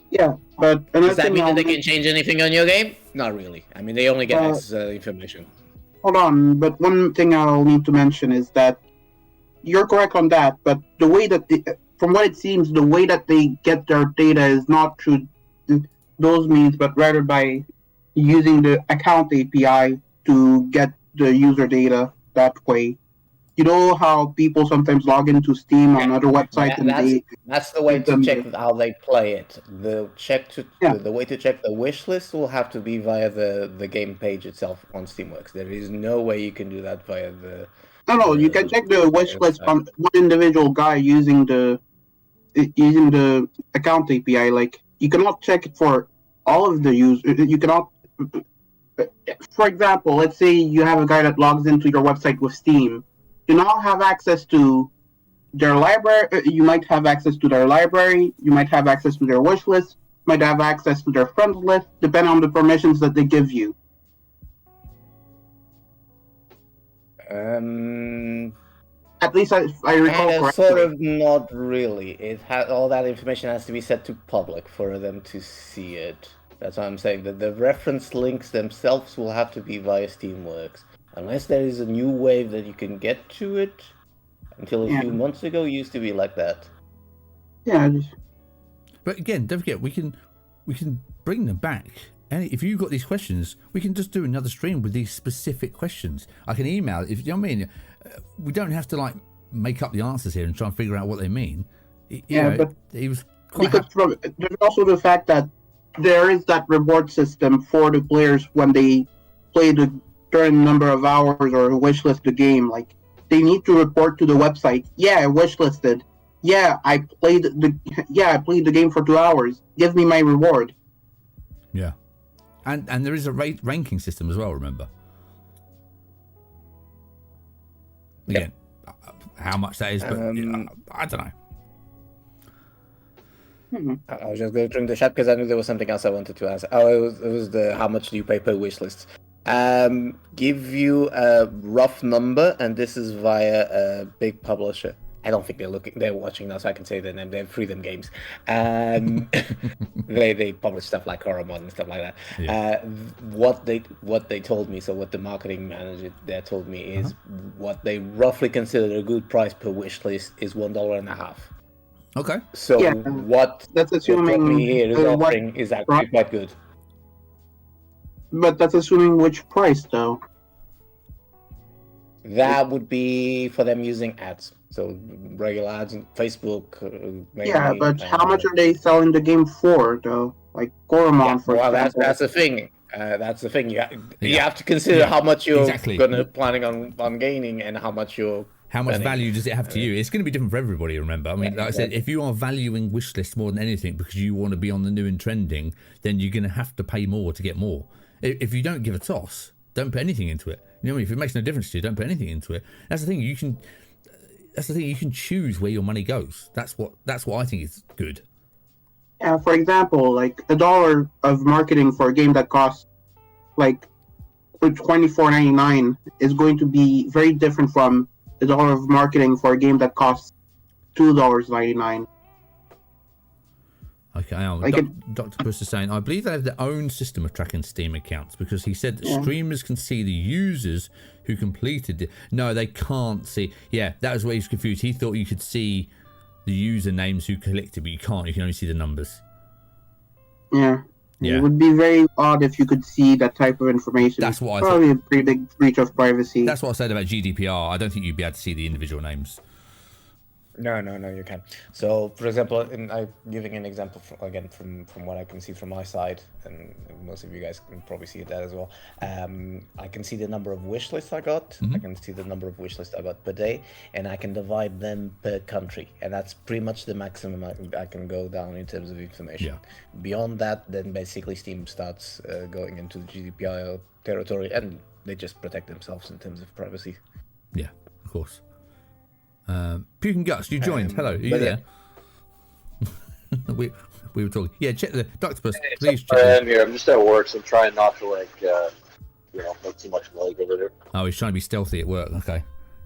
Yeah, but does that mean that they can change anything on your game? Not really. I mean, they only get access to information. Hold on, but one thing I'll need to mention is that you're correct on that, but the way that from what it seems, the way that they get their data is not through those means, but rather by using the account API to get the user data that way. You know how people sometimes log into Steam on other websites that's the way to check how they play it. The way to check the wish list will have to be via the game page itself on Steamworks. There is no way you can do that via the. No, you can check the wish list on one individual guy using the account API. Like, you cannot check it for all of the users. You cannot. For example, let's say you have a guy that logs into your website with Steam. You now have access to their library. You might have access to their library. You might have access to their wish list. You might have access to their friends list, depending on the permissions that they give you. At least I recall correctly. Sort of not really. All that information has to be set to public for them to see it. That's what I'm saying. That the reference links themselves will have to be via Steamworks. Unless there is a new wave that you can get to it. Until a few months ago, it used to be like that. Yeah. But again, don't forget, we can bring them back. And if you've got these questions, we can just do another stream with these specific questions. I can email, if you know what I mean. We don't have to like make up the answers here and try and figure out what they mean. But he was quite there's also the fact that there is that reward system for the players when they play the certain number of hours or wishlist the game. Like, they need to report to the website. Yeah, I wishlisted. Yeah, I played the game for 2 hours. Give me my reward. Yeah, and there is a ranking system as well. Remember, again, how much that is, but I don't know. I was just going through the chat because I knew there was something else I wanted to ask. Oh, it was the how much do you pay per wish list? Give you a rough number, and this is via a big publisher. I don't think they're watching now, so I can say their name. They're Freedom Games. They publish stuff like Horrormon and stuff like that. Yeah. What they told me, so what the marketing manager there told me is what they roughly consider a good price per wish list is $1.50. Okay. So what that's assuming company here is offering is actually quite good. But that's assuming which price, though. That would be for them using ads. So regular ads on Facebook. Maybe, yeah, but how much are they selling the game for, though? Like Goromon, for example. That's the thing. That's the thing. You have to consider how much you're planning on gaining and how much you're. How much value does it have to you? It's going to be different for everybody, remember. I mean, like I said, if you are valuing wish lists more than anything because you want to be on the new and trending, then you're going to have to pay more to get more. If you don't give a toss, don't put anything into it. You know what I mean? If it makes no difference to you, don't put anything into it. That's the thing. You can choose where your money goes. That's what I think is good. Yeah, for example, like $1 of marketing for a game that costs like $24.99 is going to be very different from $1 of marketing for a game that costs $2.99. Okay, Dr. Puss is saying, I believe they have their own system of tracking Steam accounts because he said that streamers can see the users who completed it. No, they can't see. Yeah, that was where he's confused. He thought you could see the usernames who collected, but you can't. You can only see the numbers. Yeah. It would be very odd if you could see that type of information. That's what I thought. Probably a pretty big breach of privacy. That's what I said about GDPR. I don't think you'd be able to see the individual names. No, you can. So, for example, I'm giving an example from what I can see from my side, and most of you guys can probably see that as well. I can see the number of wish lists I got. I can see the number of wish lists I got per day, and I can divide them per country, and that's pretty much the maximum I can go down in terms of information. Yeah. Beyond that, then basically Steam starts going into the GDPR territory, and they just protect themselves in terms of privacy. Yeah, of course. Puke and Guts, you joined. Hello, are you there? we were talking. Yeah, check the Dr. Puss. Please check. I am here. I'm just at work, so I'm trying not to make too much noise over there. Oh, he's trying to be stealthy at work. Okay,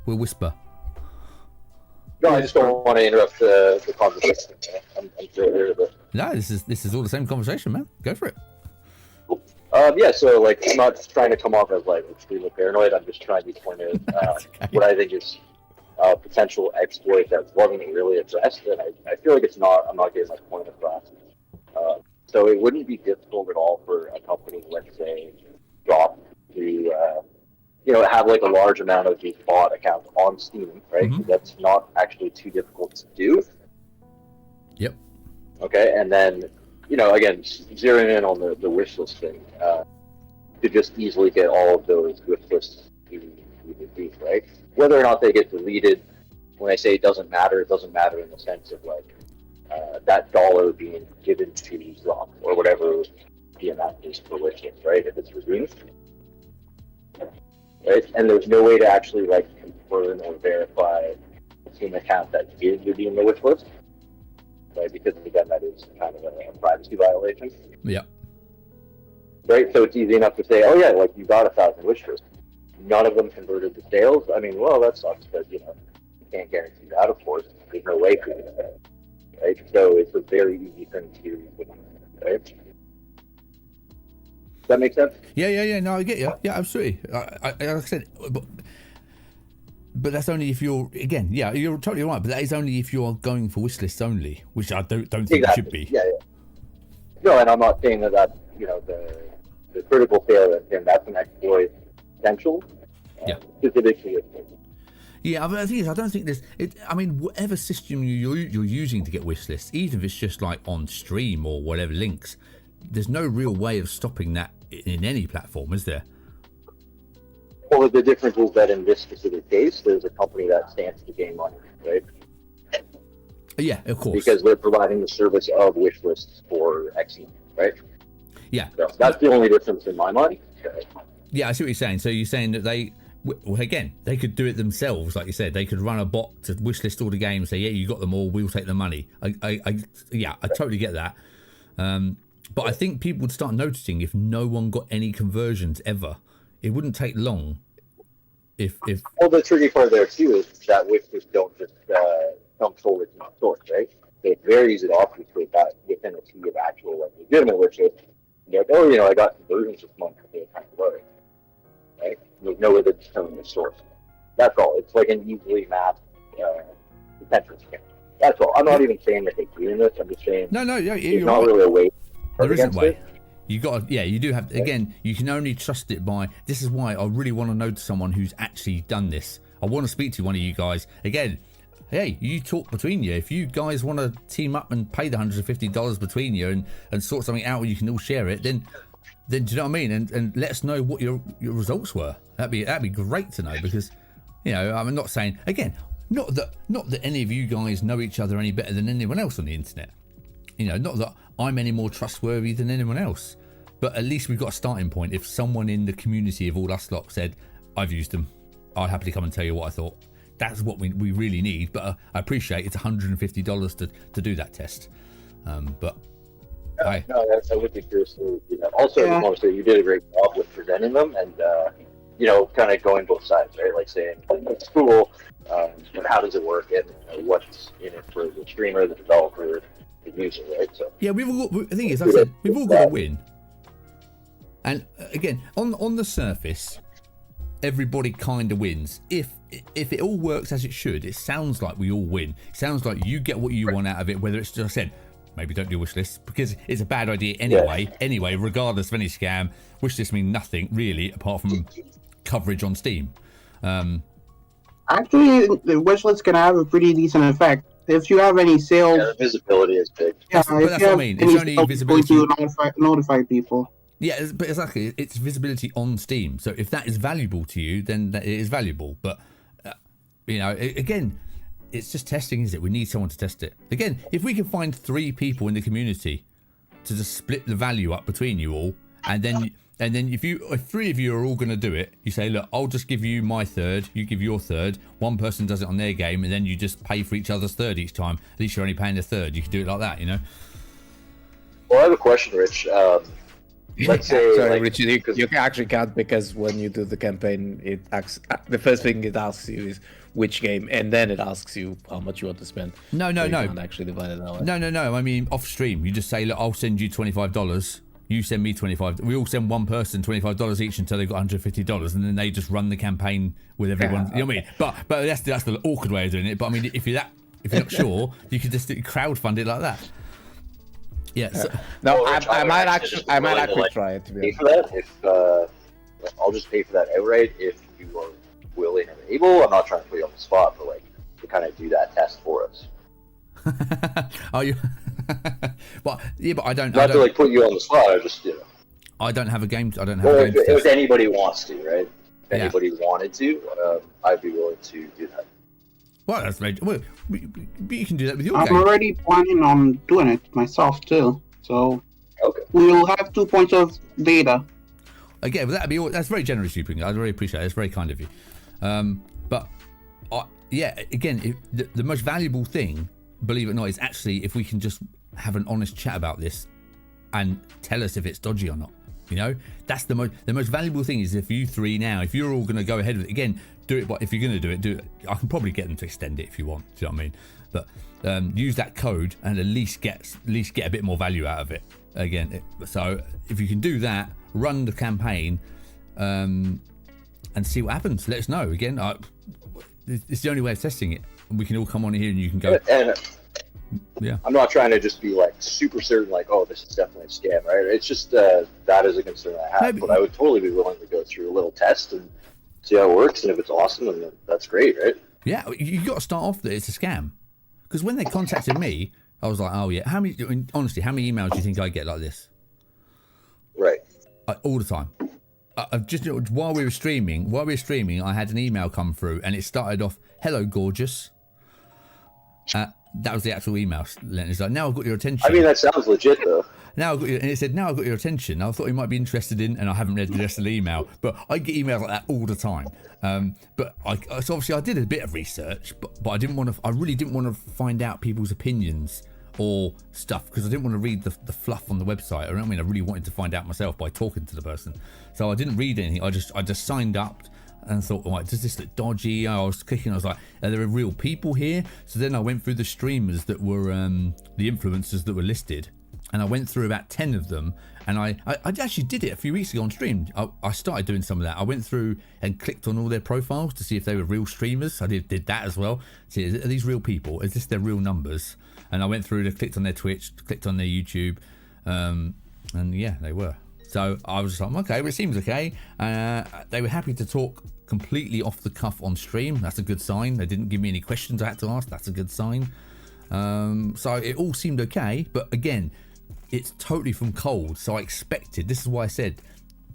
we'll whisper. No, I just don't want to interrupt the conversation. I'm still here, but no, this is all the same conversation, man. Go for it. So like, I'm not trying to come off as like extremely paranoid. I'm just trying to point out what I think is potential exploit that wasn't really addressed, and I feel like I'm not getting my point across. So it wouldn't be difficult at all for a company, let's say, drop to have like a large amount of these bot accounts on Steam, right? Mm-hmm. That's not actually too difficult to do. Yep. Okay, and then again, zeroing in on the wish list thing, to just easily get all of those wish lists to be right? Whether or not they get deleted, when I say it doesn't matter in the sense of like that dollar being given to Rock or whatever the amount is for wish list, right? If it's removed, right? And there's no way to actually like confirm or verify the Steam account that is redeeming the wish list, right? Because again, that is kind of a privacy violation. Yeah. Right. So it's easy enough to say, oh yeah, like you got 1,000 wish lists. None of them converted to sales. I mean, well, that sucks because, you can't guarantee that, of course. There's no way to do that, right? So it's a very easy thing to do, right? Does that make sense? Yeah. No, I get you. Yeah, absolutely. Like I said, but that's only if you're, again, yeah, you're totally right, but that is only if you're going for wish lists only, which I don't think it should be. Yeah. No, and I'm not saying that the critical failure, and that's an exploit potential. Specifically. Yeah, but the thing is, I don't think there's. Whatever system you're using to get wish lists, even if it's just like on stream or whatever links, there's no real way of stopping that in any platform, is there? Well, the difference is that in this specific case, there's a company that stamps the game on it, right? Yeah, of course. Because they're providing the service of wish lists for Xene, right? Yeah. So that's the only difference in my mind. Yeah, I see what you're saying. So you're saying that well, again, they could do it themselves, like you said. They could run a bot to wish list all the games, say, yeah, you got them all, we'll take the money. I totally get that. But I think people would start noticing if no one got any conversions ever. It wouldn't take long. If Well, the tricky part there too is that wish lists don't just come forward from the source, right? So it's very easy to obfuscate that within a sea of actual like legitimate wish lists. You're like, oh, I got conversions this month for the kind of loading. Right? There's no way to determine the source. That's all. It's like an easily mapped potential scam. That's all. I'm not even saying that they're doing this. I'm just saying you're not right. really a way. There isn't a way. You got, you do have. Again, you can only trust it by. This is why I really want to know to someone who's actually done this. I want to speak to one of you guys again. Hey, you talk between you. If you guys want to team up and pay the $150 between you and sort something out where you can all share it, then do you know what I mean? And let us know what your results were. That'd be great to know, because I'm not saying, again, not that any of you guys know each other any better than anyone else on the internet. Not that I'm any more trustworthy than anyone else, but at least we've got a starting point. If someone in the community of all us lot said, I've used them, I'd happily come and tell you what I thought. That's what we really need. But I appreciate it's $150 to do that test. But I would be curious to do that. Also, I want to say you did a great job with presenting them and kind of going both sides, right? Like saying it's cool, but how does it work, and what's in it for the streamer, the developer, the user, right? So we've all got, the thing is, like I said, we've all got to win. And again, on the surface, everybody kind of wins. If it all works as it should, it sounds like we all win. It sounds like you get what you want out of it, whether it's just said, maybe don't do wish lists, because it's a bad idea anyway. Yeah. Anyway, regardless of any scam, wish lists mean nothing really apart from coverage on Steam. Actually, the wish list can have a pretty decent effect. If you have any sales, the visibility is big. Yeah, but that's what I mean. It's only visibility to notify people. Yeah, but exactly, it's visibility on Steam. So if that is valuable to you, then it is valuable. But again, it's just testing, is it? We need someone to test it. Again, if we can find 3 people in the community to just split the value up between you all, and then if 3 of you are all going to do it, you say, look, I'll just give you my third, you give your third, one person does it on their game, and then you just pay for each other's third each time. At least you're only paying the third. You can do it like that, Well, I have a question, Rich. Let's say, sorry, Rich, you actually can't, because when you do the campaign, it asks, the first thing it asks you is which game, and then it asks you how much you want to spend. No. You can't actually divide it that way. No. I mean, off stream, you just say, look, I'll send you $25. You send me $25. We all send one person $25 each until they've got $150, and then they just run the campaign with everyone. You know what I mean? But that's the awkward way of doing it. But I mean, if you're not sure, you could just crowdfund it like that. Yeah. So, no, I might actually try it. To be for that, if I'll just pay for that outright if you are willing and able. I'm not trying to put you on the spot, but to kind of do that test for us. Are you? But I don't. Not to put you on the spot. I just I don't have a game. I don't have a game. If anybody wants to, right? If anybody wanted to, I'd be willing to do that. Well, that's right. Well, you can do that with your I'm game. already planning on doing it myself too. So okay, we'll have 2 points of data. Again, that's very generous of you. I really appreciate it. It's very kind of you. But again, the most valuable thing, believe it or not, is actually if we can just have an honest chat about this and tell us if it's dodgy or not. That's the most valuable thing. Is if you 3 now, if you're all going to go ahead with it again, do it. But if you're going to do it. I can probably get them to extend it if you want. Do you know what I mean? But use that code and at least get a bit more value out of it. Again, so if you can do that, run the campaign, and see what happens. Let us know. Again, it's the only way of testing it. We can all come on here and you can go. And yeah, I'm not trying to just be super certain, oh, this is definitely a scam, right? It's just that is a concern I have, but I would totally be willing to go through a little test and see how it works, and if it's awesome, then that's great, right? Yeah, you got to start off that it's a scam, because when they contacted me, I was like, oh yeah, honestly, how many emails do you think I get like this? Right. All the time. I've just while we were streaming, I had an email come through, and it started off, "Hello, gorgeous." That was the actual email. It's like, now I've got your attention. I mean, that sounds legit, though. now I've got your, and it said, now I've got your attention. I thought you might be interested in, and I haven't read the rest of the email, but I get emails like that all the time. So obviously I did a bit of research, but I really didn't want to find out people's opinions or stuff, because I didn't want to read the fluff on the website. I really wanted to find out myself by talking to the person. So I didn't read anything. I just signed up and thought, like, does this look dodgy? I was clicking, I was like, are there real people here? So then I went through the streamers that were the influencers that were listed, and I went through about 10 of them, and I actually did it a few weeks ago on stream. I started doing some of that. I went through and clicked on all their profiles to see if they were real streamers. I did that as well. See, are these real people? Is this their real numbers? And I went through and clicked on their Twitch, clicked on their YouTube, and yeah, they were. So I was just like, okay, well, it seems okay. They were happy to talk completely off the cuff on stream. That's a good sign. They didn't give me any questions I had to ask. That's a good sign. So it all seemed okay. But again, it's totally from cold. So I expected, this is why I said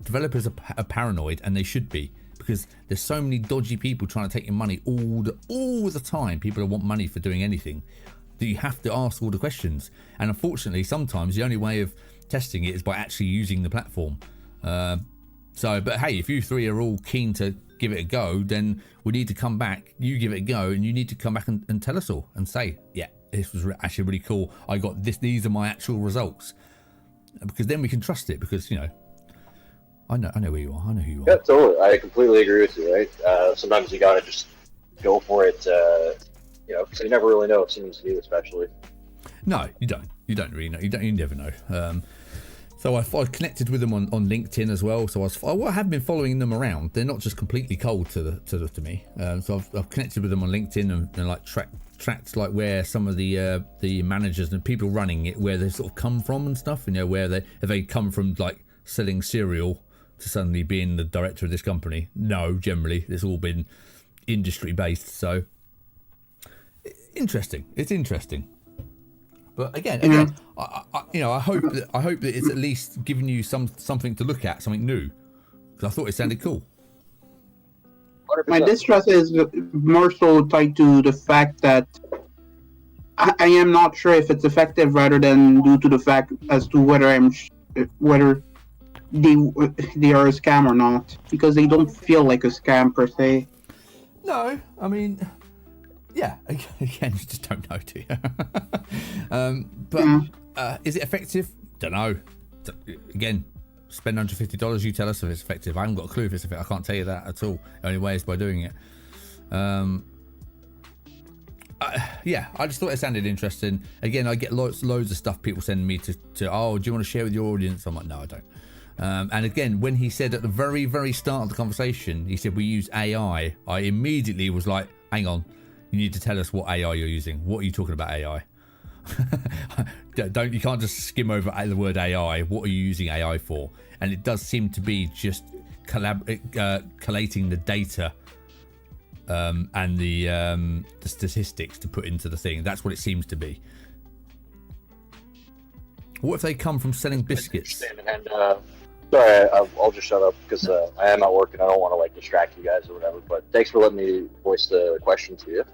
developers are paranoid, and they should be, because there's so many dodgy people trying to take your money all the time. People that want money for doing anything, that you have to ask all the questions. And unfortunately, sometimes the only way of testing it is by actually using the platform. But hey, if you three are all keen to give it a go, then we need to come back. You give it a go, and you need to come back and tell us all and say, yeah, this was actually really cool. I got this. These are my actual results, because then we can trust it. Because I know where you are. I know who you are. Yeah, totally. I completely agree with you. Right. Sometimes you gotta just go for it. Because you never really know. It seems new, especially. No, you don't. You don't really know. You never know. So I connected with them on LinkedIn as well. So I have been following them around. They're not just completely cold to me. So I've connected with them on LinkedIn and like tracked like where some of the managers and people running it, where they sort of come from and stuff. Where they come from, like selling cereal to suddenly being the director of this company. No, generally it's all been industry based. So interesting. It's interesting. But again, I hope that it's at least giving you something to look at, something new. Because I thought it sounded cool. 100%. My distrust is more so tied to the fact that I am not sure if it's effective, rather than due to the fact as to whether whether they are a scam or not, because they don't feel like a scam per se. No, I mean, yeah, again, you just don't know, do you? Is it effective? Don't know. Again, spend $150. You tell us if it's effective. I haven't got a clue if it's effective. I can't tell you that at all. The only way is by doing it. I just thought it sounded interesting. Again, I get loads of stuff people send me to oh, do you want to share with your audience? I'm like, no, I don't. And again, when he said at the very, very start of the conversation, he said we use AI, I immediately was like, hang on, you need to tell us what AI you're using. What are you talking about AI? You can't just skim over the word AI. What are you using AI for? And it does seem to be just collating the data and the statistics to put into the thing. That's what it seems to be. What if they come from selling biscuits? And sorry, I'll just shut up because I am at work and I don't want to like distract you guys or whatever. But thanks for letting me voice the question to you.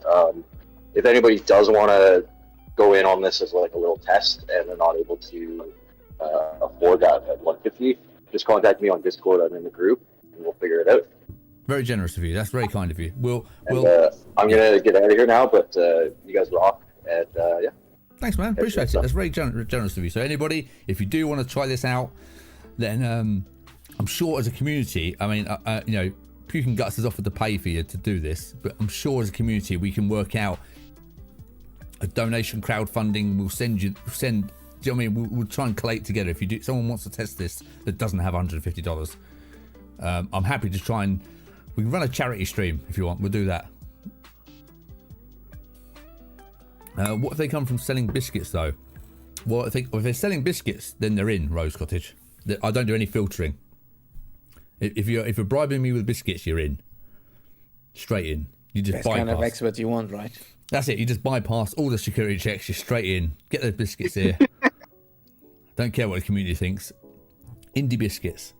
If anybody does want to go in on this as like a little test and they're not able to afford that at $150, just contact me on Discord. I'm in the group and we'll figure it out. Very generous of you. That's very kind of you. I'm gonna get out of here now, but you guys rock, and yeah. Thanks, man. Appreciate it. That's very generous of you. So anybody, if you do want to try this out, then I'm sure as a community, I mean, Puke and Guts has offered to pay for you to do this, but I'm sure as a community we can work out a donation crowdfunding. We'll send. Do you know what I mean? We'll try and collate together. If someone wants to test this that doesn't have $150, I'm happy to try and we can run a charity stream if you want. We'll do that. What if they come from selling biscuits though? Well, if they're selling biscuits, then they're in Rose Cottage. I don't do any filtering. If you're bribing me with biscuits, you're in. Straight in. You just That's bypass. kind of expert you want, right? That's it. You just bypass all the security checks. You're straight in. Get those biscuits here. Don't care what the community thinks. Indie biscuits.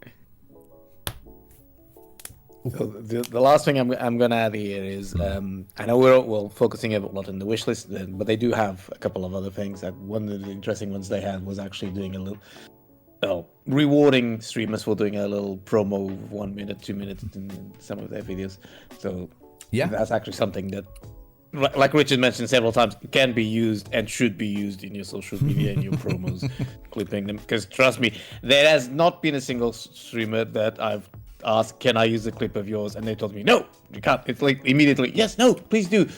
The last thing I'm going to add here is I know we're focusing a lot on the wish list, but they do have a couple of other things. That one of the interesting ones they had was actually doing a little rewarding streamers for doing a little promo, 1 minute, 2 minutes in some of their videos. So that's actually something that, like Richard mentioned several times, can be used and should be used in your social media and your promos, clipping them. Because trust me, there has not been a single streamer that I've asked, can I use a clip of yours? And they told me, no, you can't. It's like immediately, yes, no, please do.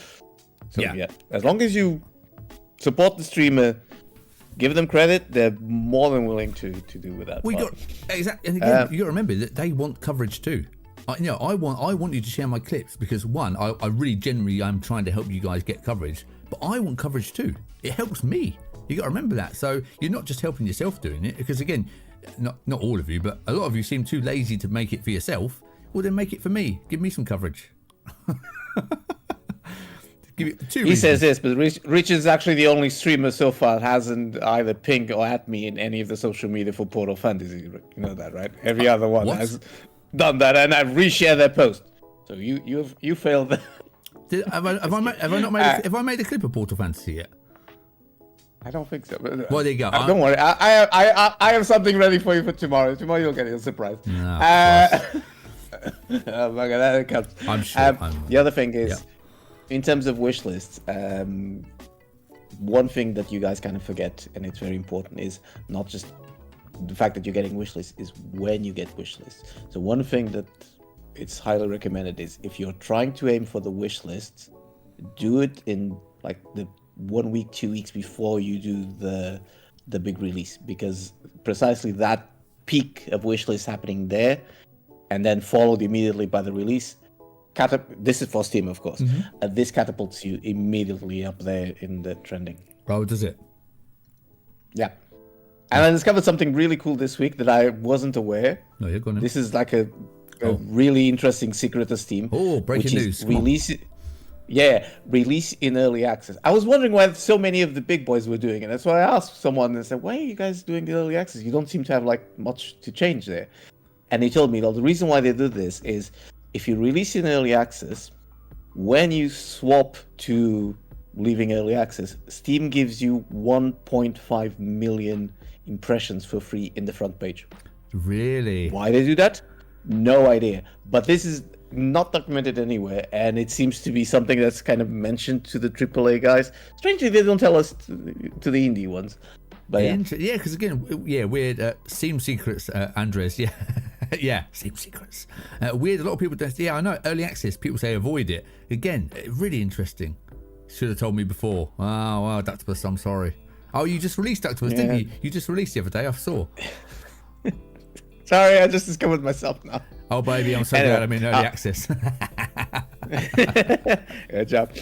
So yeah, as long as you support the streamer, give them credit, they're more than willing to do with that. Exactly. And again, you got to remember that they want coverage too. I want you to share my clips because one, I really genuinely am trying to help you guys get coverage, but I want coverage too. It helps me. You got to remember that. So you're not just helping yourself doing it, because again, not all of you, but a lot of you seem too lazy to make it for yourself. Well, then make it for me. Give me some coverage. Give it two reasons. Says this, but Rich is actually the only streamer so far that hasn't either pinged or at me in any of the social media for Portal Fantasy. You know that, right? Every other one has done that, and I've reshared their post. So you failed. Have I made a clip of Portal Fantasy yet? I don't think so. Well, there you go. Don't worry. I have something ready for you for tomorrow. Tomorrow you'll get a surprise. No, oh my God, that comes. I'm sure. The other thing is, in terms of wish lists, one thing that you guys kind of forget, and it's very important, is not just the fact that you're getting wish lists, is when you get wish lists. So one thing that it's highly recommended is, if you're trying to aim for the wish lists, do it in like the 1 week, 2 weeks before you do the big release, because precisely that peak of wish lists happening there, and then followed immediately by the release. This is for Steam, of course. This catapults you immediately up there in the trending. Oh, does it? Yeah. And I discovered something really cool this week that I wasn't aware. No, you're going to. This is like a really interesting secret of Steam. Oh, breaking news. Release in early access. I was wondering why so many of the big boys were doing it. That's why I asked someone and said, why are you guys doing the early access? You don't seem to have like much to change there. And they told me, well, the reason why they do this is, if you release in early access, when you swap to leaving early access, Steam gives you 1.5 million impressions for free in the front page. Really? Why they do that? No idea. But this is not documented anywhere, and it seems to be something that's kind of mentioned to the AAA guys. Strangely, they don't tell us to the indie ones. But yeah, because again, weird. Steam secrets, Andres. Yeah, yeah, Steam secrets. Weird. A lot of people don't. Yeah, I know. Early access. People say avoid it. Again, really interesting. Should have told me before. Oh, well, Ductopus, I'm sorry. Oh, you just released Ductopus, didn't you? You just released the other day. I saw. Sorry, I just discovered myself now. Oh, baby, I'm so glad I'm in early access. Good job.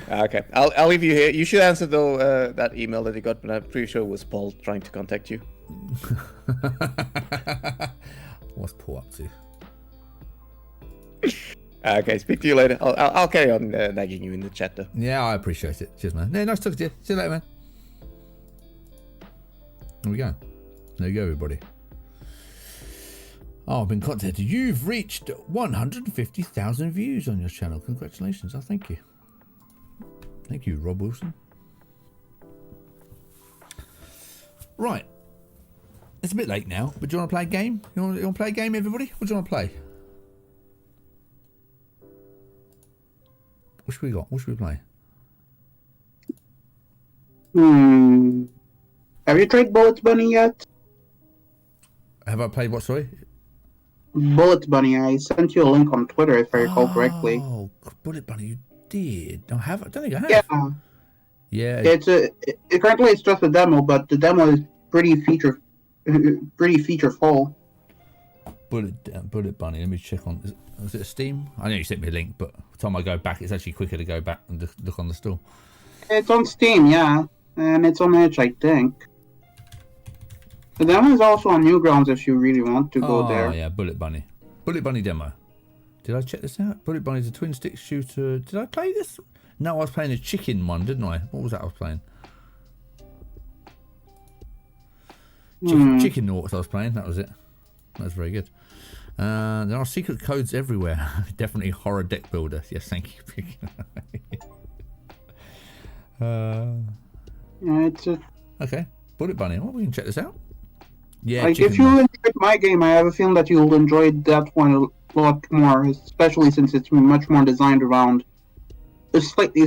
Okay, I'll leave you here. You should answer though that email that you got, but I'm pretty sure it was Paul trying to contact you. What's Paul up to? Okay, speak to you later. I'll carry on nagging you in the chat though. Yeah, I appreciate it. Cheers, man. Yeah, nice talking to you. See you later, man. There we go. There you go, everybody. Oh, I've been contacted. You've reached 150,000 views on your channel. Congratulations. Oh, thank you. Thank you, Rob Wilson. Right. It's a bit late now, but do you want to play a game? You want to play a game, everybody? What do you want to play? What should we got? What should we play? Have you tried Bullet Bunny yet? Have I played what, sorry? Bullet Bunny. I sent you a link on Twitter if I recall correctly. Oh, Bullet Bunny, you did. I don't think I have. Yeah. Yeah. Currently it's just a demo, but the demo is pretty feature full. Bullet Bunny. Let me check on. Was it a Steam? I know you sent me a link, but by the time I go back, it's actually quicker to go back and look on the store. It's on Steam, yeah, and it's on Edge, I think. The demo is also on Newgrounds if you really want to go there. Oh yeah, Bullet Bunny demo. Did I check this out? Bullet Bunny's a twin stick shooter. Did I play this? No, I was playing a chicken one, didn't I? What was that I was playing? Chicken Naughts I was playing. That was it. That was very good. There are secret codes everywhere. Definitely horror deck builder. Yes, thank you. It's Okay, Bullet Bunny. Well, we can check this out. Yeah, like if you enjoyed my game, I have a feeling that you'll enjoy that one a lot more, especially since it's much more designed around a slightly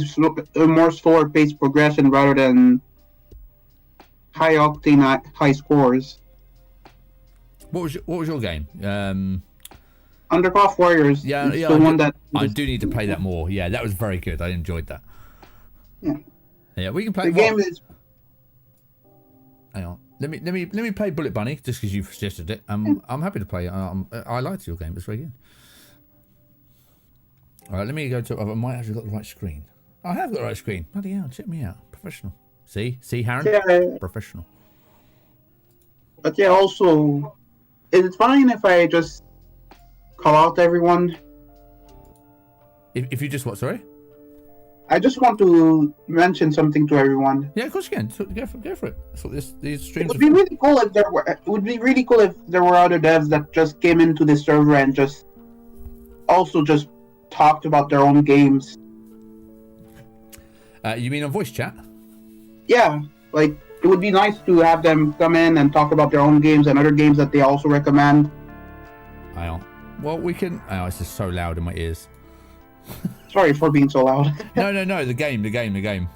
more slower paced progression rather than high octane, high scores. What was your game? Undercroft Warriors. Yeah, is yeah. the one that I do need to play that more. Yeah, that was very good. I enjoyed that. Yeah. Yeah, we can play. The game is. Hang on. Let me play Bullet Bunny just because you've suggested it. I'm happy to play. I liked your game. It's very good. All right, let me go to. I might have got the right screen. I have got the right screen. Bloody hell! Check me out. Professional. See, Harren. Yeah. Professional. But yeah, also, is it fine if I just call out everyone? If you just what? Sorry. I just want to mention something to everyone. Yeah, of course you can. So go for it. That's what these streams. It would be really cool if there were. It would be really cool if there were other devs that just came into the server and just talked about their own games. You mean on voice chat? Yeah, like it would be nice to have them come in and talk about their own games and other games that they also recommend. Hang on. Well, we can. Oh, it's just so loud in my ears. Sorry for being so loud. No. The game.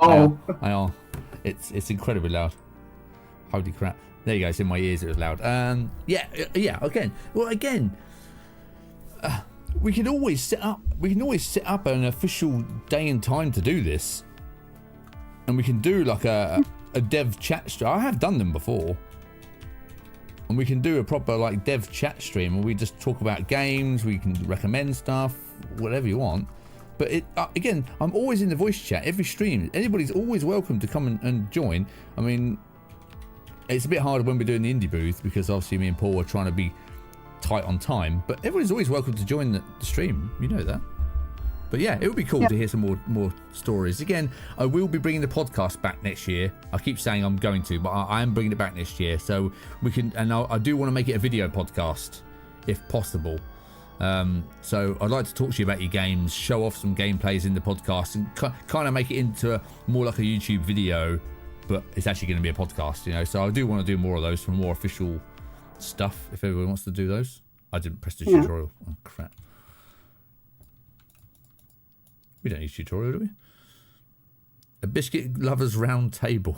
Oh. Hang on. It's incredibly loud. Holy crap! There you go. It's in my ears. It was loud. Yeah. Again. Well, again. We can always set up an official day and time to do this, and we can do like a dev chat stream. I have done them before, and we can do a proper like dev chat stream, and we just talk about games. We can recommend stuff, whatever you want. But again, I'm always in the voice chat every stream. Anybody's always welcome to come and join. I mean, it's a bit harder when we're doing the indie booth because obviously me and Paul are trying to be tight on time, but everybody's always welcome to join the stream. You know that. But yeah, it would be cool to hear some more stories. Again, I will be bringing the podcast back next year. I keep saying I'm going to, but I am bringing it back next year, so we can. And I do want to make it a video podcast if possible. So I'd like to talk to you about your games, show off some gameplays in the podcast, and kind of make it into more like a YouTube video, but it's actually going to be a podcast. You know, so I do want to do more of those for more official stuff if everyone wants to do those. I didn't press the tutorial. Oh crap. We don't use tutorial, do we? A biscuit lovers round table.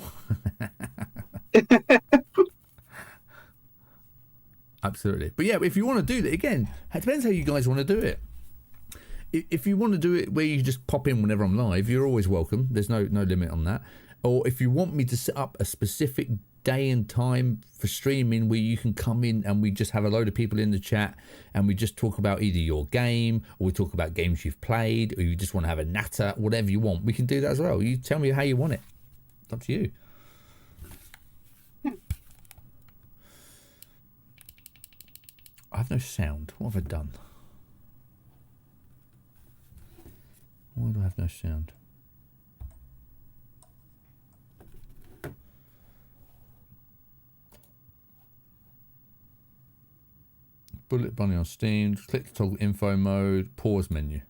Absolutely. But yeah, if you want to do that, again, it depends how you guys want to do it. If you want to do it where you just pop in whenever I'm live, you're always welcome. There's no limit on that. Or if you want me to set up a specific day and time for streaming where you can come in and we just have a load of people in the chat and we just talk about either your game or we talk about games you've played, or you just want to have a natter, whatever you want, we can do that as well. You tell me how you want it. It's up to you. I have no sound. What have I done? Why do I have no sound? Bullet Bunny on Steam. Click to toggle info mode. Pause menu.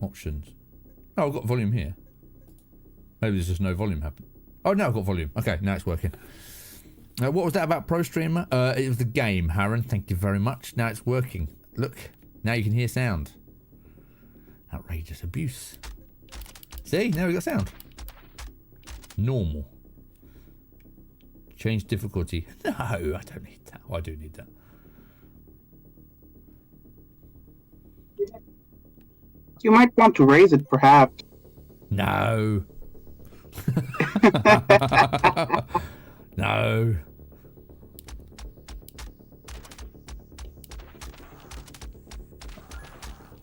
Options. Oh, I've got volume here. Maybe there's just no volume happen. Oh, no, I've got volume. Okay, now it's working. What was that about Pro Streamer? It was the game, Harren. Thank you very much. Now it's working. Look, now you can hear sound. Outrageous abuse. See, now we got sound. Normal. Change difficulty. No, I don't need that. Oh, I do need that. You might want to raise it, perhaps. No. No.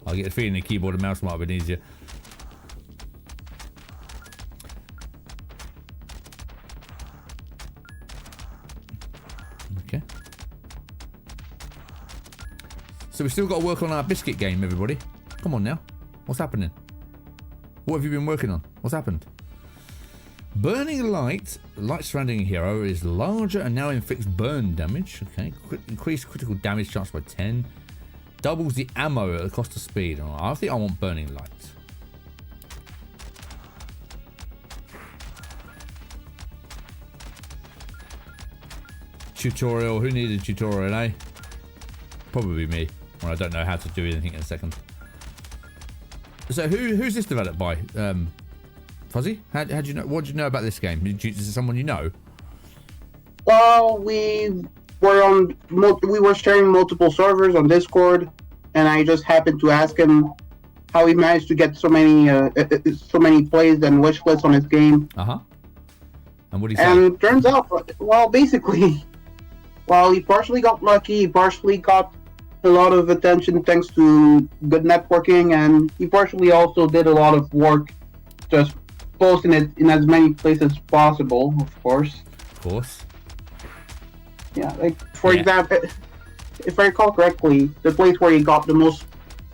I get a feeling the keyboard and mouse might have been easier. Okay. So we've still got to work on our biscuit game, everybody. Come on now. What's happening? What have you been working on? What's happened? Burning light. The light surrounding a hero is larger and now inflicts burn damage. Okay. Increase critical damage chance by 10. Doubles the ammo at the cost of speed. All right, I think I want burning light. Tutorial. Who needed a tutorial, eh? Probably me. Well, I don't know how to do anything in a second. So who's this developed by? Fuzzy? How do you know? What do you know about this game? Is it someone you know? Well, we were sharing multiple servers on Discord, and I just happened to ask him how he managed to get so many plays and wish lists on his game. And what did he say? And it turns out, well, basically, while he partially got lucky, he partially got a lot of attention thanks to good networking, and he partially also did a lot of work just posting it in as many places as possible, of course. Of course. Yeah, like, for example, if I recall correctly, the place where he got the most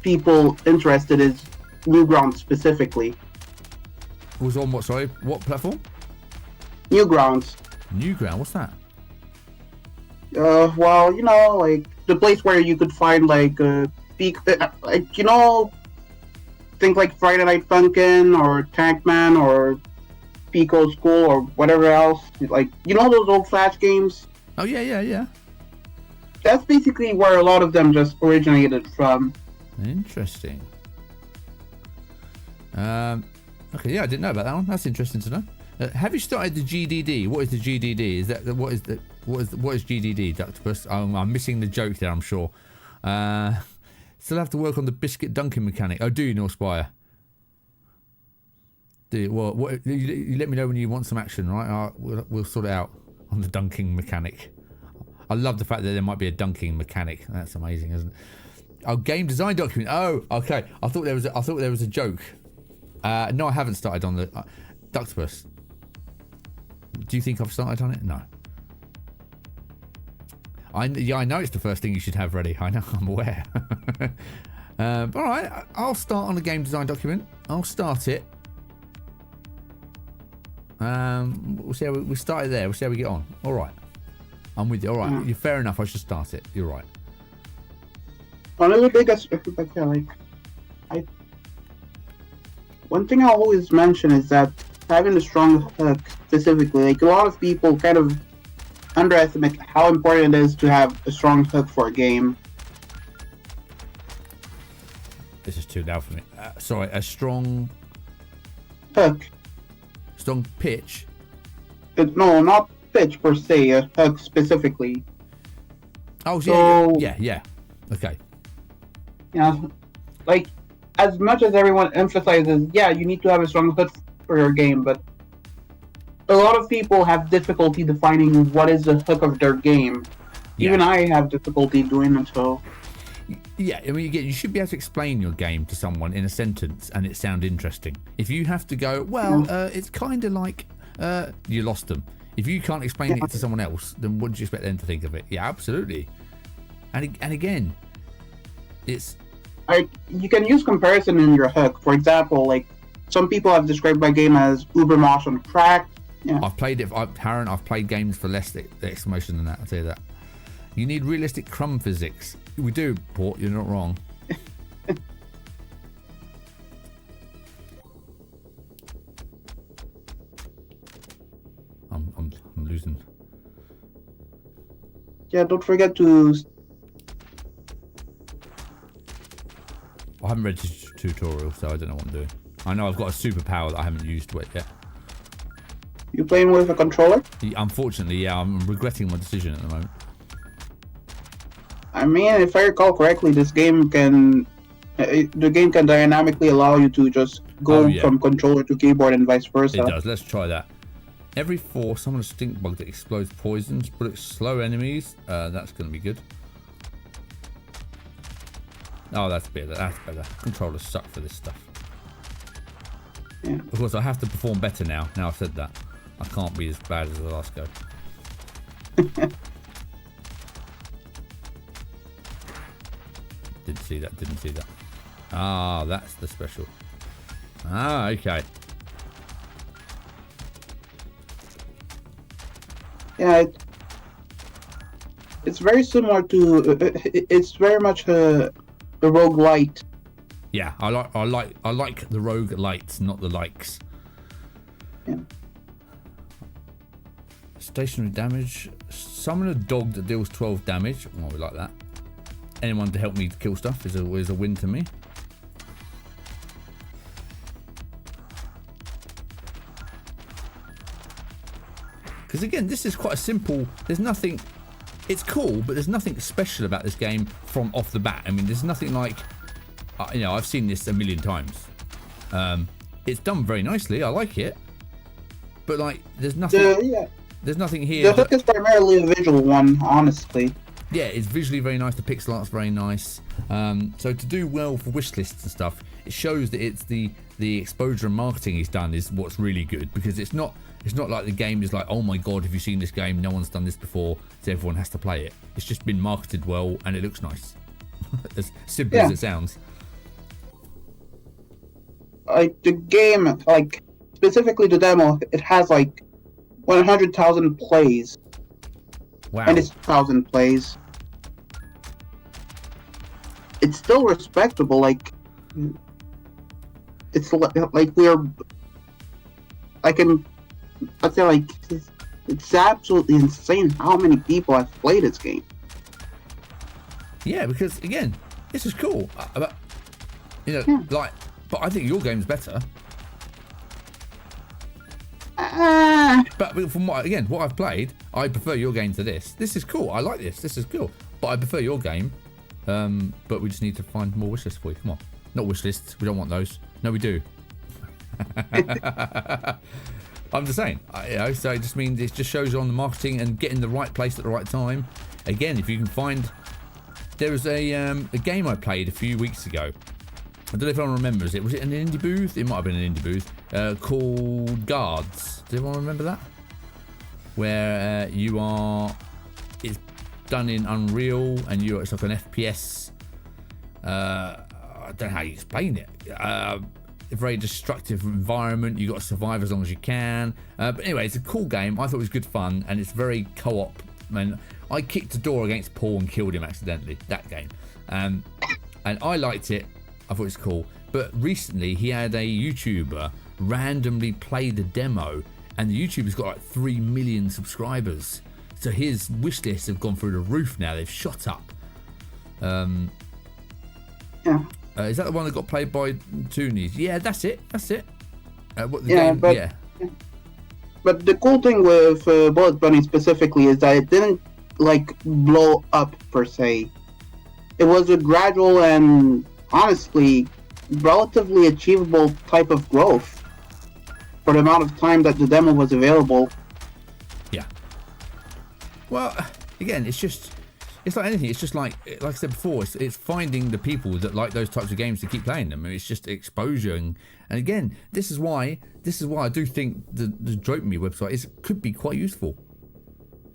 people interested is Newgrounds specifically. Was on what, sorry? What platform? Newgrounds. Newground, what's that? Well, you know, like, the place where you could find, like, like, you know, things like Friday Night Funkin' or Tankman or Pico School or whatever else. Like, you know those old Flash games? Oh, yeah. That's basically where a lot of them just originated from. Interesting. Okay, yeah, I didn't know about that one. That's interesting to know. Have you started the GDD? What is the GDD? Is that what is GDD, Ductopus? I'm missing the joke there, I'm sure. Still have to work on the biscuit dunking mechanic. Oh, do you, Norspire? Do you? Well, you let me know when you want some action, right? We'll sort it out on the dunking mechanic. I love the fact that there might be a dunking mechanic. That's amazing, isn't it? Oh, game design document. Oh, okay. I thought there was a joke. No, I haven't started on the Ductopus. Do you think I've started on it? No. I know it's the first thing you should have ready. I know, I'm aware. But all right, I'll start on the game design document. I'll start it. We'll see how we started there. We'll see how we get on. All right, I'm with you. All right, you're fair enough. I should start it. You're right. Another biggest, one thing I always mention is that having a strong hook, specifically, like, a lot of people kind of underestimate how important it is to have a strong hook for a game. This is too loud for me. Sorry, a strong Hook. Strong pitch. No, not pitch per se, a hook specifically. Oh, So- yeah. Okay. Yeah, like, as much as everyone emphasizes, yeah, you need to have a strong hook for your game, but a lot of people have difficulty defining what is the hook of their game. Yeah. Even I have difficulty doing it, so... Yeah, I mean, you should be able to explain your game to someone in a sentence and it sound interesting. If you have to go, well, it's kind of like, you lost them. If you can't explain it to someone else, then what do you expect them to think of it? Yeah, absolutely. And again, it's... You can use comparison in your hook. For example, like, some people have described my game as Uber Mosh on crack. Yeah. I've played it, Taryn, I've played games for less exclamation than that, I'll tell you that. You need realistic crumb physics. We do, Port, you're not wrong. I'm losing. Yeah, don't forget to... I haven't read the tutorial, so I don't know what I'm doing. I know I've got a superpower that I haven't used yet. You playing with a controller? Unfortunately, yeah, I'm regretting my decision at the moment. I mean, if I recall correctly, this game can... the game can dynamically allow you to just go from controller to keyboard and vice versa. It does. Let's try that. Every 4, summon a stink bug that explodes poisons, but it's slow enemies. That's going to be good. Oh, that's better. That's better. Controllers suck for this stuff. Yeah. Of course, I have to perform better now. Now I've said that. I can't be as bad as the last go. Didn't see that. Ah, that's the special. Ah, okay. Yeah, it's very similar to. It's very much a roguelite. Yeah, I like the rogue lights, not the likes. Yeah. Stationary damage. Summon a dog that deals 12 damage. Oh, we like that. Anyone to help me kill stuff is always a win to me. Because again, this is quite a simple. There's nothing. It's cool, but there's nothing special about this game from off the bat. I mean, there's nothing like. You know, I've seen this a million times. It's done very nicely. I like it, but like, there's nothing. There's nothing here. The hook is primarily a visual one, honestly. Yeah, it's visually very nice. The pixel art's very nice. So to do well for wish lists and stuff, it shows that it's the exposure and marketing he's done is what's really good, because it's not like the game is like, oh my god, have you seen this game? No one's done this before, so everyone has to play it. It's just been marketed well and it looks nice. As simple as it sounds. Like the game, like specifically the demo, it has like 100,000 plays. Wow. And it's 1,000 plays. It's still respectable. Like it's like we're. I'd say like it's absolutely insane how many people have played this game. Yeah, because again, this is cool. But you know, like, but I think your game's better. But from what I've played, I prefer your game to this. This is cool. I like this. This is cool. But I prefer your game. But we just need to find more wish lists for you. Come on, not wish lists. We don't want those. No, we do. I'm just saying. So it just means it just shows you on the marketing and getting the right place at the right time. Again, if you can find, there was a game I played a few weeks ago. I don't know if anyone remembers it. Was it an indie booth? It might have been an indie booth called Guards. Does everyone remember that? Where it's done in Unreal and it's like an FPS. I don't know how you explain it. A very destructive environment. You got to survive as long as you can. But anyway, it's a cool game. I thought it was good fun, and it's very co-op. And I kicked a door against Paul and killed him accidentally. That game, and I liked it. I thought it was cool. But recently, he had a YouTuber randomly play the demo, and the YouTuber's got like 3 million subscribers. So his wish lists have gone through the roof now. They've shot up. Is that the one that got played by Toonies? Yeah, that's it. But the cool thing with Bullet Bunny specifically is that it didn't like blow up per se. It was a gradual and honestly relatively achievable type of growth for the amount of time that the demo was available. Yeah. Well, again, it's like anything. It's just like I said before, it's finding the people that like those types of games to keep playing them. I mean, it's just exposure. And again, this is why I do think the Drope.me website could be quite useful.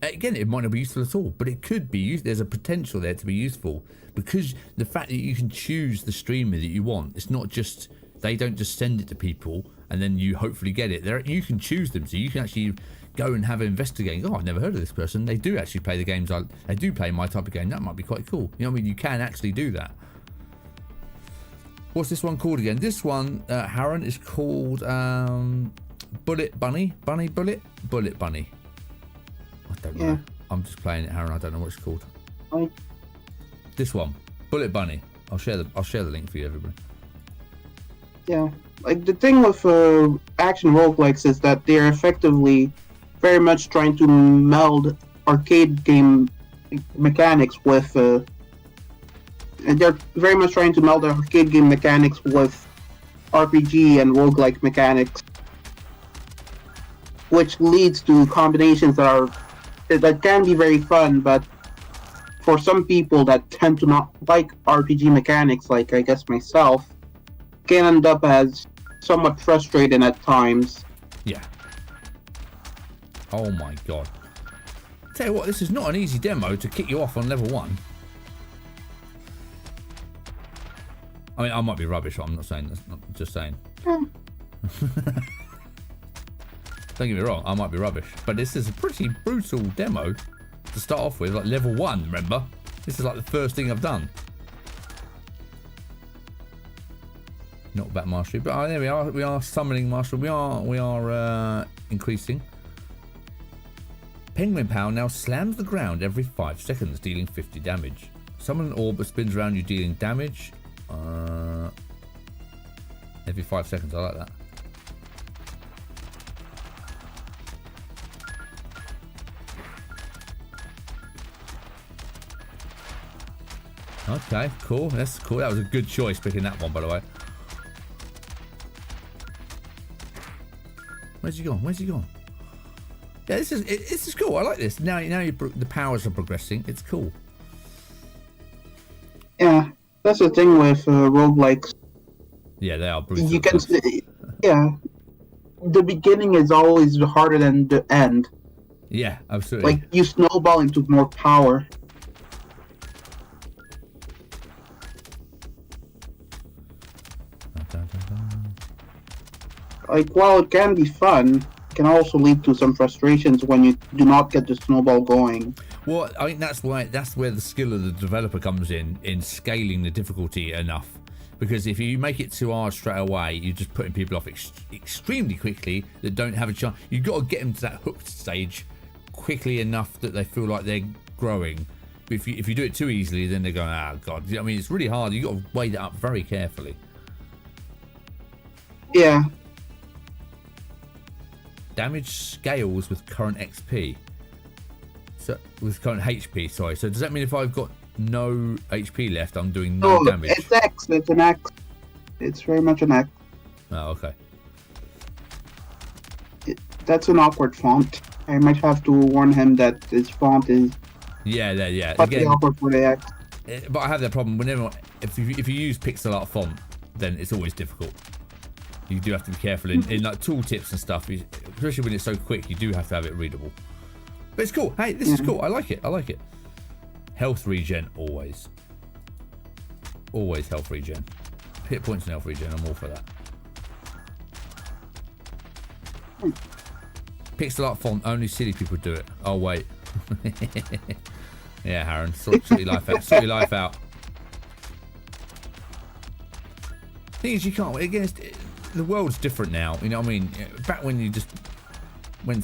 Again, it might not be useful at all, but it could be used. There's a potential there to be useful, because the fact that you can choose the streamer that you want. It's not just, they don't just send it to people and then you hopefully get it. You can choose them, so you can actually go and have an investigating. Oh, I've never heard of this person. They do actually play the games. They do play my type of game. That might be quite cool. You know what I mean? You can actually do that. What's this one called again? This one, Harron, is called Bullet Bunny. Bullet Bunny. I don't know. I'm just playing it, Harron. I don't know what it's called. This one, Bullet Bunny. I'll share the link for you, everybody. Yeah, like the thing with action roguelikes is that they're effectively very much trying to meld arcade game mechanics with and they're very much trying to meld arcade game mechanics with RPG and roguelike mechanics, which leads to combinations that can be very fun, but for some people that tend to not like RPG mechanics, like I guess myself, can end up as somewhat frustrating at times. Yeah. Oh my god. Tell you what, this is not an easy demo to kick you off on level 1. I mean, I might be rubbish, I'm not saying that's, not just saying. Don't get me wrong, I might be rubbish, but this is a pretty brutal demo to start off with, like level 1, remember? This is like the first thing I've done. Not about mastery, but there we are. We are summoning mastery. We are increasing. Penguin Power now slams the ground every 5 seconds, dealing 50 damage. Summon an orb that spins around you, dealing damage. Every 5 seconds, I like that. Okay, cool. That's cool. That was a good choice picking that one, by the way. Where's he gone? Where's he gone? Yeah, this is cool. I like this. Now the powers are progressing. It's cool. Yeah, that's the thing with roguelikes. Yeah, they are brutal. You can, yeah, the beginning is always harder than the end. Yeah, absolutely. Like you snowball into more power. Like, while it can be fun, it can also lead to some frustrations when you do not get the snowball going. Well, I think that's where the skill of the developer comes in scaling the difficulty enough. Because if you make it too hard straight away, you're just putting people off extremely quickly that don't have a chance. You've got to get them to that hooked stage quickly enough that they feel like they're growing. But if you do it too easily, then they're going, oh god. I mean, it's really hard. You've got to weigh that up very carefully. Yeah. Damage scales with current XP. So with current HP, sorry. So does that mean if I've got no HP left, I'm doing no damage? It's X. It's an X. It's very much an X. Oh, okay. That's an awkward font. I might have to warn him that his font is yeah. Again, awkward for the X. But I have that problem whenever if you use pixel art font, then it's always difficult. You do have to be careful in like tooltips and stuff, especially when it's so quick. You do have to have it readable. But it's cool. Hey, this is cool. I like it. Health regen always health regen. Hit points and health regen. I'm all for that. Pixel art font, only silly people do it. Oh wait. Yeah, Harren, sort your life out. Sort your life out. Thing is, you can't. Again, the world's different now. You know what I mean? Back when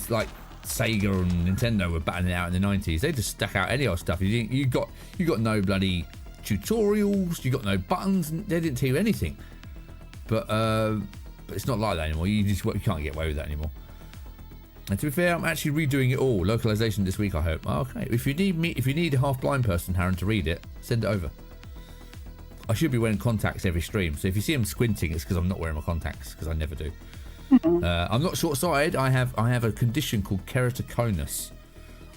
like Sega and Nintendo were batting it out in the 90s, they just stuck out any old stuff. You got no bloody tutorials. You got no buttons. They didn't tell you anything. But it's not like that anymore. You can't get away with that anymore. And to be fair, I'm actually redoing it all. Localization this week, I hope. Okay. If you need a half-blind person, Harren, to read it, send it over. I should be wearing contacts every stream, so if you see him squinting, it's because I'm not wearing my contacts, because I never do. I'm not short-sighted. I have a condition called keratoconus,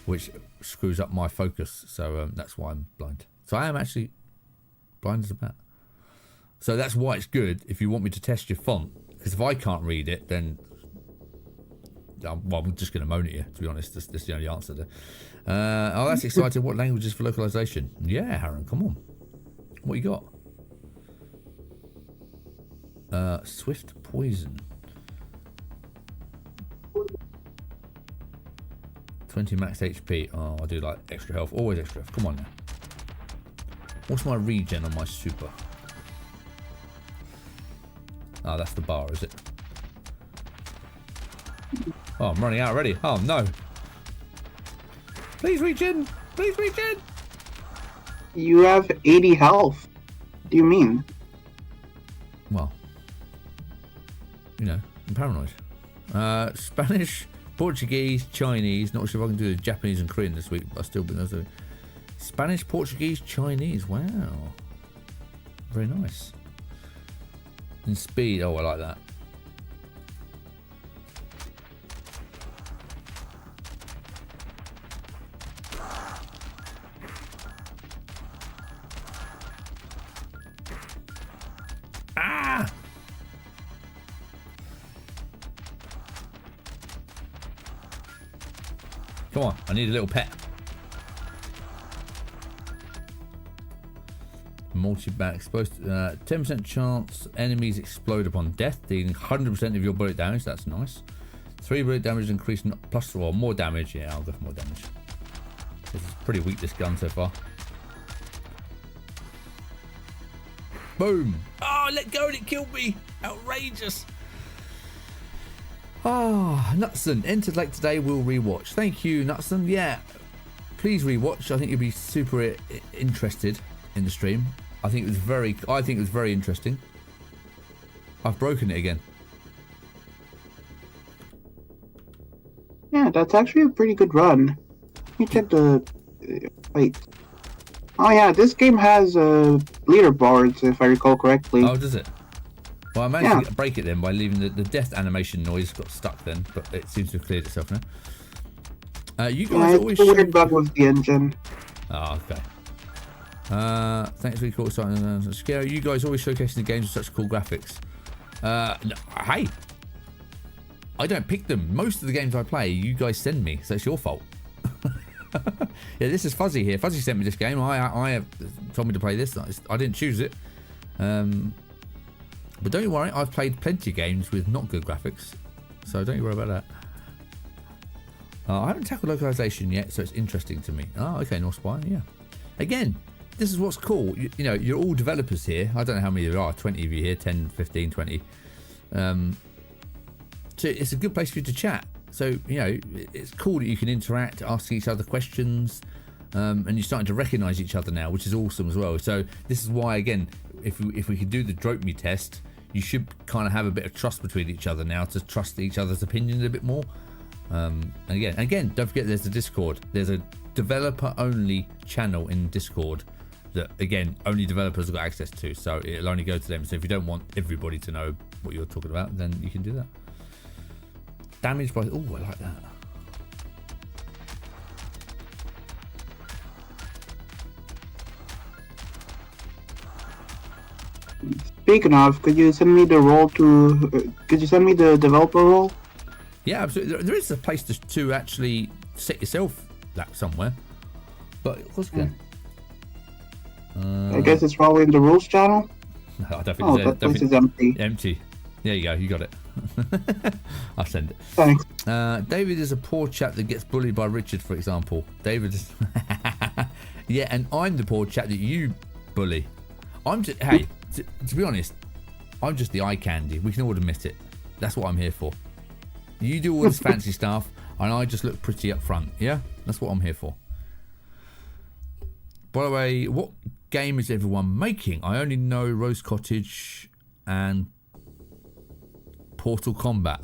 which screws up my focus, so that's why I'm blind. So I am actually blind as a bat. So that's why it's good if you want me to test your font, because if I can't read it, then I'm just going to moan at you, to be honest. That's the only answer there. That's exciting. What languages for localization? Yeah, Harren, come on. What you got? Swift poison. 20 max HP. Oh, I do like extra health. Always extra health. Come on now. What's my regen on my super? Oh, that's the bar, is it? Oh, I'm running out already. Oh, no. Please regen. Please regen. You have 80 health. What do you mean? Well, you know, I'm paranoid. Spanish, Portuguese, Chinese. Not sure if I can do the Japanese and Korean this week, but I still been those. Spanish, Portuguese, Chinese. Wow, very nice. And speed. Oh, I like that. Ah! Come on, I need a little pet. Multi-bat exposed. 10% chance enemies explode upon death, dealing 100% of your bullet damage. That's nice. 3 bullet damage increase plus or more damage. Yeah, I'll go for more damage. This is pretty weak, this gun so far. Boom! Oh, let go and it killed me! Outrageous! Ah, Nutson, entered late today, will rewatch. Thank you, Nutson. Yeah, please rewatch. I think you'll be super interested in the stream. I think it was very interesting. I've broken it again. Yeah, that's actually a pretty good run. You check the wait. Oh yeah, this game has leaderboards, if I recall correctly. Oh, does it? Well, I managed to break it then by leaving the death animation noise got stuck then, but it seems to have cleared itself now. You guys always it's a weird bug with the engine. Oh, okay. Thanks for your call, Simon. Scary. You guys always showcasing the games with such cool graphics. No, hey, I don't pick them. Most of the games I play, you guys send me, so it's your fault. Yeah, this is Fuzzy here. Fuzzy sent me this game. I have told me to play this. I didn't choose it. But don't you worry, I've played plenty of games with not good graphics, so don't you worry about that. I haven't tackled localization yet, so it's interesting to me. Oh, okay, North Spire, yeah. Again, this is what's cool. You know, you're all developers here. I don't know how many there are, 20 of you here, 10, 15, 20. So it's a good place for you to chat. So, you know, it's cool that you can interact, ask each other questions, and you're starting to recognize each other now, which is awesome as well. So this is why, again, if we could do the Drope Me test, you should kind of have a bit of trust between each other now to trust each other's opinion a bit more. And again, don't forget there's the Discord. There's a developer-only channel in Discord that, again, only developers have got access to. So it'll only go to them. So if you don't want everybody to know what you're talking about, then you can do that. Damage by... Oh, I like that. Speaking of, could you send me the role to... could you send me the developer role? Yeah, absolutely. There is a place to actually set yourself that somewhere. But of course you can. I guess it's probably in the rules channel? No, I don't think Oh, that place is empty. Empty. There you go, you got it. I'll send it. Thanks. David is a poor chap that gets bullied by Richard, for example. David is... Yeah, and I'm the poor chap that you bully. I'm just... Hey, to be honest, I'm just the eye candy. We can all admit it. That's what I'm here for. You do all this fancy stuff, and I just look pretty up front. Yeah? That's what I'm here for. By the way, what game is everyone making? I only know Rose Cottage and Portal Combat.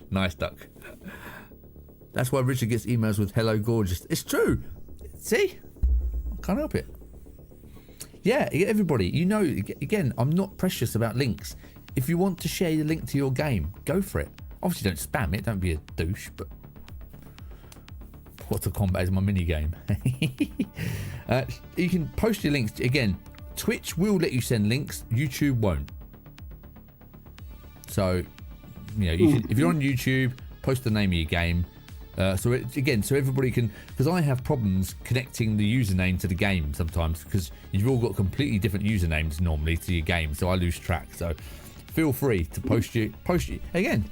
Nice duck. That's why Richard gets emails with "Hello, gorgeous." It's true. See? I can't help it. Yeah, everybody, you know, again, I'm not precious about links. If you want to share the link to your game, go for it. Obviously, don't spam it. Don't be a douche, but Portal Combat is my mini game. You can post your links. Again, Twitch will let you send links. YouTube won't. So, you know, you can, if you're on YouTube, post the name of your game. So everybody can, because I have problems connecting the username to the game sometimes, because you've all got completely different usernames normally to your game, so I lose track. So feel free to post your again,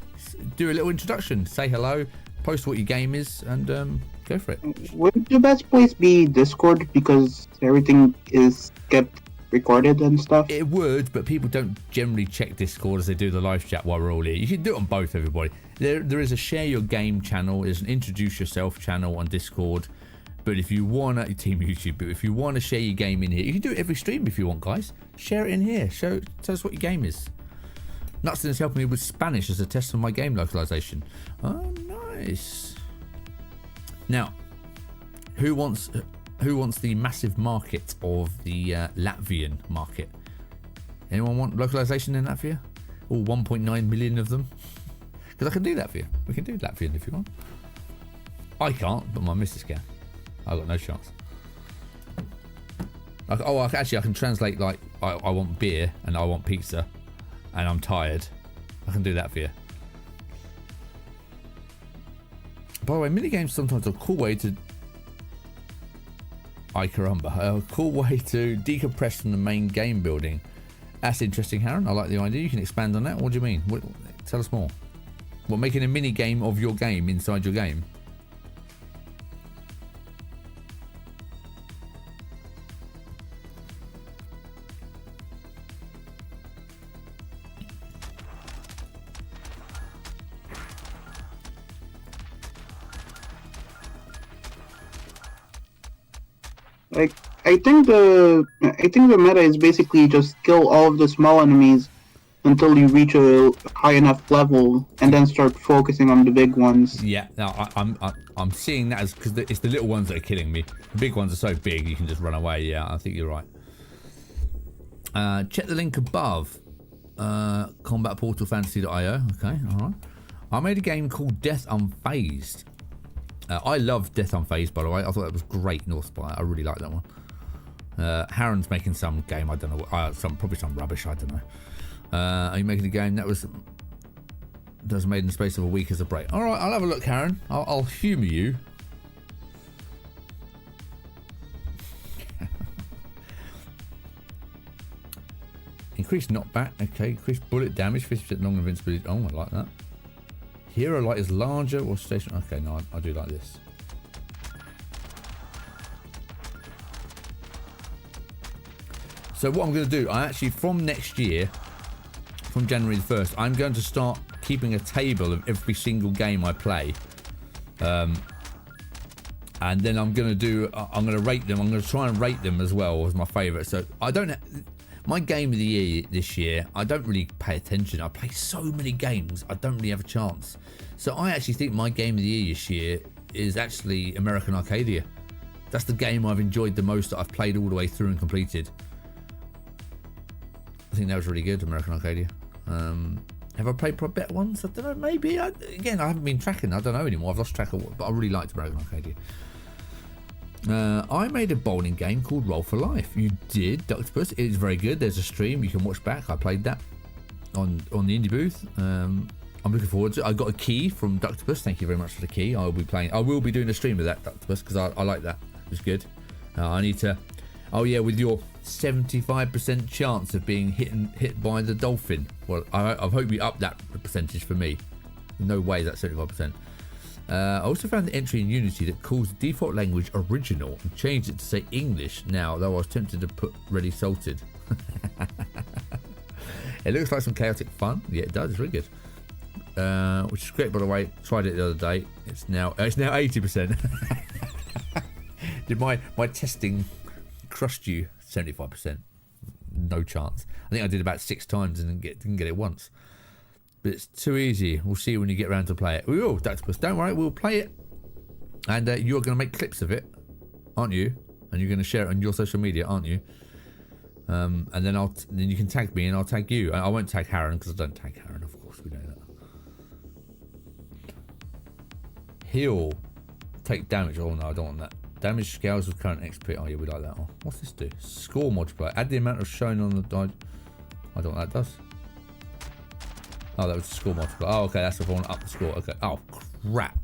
do a little introduction, say hello, post what your game is, and go for it. Wouldn't the best place be Discord, because everything is kept recorded and stuff? It would, but people don't generally check Discord as they do the live chat while we're all here. You should do it on both, everybody. There is a share your game channel, there's an introduce yourself channel on Discord, but if you want to, Team YouTube, but if you want to share your game in here, you can do it every stream if you want, guys. Share it in here, tell us what your game is. Nutston is helping me with Spanish as a test of my game localization. Oh, nice. Now, who wants the massive market of the Latvian market? Anyone want localization in Latvia? All 1.9 million of them? Because I can do that for you. We can do Latvian if you want. I can't, but my missus can. I've got no chance. Actually, I can translate, like, I want beer and I want pizza and I'm tired. I can do that for you. By the way, minigames sometimes are a cool way to... a cool way to decompress from the main game building. That's interesting, Harron. I like the idea. You can expand on that. What do you mean? Tell us more. What, making a mini game of your game inside your game? Like, I think the meta is basically just kill all of the small enemies until you reach a high enough level, and then start focusing on the big ones. Yeah, now I'm seeing that as because it's the little ones that are killing me. The big ones are so big you can just run away. Yeah, I think you're right. Check the link above. Combatportalfantasy.io. Okay, all right. I made a game called Death Unfazed. I love Death Unfazed, by the way. I thought that was great, Northspire. I really like that one. Harron's making some game. I don't know. Probably some rubbish. I don't know. Are you making a game that was made in the space of a week as a break? All right, I'll have a look, Harron. I'll humour you. Increased knockback. Okay, increased bullet damage. 50% long invincibility. Oh, I like that. Hero light is larger or stationary. Okay, no, I do like this. So what I'm going to do, I actually, from next year, from January the 1st, I'm going to start keeping a table of every single game I play. And then I'm going to rate them. I'm going to try and rate them as well as my favourite. So my game of the year this year, I don't really pay attention. I play so many games, I don't really have a chance. So I actually think my game of the year this year is actually American Arcadia. That's the game I've enjoyed the most that I've played all the way through and completed. I think that was really good, American Arcadia. Have I played better ones? I don't know, maybe. I haven't been tracking. I don't know anymore. I've lost track of what, but I really liked American Arcadia. I made a bowling game called Roll for Life. You did, Ductopus. It is very good. There's a stream you can watch back. I played that on the indie booth. I'm looking forward to it. I got a key from Ductopus. Thank you very much for the key. I will be doing a stream of that, Ductopus, because I like that. It's good. I need to. Oh yeah, with your 75% chance of being hit by the dolphin. Well, I hope you up that percentage for me. No way that's 75%. I also found the entry in Unity that calls the default language original and changed it to say English now, though I was tempted to put ready salted. It looks like some chaotic fun. Yeah, it does. It's really good. Which is great, by the way. Tried it the other day. It's now 80%. Did my testing crushed you? 75%. No chance. I think I did about 6 times and didn't get it once. But it's too easy. We'll see when you get around to play it. We will, Dactopus. Don't worry, we'll play it. And you're going to make clips of it, aren't you? And you're going to share it on your social media, aren't you? And then then you can tag me and I'll tag you. I won't tag Harron because I don't tag Harron, of course. We know that. Heal. Take damage. Oh no, I don't want that. Damage scales with current XP. Oh yeah, we like that one. What's this do? Score multiplier. Add the amount of shown on the die. I don't know what that does. Oh, that was the score multiplier. Oh, okay, that's if I want to up the score. Okay. Oh, crap.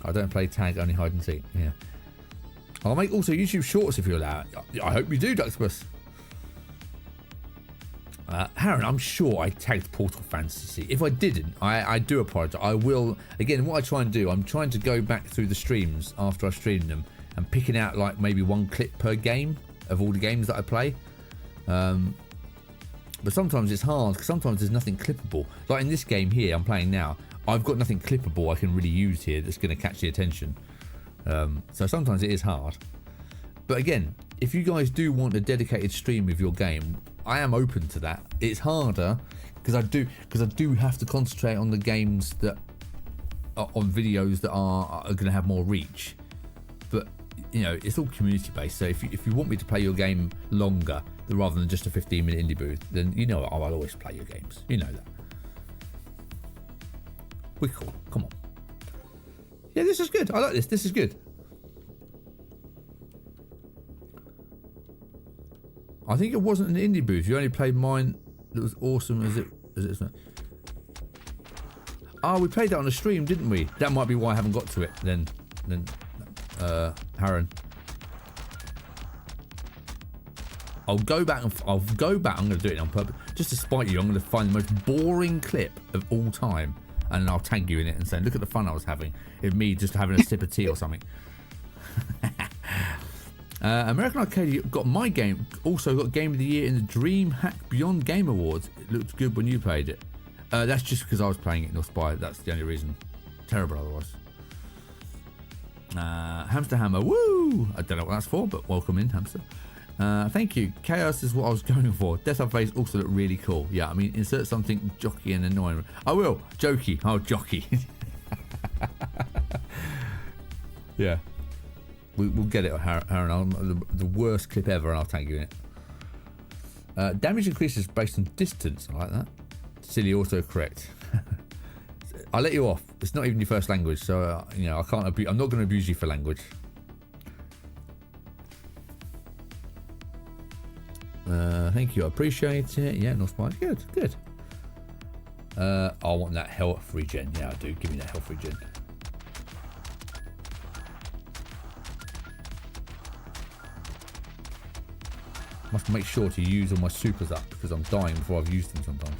I don't play tag, only hide and seek. Yeah. I'll make also YouTube shorts if you allow it. I hope you do, Duxbus. Harron, I'm sure I tagged Portal Fantasy. If I didn't, I do apologize. I will. Again, what I try and do, I'm trying to go back through the streams after I stream them and picking out like maybe one clip per game of all the games that I play. But sometimes it's hard because sometimes there's nothing clippable. Like in this game here I'm playing now, I've got nothing clippable I can really use here that's going to catch the attention. So sometimes it is hard. But again, if you guys do want a dedicated stream of your game, I am open to that. It's harder because I do have to concentrate on the games that are on videos that are going to have more reach. But you know, it's all community based. So if you want me to play your game longer rather than just a 15-minute indie booth, then you know I'll always play your games. You know that. We're cool. Come on. Yeah, this is good. I like this. This is good. I think it wasn't an indie booth. You only played mine. That was awesome as it. Oh, we played that on a stream, didn't we? That might be why I haven't got to it then. Harron. I'll go back. I'm going to do it on purpose, just to spite you. I'm going to find the most boring clip of all time, and then I'll tag you in it and say, "Look at the fun I was having. Of me just having a sip of tea or something." American Arcade got my game. Also got Game of the Year in the DreamHack Beyond Game Awards. It looked good when you played it. That's just because I was playing it in Spy. That's the only reason. Terrible otherwise. Hamster Hammer, woo! I don't know what that's for, but welcome in, Hamster. Thank you. Chaos is what I was going for. Death on Face also looked really cool. Yeah, I mean, insert something jockey and annoying. I will. Jokey. Oh, jockey. Yeah. We'll get it, Aaron. The worst clip ever, and I'll tag you in it. Damage increases based on distance. I like that. Silly autocorrect. I'll let you off. It's not even your first language, so you know I can't. I'm not going to abuse you for language. Thank you. I appreciate it. Yeah, no spine. Good, good. I want that health regen. Yeah, I do. Give me that health regen. Must make sure to use all my supers up because I'm dying before I've used them sometimes.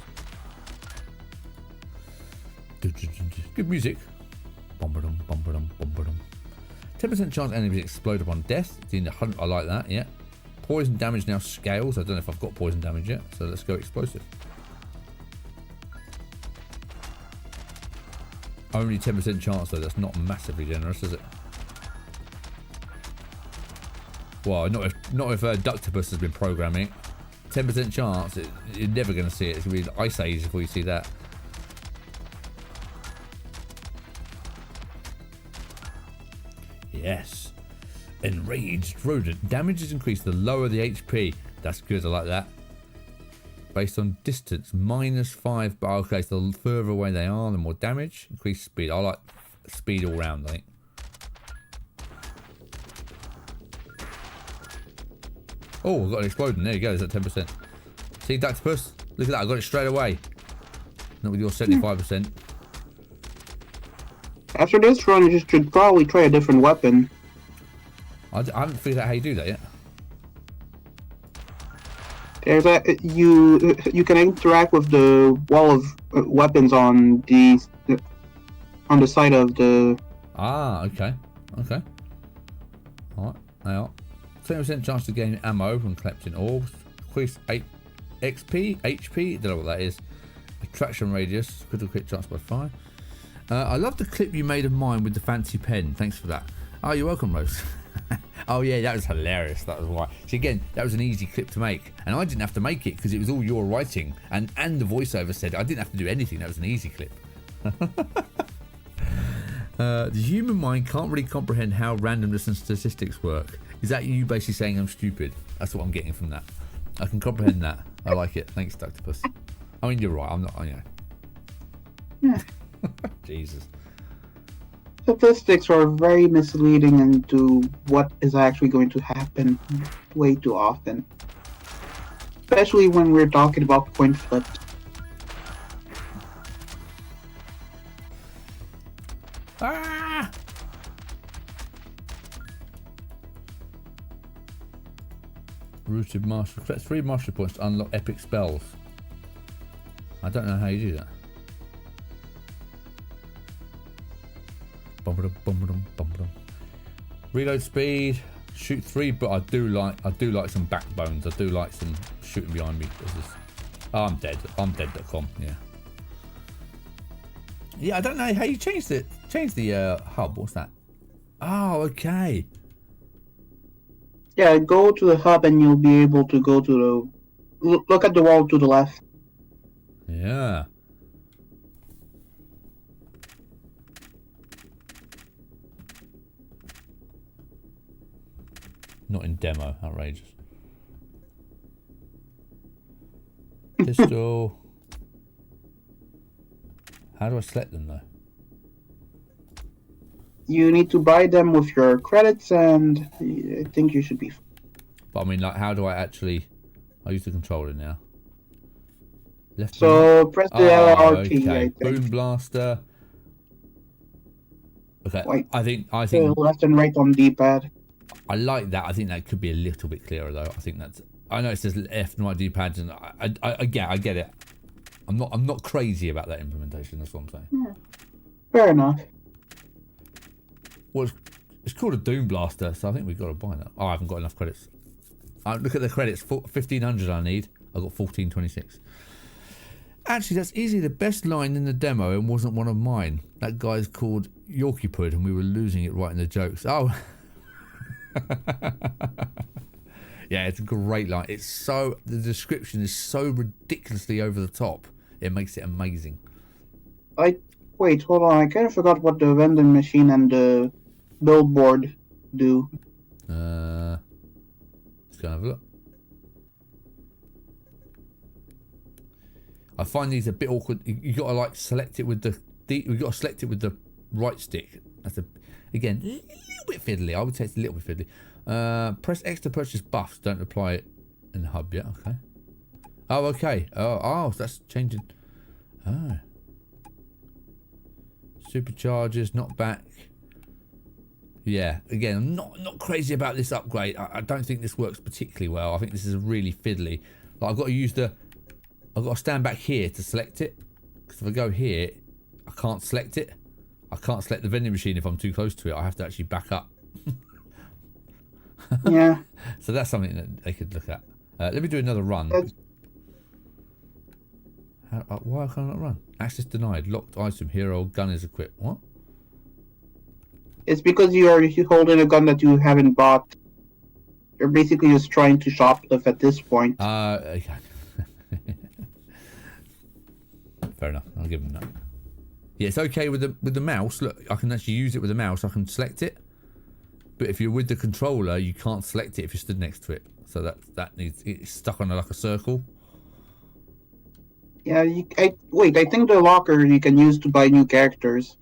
Good music. 10% chance enemies explode upon death. I like that, yeah. Poison damage now scales. I don't know if I've got poison damage yet, so let's go explosive. Only 10% chance though, that's not massively generous, is it? Well, not if Ductopus has been programming. 10% chance, you're never going to see it. It's going to be Ice Age before you see that. Yes. Enraged Rodent. Damage is increased the lower the HP. That's good, I like that. Based on distance, -5. But okay, so the further away they are, the more damage. Increased speed. I like speed all round, I think. Oh, I got an exploding. There you go, there's that 10%. See, Ductopus? Look at that, I got it straight away. Not with your 75%. After this run, you should probably try a different weapon. I haven't figured out how you do that yet. There's you can interact with the wall of weapons on the side of the. Ah, okay, okay. All right, now 20% chance to gain ammo from collecting orbs. Increase 8 XP, HP. Don't know what that is. Attraction radius. Critical hit chance by 5. I love the clip you made of mine with the fancy pen. Thanks for that. Oh, you're welcome, Rose. Oh yeah, that was hilarious. That was why. See, again, that was an easy clip to make, and I didn't have to make it because it was all your writing, and the voiceover said I didn't have to do anything. That was an easy clip. The human mind can't really comprehend how randomness and statistics work. Is that you basically saying I'm stupid? That's what I'm getting from that. I can comprehend that. I like it. Thanks, Ductopus. I mean, you're right. I'm not. Yeah. Jesus. Statistics are very misleading into what is actually going to happen way too often. Especially when we're talking about coin flips. Ah! Rooted master. Collect 3 mastery points to unlock epic spells. I don't know how you do that. Reload speed, shoot 3, but I do like some backbones. I do like some shooting behind me. Oh, I'm dead. I'm dead.com. Yeah. Yeah, I don't know how you change the hub. What's that? Oh, okay. Yeah, go to the hub and you'll be able to go to the look at the wall to the left. Yeah. Not in demo, outrageous. Pistol. How do I select them though? You need to buy them with your credits, and I think you should be. But I mean, like, how do I actually? I use the controller now. Left. So press the LR key. Okay. I think. Boom blaster. Okay. Wait. I think. Left and right on D-pad. I like that. I think that could be a little bit clearer though. I think I know it says F and right D-pads, and I get it. I'm not crazy about that implementation. That's what I'm saying. Yeah. Fair enough. Well, it's called a Doom Blaster, so I think we've got to buy that. Oh, I haven't got enough credits. Look at the credits. 1,500 I need. I got 1,426. Actually, that's easily the best line in the demo and wasn't one of mine. That guy's called Yorkie Pud, and we were losing it right in the jokes. Oh. Yeah, it's a great line. The description is so ridiculously over the top. It makes it amazing. Wait, hold on. I kind of forgot what the vending machine and the billboard do. Let's go and have a look. I find these a bit awkward. You got to like select it with you got to select it with the right stick. That's again a little bit fiddly. I would say it's a little bit fiddly. Press X to purchase buffs. Don't apply it in the hub yet. Okay. Oh, okay. Oh, that's changing. Oh. Superchargers, not back. Yeah, again, I'm not crazy about this upgrade. I don't think this works particularly well. I think this is really fiddly. Like I've got to stand back here to select it. Because if I go here, I can't select it. I can't select the vending machine if I'm too close to it. I have to actually back up. Yeah. So that's something that they could look at. Let me do another run. Why can't I not run? Access denied. Locked item. Hero. Gun is equipped. What? It's because you're holding a gun that you haven't bought. You're basically just trying to shoplift at this point. Okay. Fair enough. I'll give them that. Yeah, it's okay with the mouse. Look, I can actually use it with the mouse. I can select it. But if you're with the controller, you can't select it if you're stood next to it. So it's stuck on like a circle. Yeah, I think the locker you can use to buy new characters.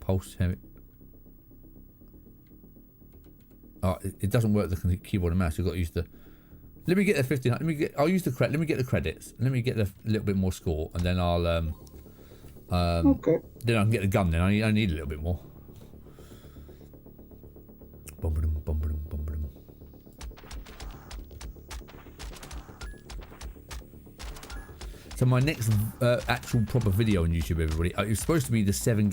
Pulse heavy. Oh, it doesn't work with the keyboard and mouse. You've got to use the. Let me get the 15. I'll use the credit. Let me get the credits. Let me get a little bit more score, and then I'll Okay. Then I can get the gun. Then I need a little bit more. So my next actual proper video on YouTube, everybody, it's supposed to be the 7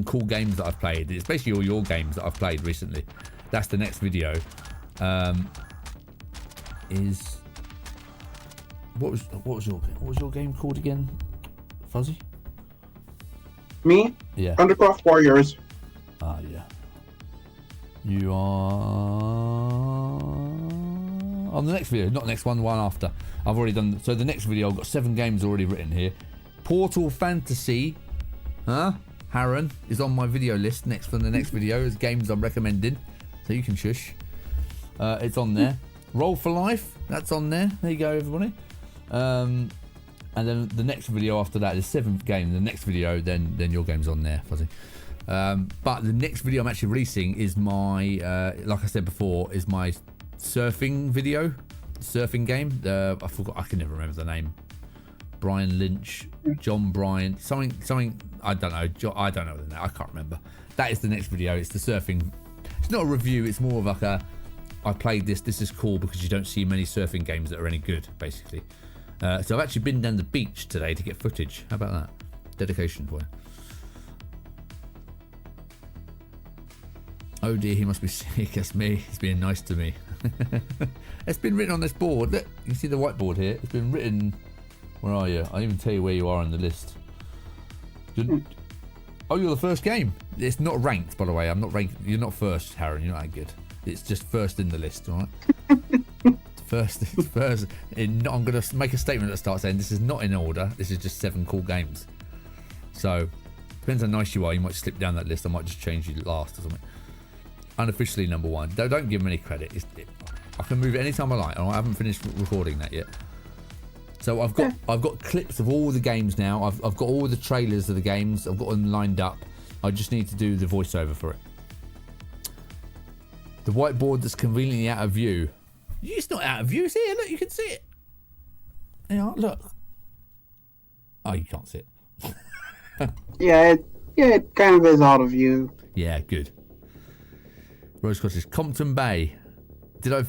cool games that I've played. It's basically all your games that I've played recently. That's the next video. What was your game called again, Fuzzy? Me? Yeah. Undercroft Warriors. Ah, yeah. You are on the next video, not the next one, the one after. I've already done. So the next video, I've got 7 games already written here. Portal Fantasy, Harren is on my video list next for the next video as games I'm recommending. So you can shush. It's on there. Roll for Life, that's on there. There you go, everybody. And then the next video after that, the 7th game. The next video, then your game's on there, Fuzzy. But the next video I'm actually releasing is my, like I said before, is my surfing video, surfing game. I forgot. I can never remember the name. Brian Lynch, John Bryant, something. I don't know. I don't know the name. I can't remember. That is the next video. It's the surfing. It's not a review. It's more of like a. I played this. This is cool because you don't see many surfing games that are any good, basically. So I've actually been down the beach today to get footage. How about that? Dedication for you. Oh dear, he must be sick. That's me. He's being nice to me. It's been written on this board. Look, you see the whiteboard here. It's been written. Where are you? I'll even tell you where you are on the list. You're the first game. It's not ranked, by the way. I'm not ranked. You're not first, Harren. You're not that good. It's just first in the list, all right? First. I'm going to make a statement that starts saying this is not in order. This is just 7 cool games. So, depends how nice you are. You might slip down that list. I might just change you last or something. Unofficially number 1. Don't give him any credit. I can move it anytime I like. I haven't finished recording that yet. So I've got clips of all the games now. I've got all the trailers of the games. I've got them lined up. I just need to do the voiceover for it. The whiteboard that's conveniently out of view. It's not out of view. See it? Look, you can see it. Yeah, look. Oh, you can't see it. Yeah, it kind of is out of view. Yeah, good. Rose Cottage, Compton Bay. Did I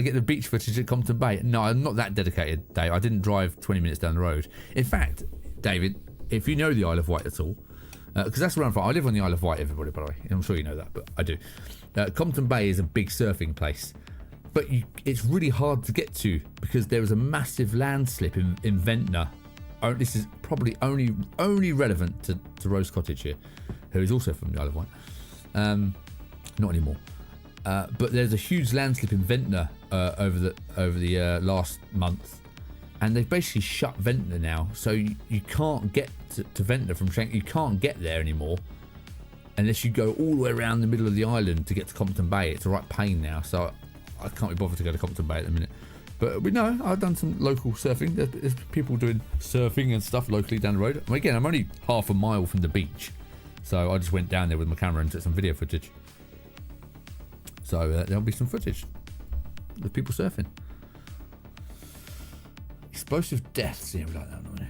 get the beach footage at Compton Bay? No, I'm not that dedicated, Dave. I didn't drive 20 minutes down the road. In fact, David, if you know the Isle of Wight at all, because that's where I'm from. I live on the Isle of Wight, everybody, by the way. I'm sure you know that, but I do. Compton Bay is a big surfing place, but it's really hard to get to because there was a massive landslip in Ventnor. Oh, this is probably only relevant to Rose Cottage here, who is also from the Isle of Wight. Not anymore. But there's a huge landslip in Ventnor over the last month, and they've basically shut Ventnor now, so you can't get to Ventnor from Shank. You can't get there anymore unless you go all the way around the middle of the island to get to Compton Bay. It's a right pain now, so I can't be bothered to go to Compton Bay at the minute. But we know I've done some local surfing. There's people doing surfing and stuff locally down the road. I mean, again, I'm only half a mile from the beach, so I just went down there with my camera and took some video footage. So there'll be some footage of people surfing. Explosive deaths, yeah, we like that, don't we?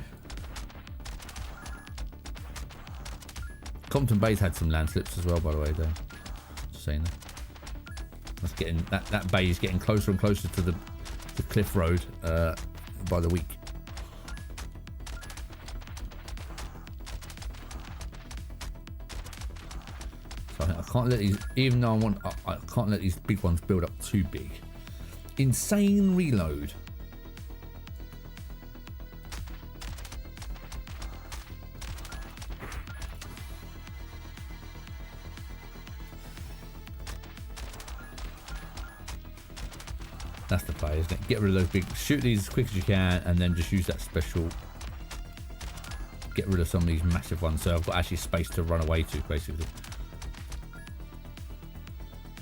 Compton Bay's had some landslips as well, by the way, though. Just saying that. That's getting that bay is getting closer and closer to the cliff road by the week. So I can't let these, even though I can't let these big ones build up too big. Insane reload. That's the play, isn't it? Get rid of those big, shoot these as quick as you can, and then just use that special. Get rid of some of these massive ones, so I've got actually space to run away to, basically.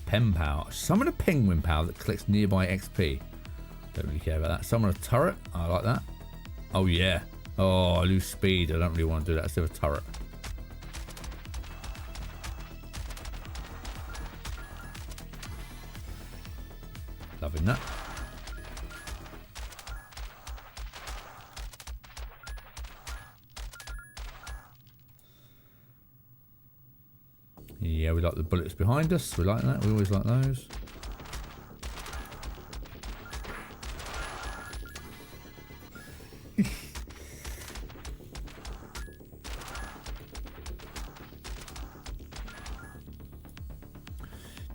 Pen power. Summon a penguin power that collects nearby XP. Don't really care about that. Summon a turret. I like that. Oh yeah. Oh, I lose speed. I don't really want to do that. Let's do a turret. Loving that. Yeah, we like the bullets behind us. We like that. We always like those.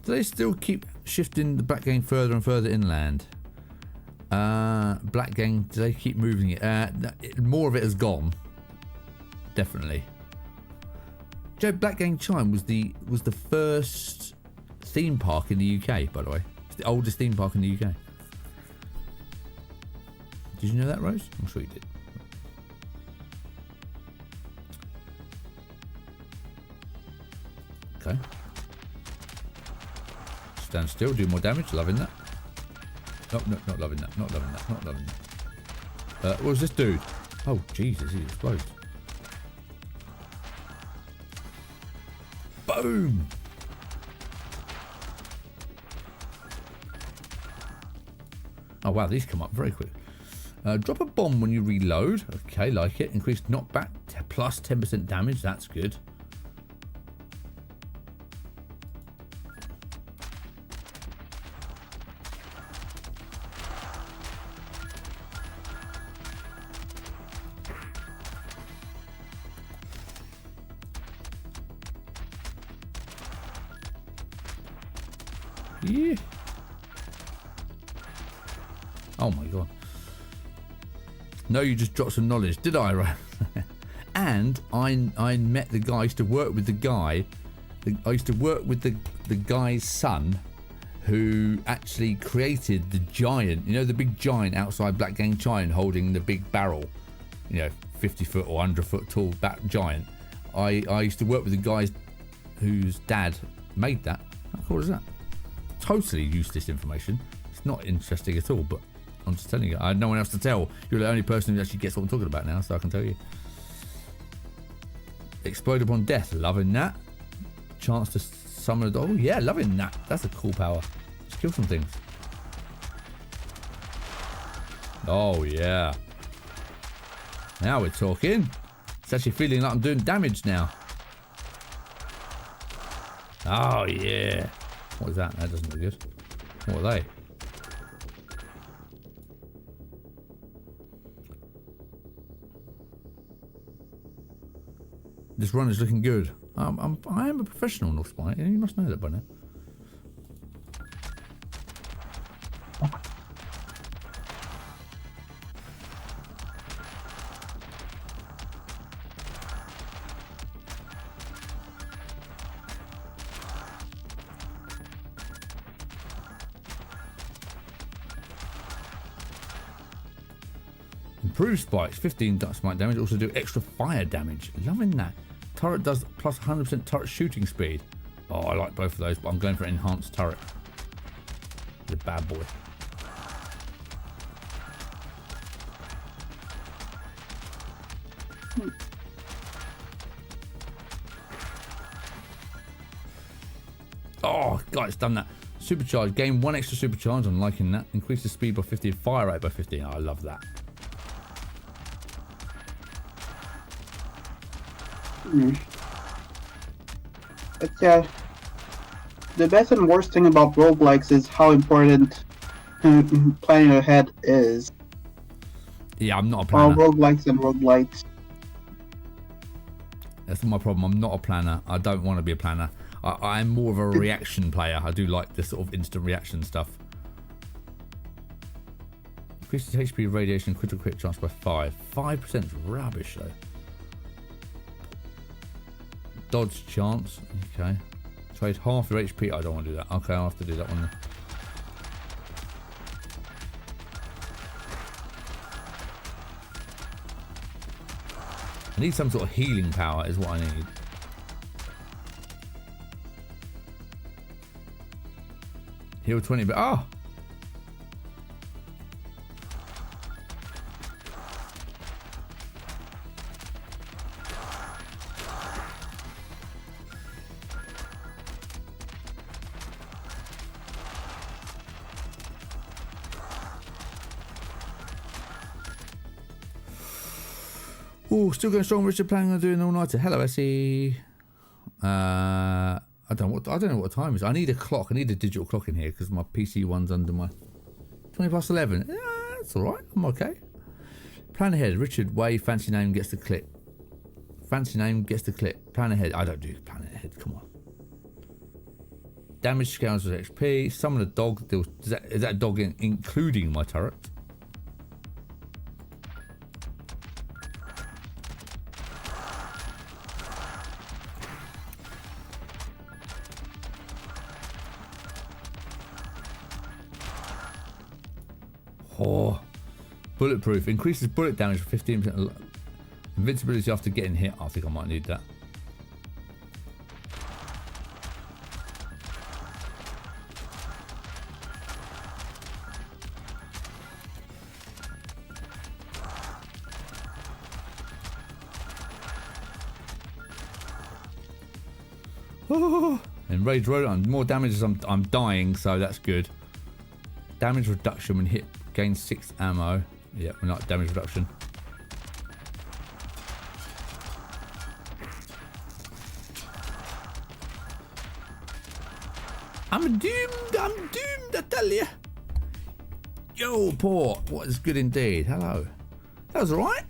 Do they still keep shifting the Black Gang further and further inland? Black Gang, do they keep moving it? More of it has gone. Definitely. Joe, Black Gang Chime was the first theme park in the UK, by the way. It's the oldest theme park in the UK. Did you know that, Rose? I'm sure you did. Okay. Stand still, do more damage. Loving that. No, not loving that. Not loving that. Not loving that. What was this dude? Oh, Jesus, he explodes. Boom! Oh wow, these come up very quick. Drop a bomb when you reload. Okay, like it. Increased knockback plus 10% damage. That's good. Yeah. Oh my god. No, you just dropped some knowledge, did I? Right. And I met the guy. I used to work with the guy. I used to work with the guy's son, who actually created the giant. You know, the big giant outside Black Gang Giant holding the big barrel. You know, 50 foot or 100 foot tall giant. I used to work with the guy whose dad made that. How cool is that? Totally useless information. It's not interesting at all, but I'm just telling you. I had no one else to tell. You're the only person who actually gets what I'm talking about now, so I can tell you. Explode upon death. Loving that. Chance to summon a dog. Oh, yeah, loving that. That's a cool power. Just kill some things. Oh, yeah. Now we're talking. It's actually feeling like I'm doing damage now. Oh, yeah. What is that? That doesn't look good. What are they? This run is looking good. I am a professional, North Spy. You must know that by now. Improved spikes, 15 smite damage, also do extra fire damage. Loving that. Turret does plus 100% turret shooting speed. Oh, I like both of those, but I'm going for enhanced turret. The bad boy. Oh, God, it's done that. Supercharge. Gain 1 extra supercharge. I'm liking that. Increase the speed by 50 and fire rate by 15. Oh, I love that. But yeah, the best and worst thing about roguelikes is how important planning ahead is. Yeah, I'm not a planner. Roguelikes and roguelites. That's my problem. I'm not a planner. I don't want to be a planner. I'm more of a reaction player. I do like this sort of instant reaction stuff. Increases HP, radiation, critical hit chance by 5. 5% is rubbish though. Dodge chance. Okay. Trade half your HP. I don't want to do that. Okay, I'll have to do that one then. I need some sort of healing power is what I need. Heal 20, but oh! Oh, still going strong. Richard planning on doing an all-nighter. Hello, Essie. I don't know what time it is. I need a clock. I need a digital clock in here because my PC one's under my 20 past 11. Yeah, that's all right. I'm okay. Plan ahead. Richard Way. Fancy name gets the clip. Fancy name gets the clip. Plan ahead. I don't do plan ahead. Come on. Damage scales with XP. Summon a dog. Is that dog including my turret? Oh, bulletproof. Increases bullet damage for 15%. Invincibility after getting hit. I think I might need that. Oh, enraged rodent. More damage as I'm dying, so that's good. Damage reduction when hit. Gain 6 ammo. Yeah, we like damage reduction. I'm doomed. I tell you. Yo, poor. What is good indeed. Hello. That was alright.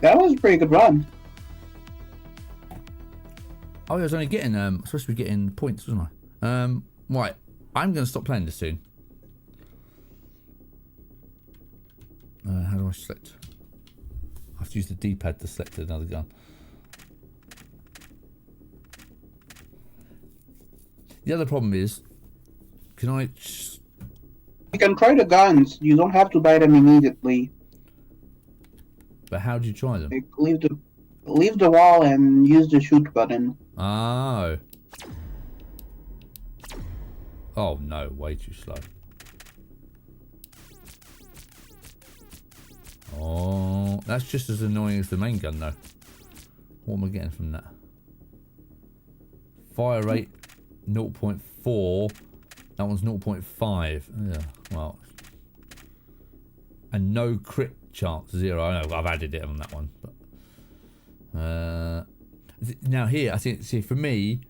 That was a pretty good run. Oh, I was only getting supposed to be getting points, wasn't I? Right. I'm going to stop playing this soon. How do I select? I have to use the D-pad to select another gun. The other problem is, can I? You can try the guns. You don't have to buy them immediately. But how do you try them? Like, leave the wall and use the shoot button. Oh. Oh no! Way too slow. Oh, that's just as annoying as the main gun, though. What am I getting from that? Fire rate 0.4. That one's 0.5. Yeah, well. And no crit chance, 0. I know I've added it on that one, but now here, I think. See, for me,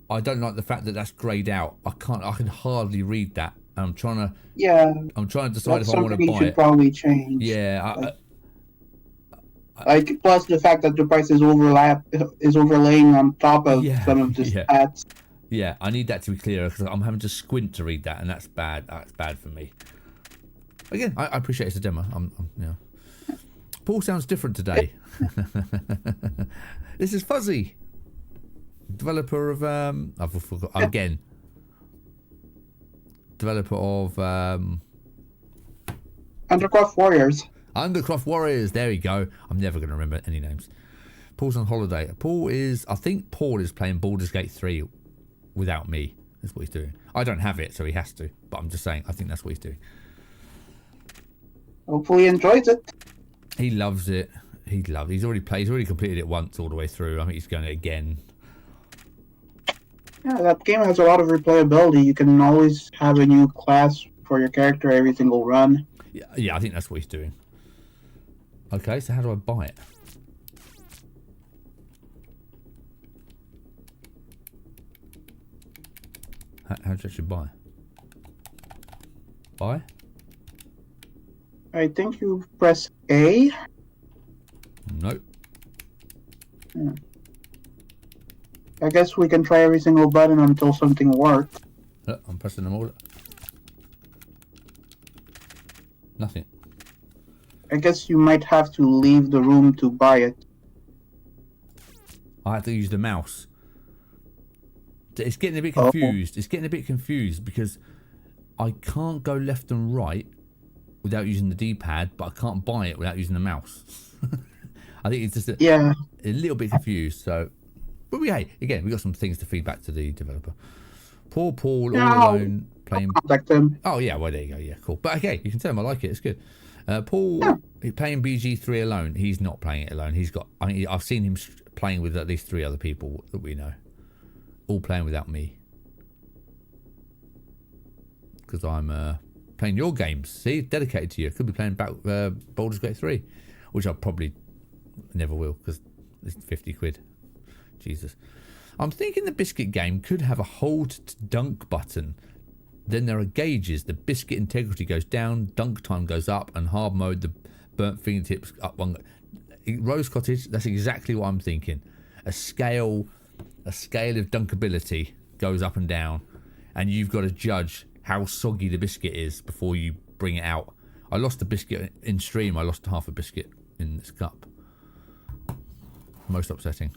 I don't like the fact that that's greyed out. I can hardly read that. I'm trying to decide That's if I want something to you buy should it. probably change. Yeah, Like plus the fact that the price is overlaying on top of Yeah, some of the yeah. stats. yeah, I need that to be clearer because I'm having to squint to read that, and that's bad. That's bad for me. Again, I appreciate it's a demo. Paul sounds different today. This is Fuzzy, developer of I've forgot again. Developer of Undercroft Warriors. Undercroft Warriors. There we go. I'm never going to remember any names. Paul's on holiday. I think Paul is playing Baldur's Gate 3 without me. That's what he's doing. I don't have it, so he has to. But I'm just saying, I think that's what he's doing. Hopefully he enjoys it. He loves it. He's already played. He's already completed it once all the way through. I think he's going it again. Yeah, that game has a lot of replayability. You can always have a new class for your character every single run. Yeah, I think that's what he's doing. Okay, so how do I buy it? How do you actually buy? Buy? I think you press A. Nope. I guess we can try every single button until something works. Look, I'm pressing them all. Nothing. I guess you might have to leave the room to buy it. I have to use the mouse. It's getting a bit confused. It's getting a bit confused because I can't go left and right without using the D-pad, but I can't buy it without using the mouse. I think it's just a little bit confused. So, but we got some things to feed back to the developer. Poor Paul, all alone playing. Contact him. Oh yeah, well there you go. Yeah, cool. But okay, you can tell him I like it. It's good. Paul, he's playing BG3 alone. He's not playing it alone. I've seen him playing with at least 3 other people that we know, all playing without me, because I'm playing your games. See, dedicated to you. Could be playing Baldur's Gate 3, which I probably never will because it's 50 quid. Jesus. I'm thinking the biscuit game could have a hold to dunk button. Then there are gauges. The biscuit integrity goes down, dunk time goes up, and hard mode, the burnt fingertips up one. Rose Cottage, that's exactly what I'm thinking. A scale of dunkability goes up and down, and you've got to judge how soggy the biscuit is before you bring it out. I lost a biscuit in stream. I lost half a biscuit in this cup. Most upsetting.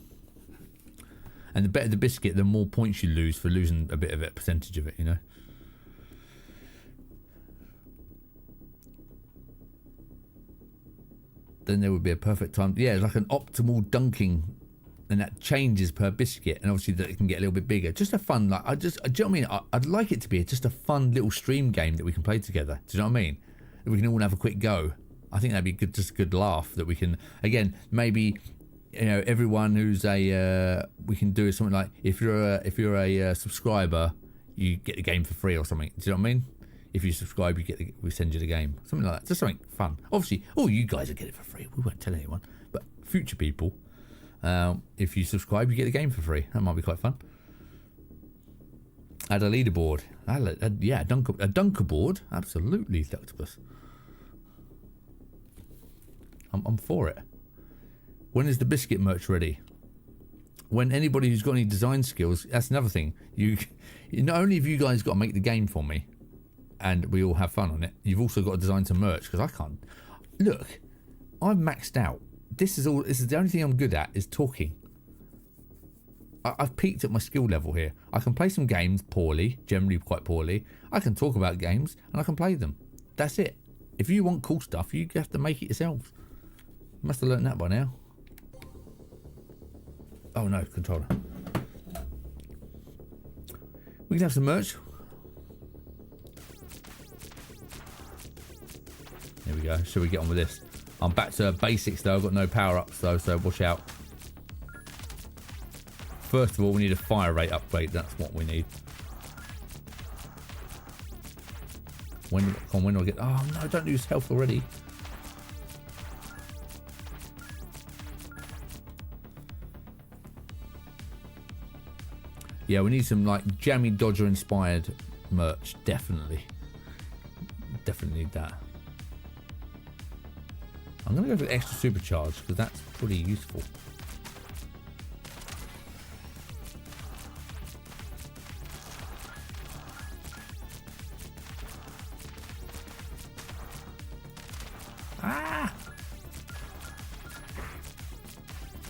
And the better the biscuit, the more points you lose for losing a bit of it, percentage of it, you know. Then there would be a perfect time. Yeah, like an optimal dunking, and that changes per biscuit, and obviously that it can get a little bit bigger. Just a fun, like do you know what I mean? I'd like it to be just a fun little stream game that we can play together. Do you know what I mean? That we can all have a quick go. I think that'd be good, just a good laugh that we can. Again, maybe everyone who's we can do something like if you're a subscriber, you get the game for free or something. Do you know what I mean? If you subscribe, we send you the game, something like that. Just something fun. Obviously, you guys will get it for free. We won't tell anyone, but future people, if you subscribe, you get the game for free. That might be quite fun. Add a leaderboard. A dunker board. Absolutely, Octopus. I'm for it. When is the biscuit merch ready? When anybody who's got any design skills, that's another thing. You not only have you guys got to make the game for me, and we all have fun on it, you've also got to design some merch, because I can't. Look, I'm maxed out. This is the only thing I'm good at is talking. I've peaked at my skill level here. I can play some games poorly, generally quite poorly. I can talk about games and I can play them. That's it. If you want cool stuff, you have to make it yourselves. You must have learned that by now. Oh no, controller. We can have some merch. Here we go. Shall we get on with this? I'm back to basics though. I've got no power-ups though, so watch out. First of all, we need a fire rate upgrade. That's what we need. When do I get... Oh no, don't lose health already. Yeah, we need some like Jammy Dodger inspired merch. Definitely need that. I'm gonna go for the extra supercharge because that's pretty useful.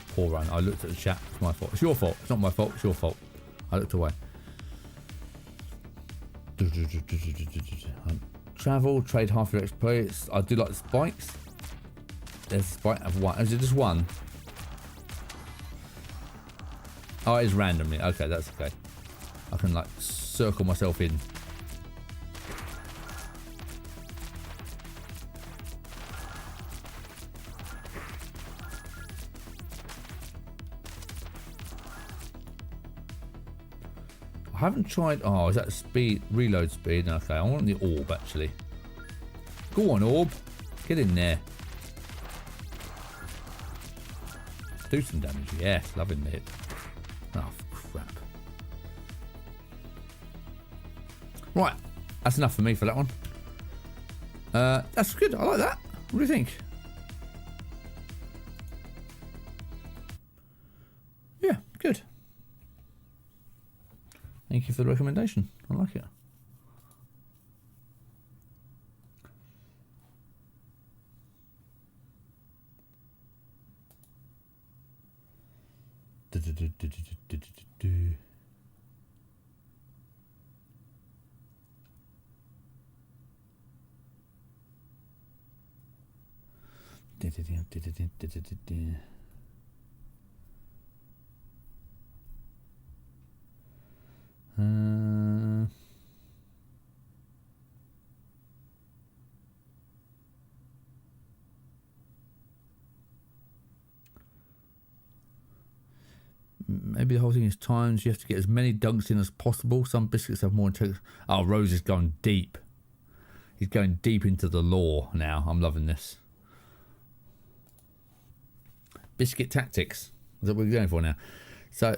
Poor run. I looked at the chat. It's my fault. It's your fault. It's not my fault. It's your fault. I looked away. Travel, trade half your exploits. I do like the spikes. There's a spike of one. Is it just one? Oh, it is randomly. Okay, that's okay. I can like circle myself in. I haven't tried. Oh, is that speed? Reload speed? Okay, I want the orb actually. Go on, orb. Get in there. Do some damage. Yeah, loving it. Oh, crap. Right, that's enough for me for that one. That's good. I like that. What do you think? Yeah, good. Thank you for the recommendation. I like it. Maybe the whole thing is times. You have to get as many dunks in as possible. Some biscuits have more integrity. Oh, Rose is going deep. He's going deep into the lore now. I'm loving this. Biscuit tactics. Is that what we're going for now? So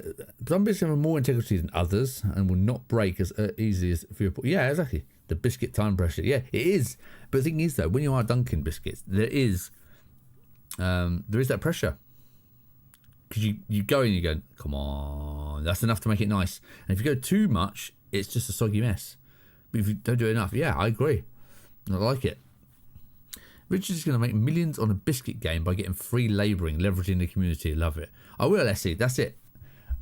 some biscuits have more integrity than others and will not break as easily as fewer. Yeah, exactly. The biscuit time pressure. Yeah, it is. But the thing is, though, when you are dunking biscuits, there is that pressure. Because you go and you go, come on, that's enough to make it nice. And if you go too much, it's just a soggy mess. But if you don't do enough, yeah, I agree. I like it. Richard is going to make millions on a biscuit game by getting free labouring, leveraging the community. Love it. I will, Essie. That's it.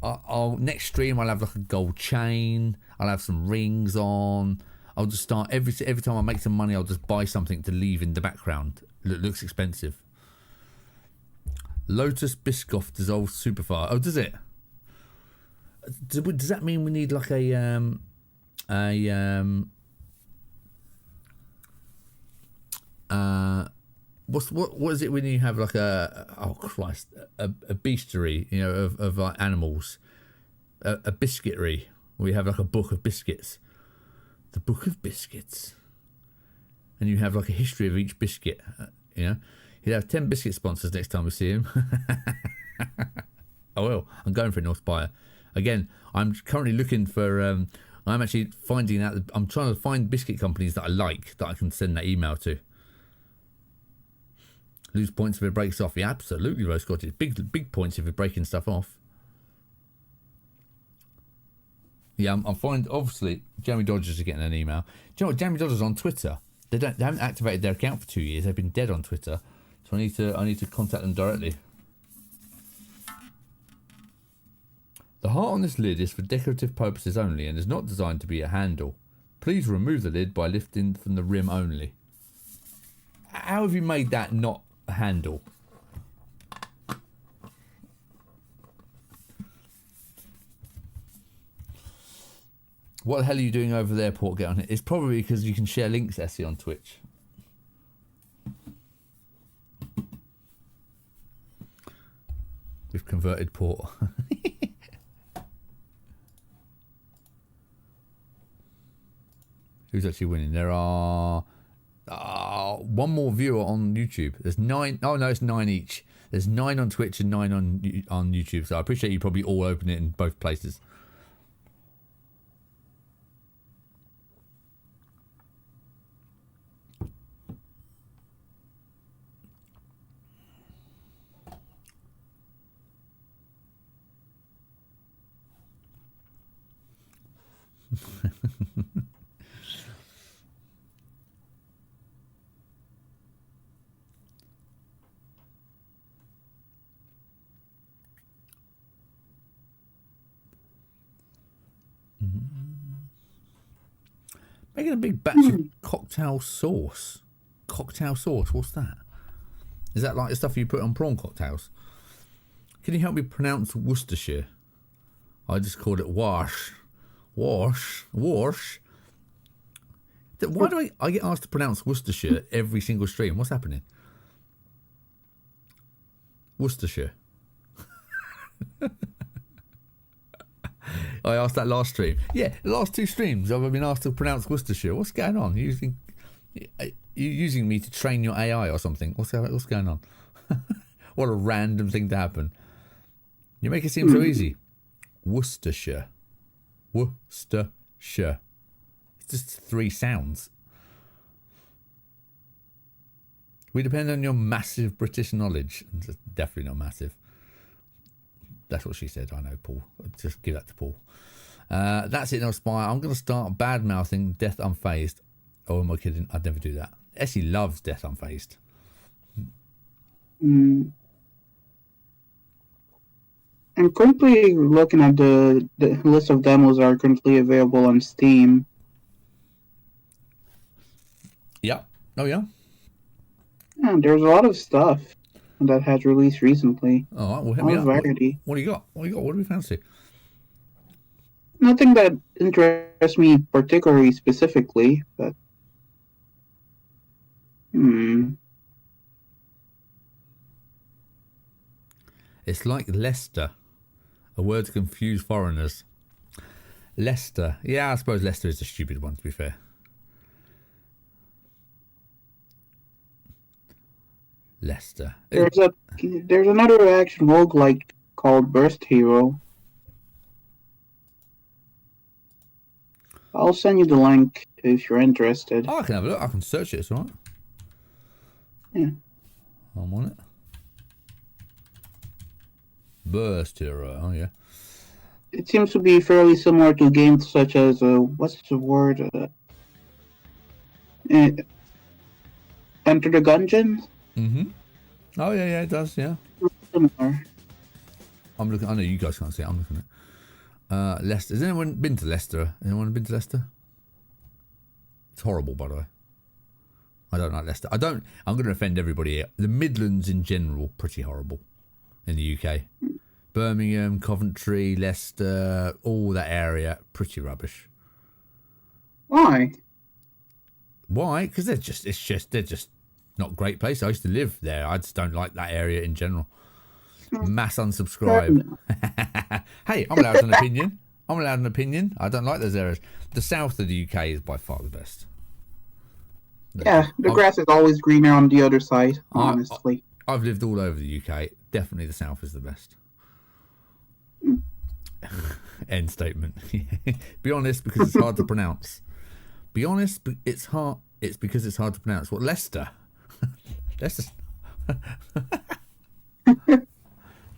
I'll next stream. I'll have like a gold chain. I'll have some rings on. I'll just start every time I make some money. I'll just buy something to leave in the background. It looks expensive. Lotus Biscoff dissolves superfire. Oh, does it? Does that mean we need like what is it when you have like a bestiary, you know, of like animals, a biscuitery where you have like a book of biscuits, the book of biscuits, and you have like a history of each biscuit, you know. He'll have 10 biscuit sponsors next time we see him. I will. I'm going for a North Buyer. Again, I'm currently looking for... I'm actually finding out... I'm trying to find biscuit companies that I like, that I can send that email to. Lose points if it breaks off. Yeah, absolutely, Rose Scottish. Big points if you're breaking stuff off. Yeah, I'm finding... Obviously, Jammy Dodgers are getting an email. Do you know what? Jammy Dodgers on Twitter. They haven't activated their account for 2 years. They've been dead on Twitter. So I need to contact them directly. The heart on this lid is for decorative purposes only and is not designed to be a handle. Please remove the lid by lifting from the rim only. How have you made that not a handle? What the hell are you doing over there, Port? Get on it. It's probably because you can share links, Essie, on Twitch. We've converted Port. Who's actually winning? There are one more viewer on YouTube. There's 9. Oh no, it's 9 each. There's 9 on Twitch and 9 on YouTube. So I appreciate you probably all open it in both places. Making a big batch of cocktail sauce. Cocktail sauce, what's that? Is that like the stuff you put on prawn cocktails? Can you help me pronounce Worcestershire? I just called it wash. Wash. Wash. Why do I get asked to pronounce Worcestershire every single stream? What's happening? Worcestershire. I asked that last stream. Yeah, the last 2 streams I've been asked to pronounce Worcestershire. What's going on? You using me to train your AI or something? What's going on? What a random thing to happen. You make it seem so easy. Worcestershire. Worcestershire. It's just 3 sounds. We depend on your massive British knowledge. It's definitely not massive. That's what she said. I know, Paul. Just give that to Paul. That's it, no spy. I'm going to start bad-mouthing Death Unfazed. Oh, am I kidding? I'd never do that. Essie loves Death Unfazed. I'm currently looking at the list of demos that are currently available on Steam. Yeah. Oh, yeah? Yeah, there's a lot of stuff that has released recently. All right, well, hit me up. Variety. What do you got? What do we fancy? Nothing that interests me particularly specifically, but It's like Leicester, a word to confuse foreigners. Leicester. Yeah, I suppose Leicester is a stupid one, to be fair. Leicester. There's another action roguelike called Burst Hero. I'll send you the link if you're interested. Oh, I can have a look. I can search it, it's alright. Yeah. I'm on it. Burst Hero, oh yeah. It seems to be fairly similar to games such as, what's the word? Enter the Gungeon? Mm-hmm. Oh yeah, it does, yeah. Similar. I'm looking. I know you guys can't see it. I'm looking at Leicester. Has anyone been to Leicester? Anyone been to Leicester? It's horrible, by the way. I don't like Leicester. I'm going to offend everybody here. The Midlands in general, pretty horrible in the UK. Birmingham, Coventry, Leicester, all that area, pretty rubbish. Why? Why? Because they're just not great places. I used to live there. I just don't like that area in general. Mass unsubscribe. Hey, I'm allowed an opinion. I don't like those areas. The south of the UK is by far the best. Yeah, the grass is always greener on the other side, honestly. I've lived all over the UK. Definitely the south is the best. End statement. Be honest, because it's hard to pronounce. Be honest, it's hard. It's because it's hard to pronounce. What, Leicester? Leicester.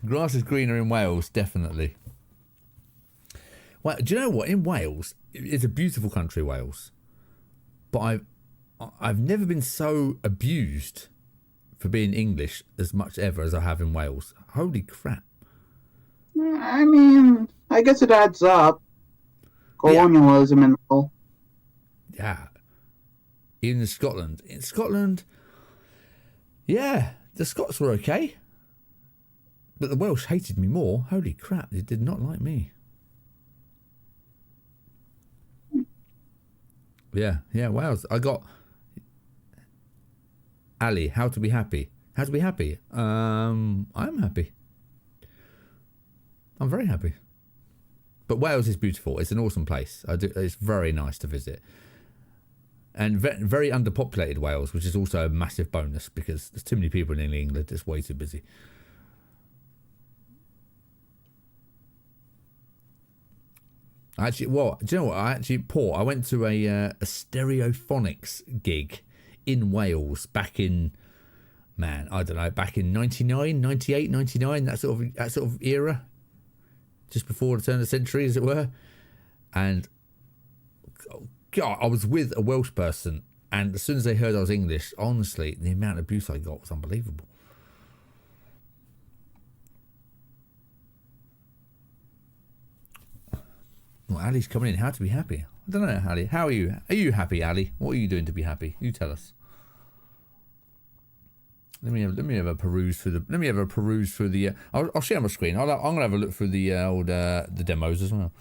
Grass is greener in Wales, definitely. Well, do you know what? In Wales, it's a beautiful country, Wales. But I've never been so abused for being English as much ever as I have in Wales. Holy crap. I mean, I guess it adds up. Colonialism and all. Yeah. Even in Scotland. In Scotland, yeah, the Scots were okay. But the Welsh hated me more. Holy crap, they did not like me. Yeah, Wales. I got Ali, how to be happy. How to be happy? I'm happy. I'm very happy. But Wales is beautiful. It's an awesome place. It's very nice to visit. And very underpopulated Wales, which is also a massive bonus because there's too many people in England. It's way too busy. Actually, do you know what? I went to a stereophonics gig in Wales back in, back in 99, 98, 99, that sort of era. Just before the turn of the century, as it were. And God, I was with a Welsh person, and as soon as they heard I was English, honestly, the amount of abuse I got was unbelievable. Well, Ali's coming in. How to be happy? I don't know, Ali. How are you? Are you happy, Ali? What are you doing to be happy? You tell us. Let me have a peruse through the. I'll share my screen. I'm gonna have a look through the old the demos as well.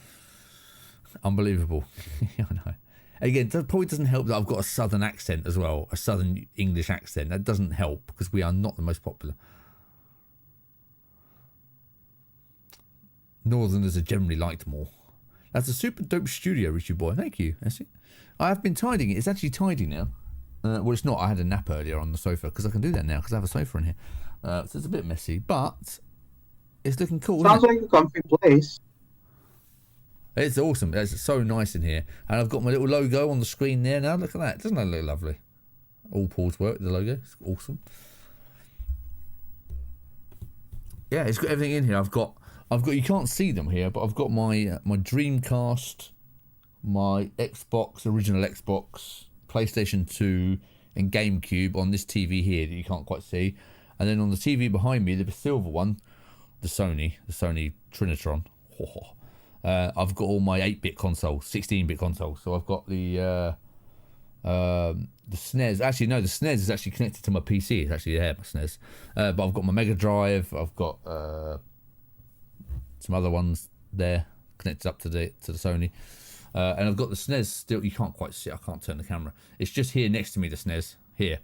Unbelievable. I know. Again, that probably doesn't help that I've got a southern accent as well, a southern English accent. That doesn't help because we are not the most popular. Northerners are generally liked more. That's a super dope studio, Richie boy. Thank you. That's it. I have been tidying it. It's actually tidy now. Well, it's not. I had a nap earlier on the sofa because I can do that now because I have a sofa in here. So it's a bit messy, but it's looking cool. Sounds like a comfy place. It's awesome. It's so nice in here. And I've got my little logo on the screen there now. Look at that. Doesn't that look lovely? All Paul's work, the logo. It's awesome. Yeah, it's got everything in here. I've got you can't see them here, but I've got my my Dreamcast, my Xbox, original Xbox, PlayStation 2 and GameCube on this TV here that you can't quite see. And then on the TV behind me, the silver one, the Sony Trinitron. I've got all my 8-bit consoles, 16-bit consoles. So I've got the SNES. Actually, no, the SNES is actually connected to my PC. It's actually there, my SNES. But I've got my Mega Drive. I've got some other ones there connected up to the Sony. And I've got the SNES still. You can't quite see it. I can't turn the camera. It's just here next to me, the SNES, here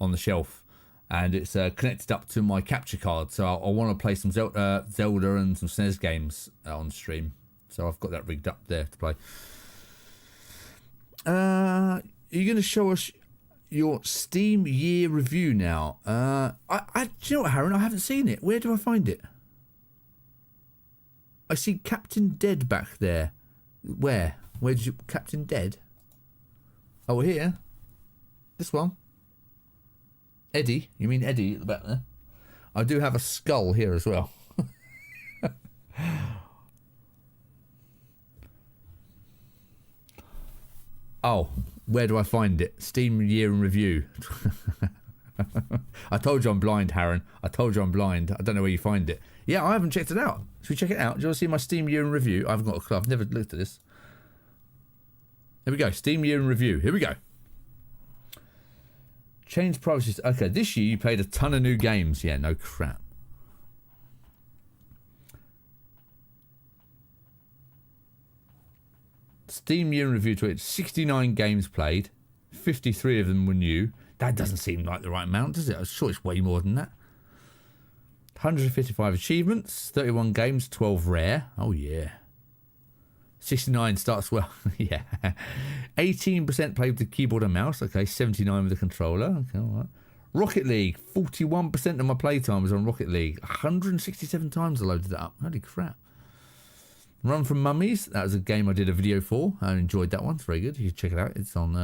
on the shelf. And it's connected up to my capture card. So I want to play some Zelda and some SNES games on stream. So I've got that rigged up there to play. Are you going to show us your Steam year review now? Do you know what, Harron? I haven't seen it. Where do I find it? I see Captain Dead back there. Where? Where did you... Captain Dead? Oh, here. This one. Eddie. You mean Eddie at the back there? I do have a skull here as well. Oh, where do I find it? Steam year in review. I told you I'm blind, Harron. I told you I'm blind. I don't know where you find it. Yeah, I haven't checked it out. Should we check it out? Do you want to see my Steam year in review? I've never looked at this. Here we go. Steam year in review. Here we go. Change privacy. Okay, this year you played a ton of new games. Yeah, no crap. Steam year in review to it. 69 games played. 53 of them were new. That doesn't seem like the right amount, does it? I'm sure it's way more than that. 155 achievements. 31 games. 12 rare. Oh, yeah. 69 starts well. Yeah. 18% played with the keyboard and mouse. Okay. 79 with the controller. Okay, all right. Rocket League. 41% of my playtime was on Rocket League. 167 times I loaded that up. Holy crap. Run from Mummies. That was a game I did a video for. I enjoyed that one. It's very good. You should check it out. It's on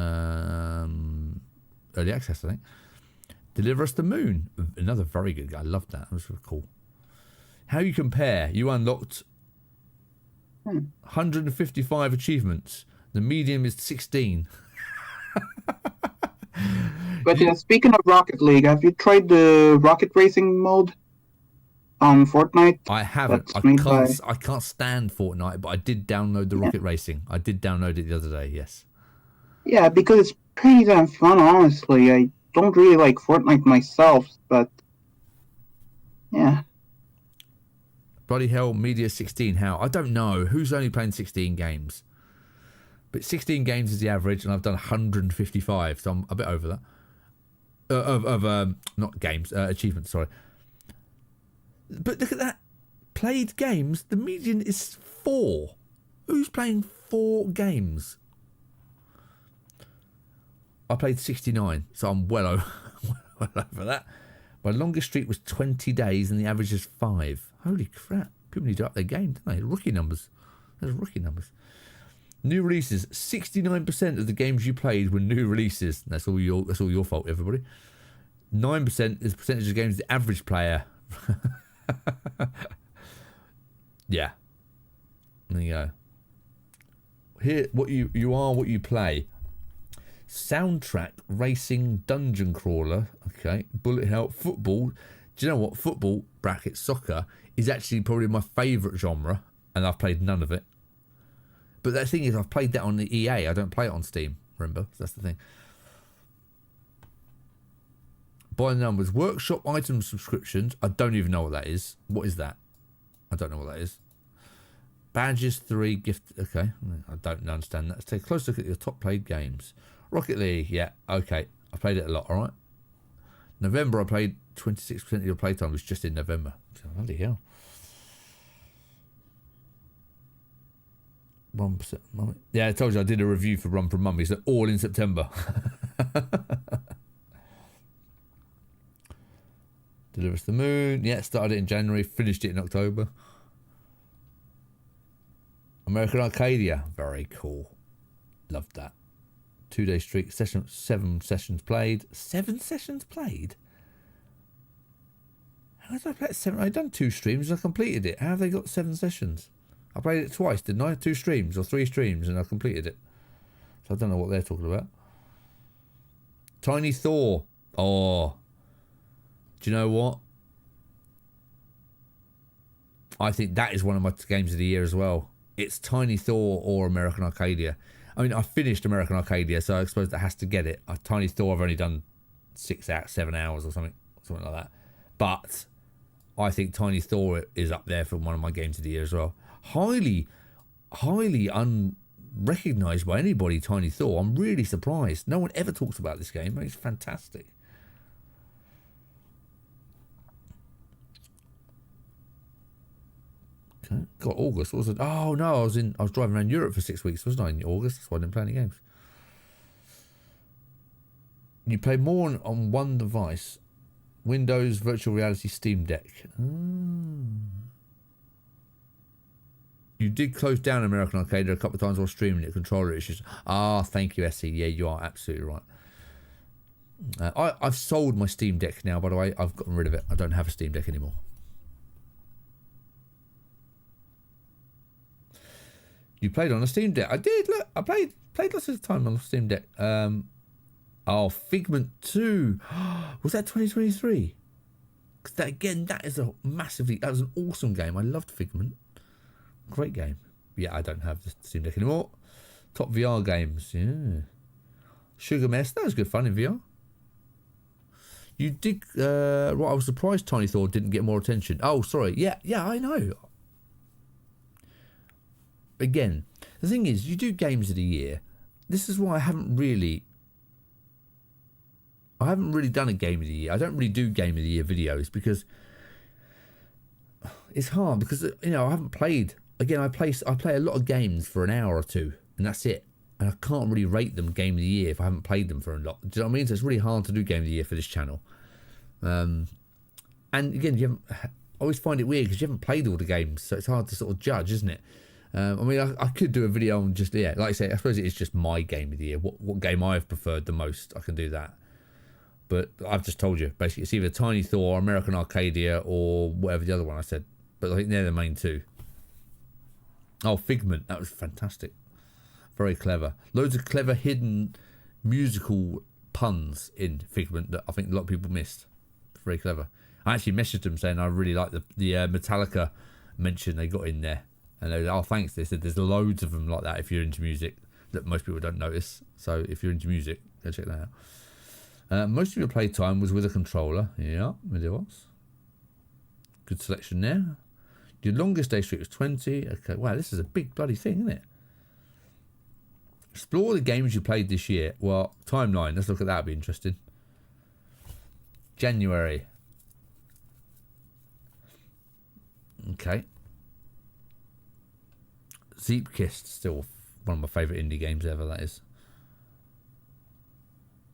early access, I think. Deliver Us the Moon. Another very good game. I loved that. That was really cool. How you compare? You unlocked 155 achievements. The medium is 16. But yeah, speaking of Rocket League, have you tried the rocket racing mode on Fortnite? I haven't. I can't stand Fortnite, but I did download the rocket racing. I did download it the other day, yes. Yeah, because it's pretty damn fun, honestly. I don't really like Fortnite myself, but yeah. Bloody hell, Media 16, how? I don't know. Who's only playing 16 games? But 16 games is the average, and I've done 155, so I'm a bit over that. Not games, achievements, sorry. But look at that. Played games, the median is 4. Who's playing 4 games? I played 69, so I'm well over that. My longest streak was 20 days, and the average is 5. Holy crap. People need to up their game, don't they? Rookie numbers. Those are rookie numbers. New releases. 69% of the games you played were new releases. That's all your fault, everybody. 9% is the percentage of games the average player. Yeah. There you go. Here, what you are, what you play. Soundtrack, racing, dungeon crawler. Okay. Bullet hell, football. Do you know what? Football, bracket, soccer, is actually probably my favourite genre, and I've played none of it. But the thing is, I've played that on the EA. I don't play it on Steam. Remember, so that's the thing. By the numbers, workshop item subscriptions. I don't even know what that is. What is that? I don't know what that is. Badges 3 gift. Okay, I don't understand that. Let's take a close look at your top played games. Rocket League. Yeah, okay. I played it a lot. All right. November, I played 26% of your playtime was just in November. Bloody hell. 1%. Yeah, I told you I did a review for Run from Mummy. So all in September. Deliver Us the Moon. Yeah, started it in January, finished it in October. American Arcadia. Very cool. Loved that. 2-day streak. 7 sessions played. 7 sessions played? How did I play it 7? I'd done 2 streams and I completed it. How have they got 7 sessions? I played it twice, didn't I? 2 streams or 3 streams and I completed it. So I don't know what they're talking about. Tiny Thor. Oh. Do you know what? I think that is one of my games of the year as well. It's Tiny Thor or American Arcadia. I mean, I finished American Arcadia, so I suppose that has to get it. Tiny Thor, I've only done 7 hours or something like that. But I think Tiny Thor is up there for one of my games of the year as well. Highly unrecognised by anybody, Tiny Thor. I'm really surprised. No one ever talks about this game. It's fantastic. Okay. God, August. What was it? Oh no, I was driving around Europe for 6 weeks, wasn't I, in August? That's why I didn't play any games. You play more on one device. Windows, Virtual Reality, Steam Deck. You did close down American Arcadia a couple of times while streaming it. Controller issues. Thank you, SC. Yeah, you are absolutely right. I've sold my Steam Deck now, by the way. I've gotten rid of it. I don't have a Steam Deck anymore. You played on a Steam Deck. I did. Look, I played lots of time on a Steam Deck. Figment 2. Was that 2023? That is that was an awesome game. I loved Figment. Great game. Yeah, I don't have the Steam Deck anymore. Top VR games. Yeah. Sugar Mess. That was good fun in VR. You did. I was surprised Tiny Thor didn't get more attention. Oh, sorry. Yeah, I know. Again, the thing is, you do games of the year. This is why I haven't really done a game of the year. I don't really do game of the year videos because it's hard because I haven't played. Again, I play a lot of games for an hour or two, and that's it. And I can't really rate them game of the year if I haven't played them for a lot. Do you know what I mean? So it's really hard to do game of the year for this channel. And again, I always find it weird because you haven't played all the games, so it's hard to sort of judge, isn't it? I could do a video on just, like I say, I suppose it is just my game of the year. What game I've preferred the most, I can do that. But I've just told you, basically, it's either Tiny Thor, American Arcadia, or whatever the other one I said. But I think they're the main two. Oh, Figment, that was fantastic. Very clever. Loads of clever hidden musical puns in Figment that I think a lot of people missed. Very clever. I actually messaged them saying I really like the Metallica mention they got in there. And they were, thanks. They said there's loads of them like that if you're into music that most people don't notice. So if you're into music, go check that out. Most of your playtime was with a controller. Yeah, it was. Good selection there. Your longest day streak was 20. Okay, wow, this is a big bloody thing, isn't it? Explore the games you played this year. Well, timeline. Let's look at that. It'll be interesting. January. Okay. Zeepkist, still one of my favourite indie games ever, that is.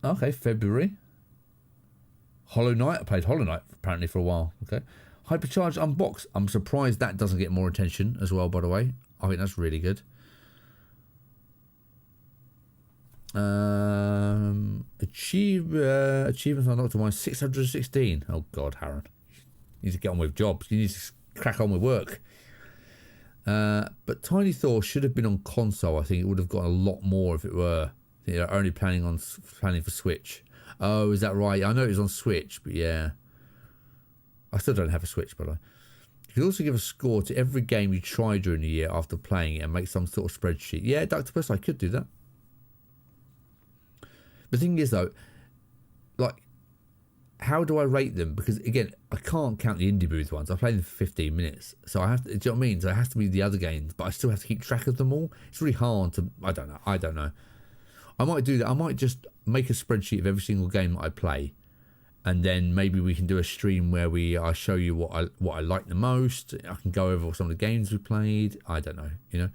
Okay, February. Hollow Knight. I played Hollow Knight apparently for a while. Okay. Hypercharged Unbox. I'm surprised that doesn't get more attention as well, by the way. I think that's really good. Achievements unlocked to mine 616. Oh God, Harron. You need to get on with jobs. You need to crack on with work. But Tiny Thor should have been on console. I think it would have gotten a lot more if it were only planning for Switch. Oh, is that right? I know it was on Switch, but yeah. I still don't have a Switch, by the way. could also give a score to every game you try during the year after playing it and make some sort of spreadsheet. Yeah, Octopus, I could do that. The thing is, though, like, how do I rate them? Because, again, I can't count the indie booth ones. I played them for 15 minutes. So I have to, do you know what I mean? So it has to be the other games, but I still have to keep track of them all. It's really hard to, I don't know. I might do that. I might just make a spreadsheet of every single game that I play. And then maybe we can do a stream where I show you what I like the most. I can go over some of the games we played. I don't know, you know.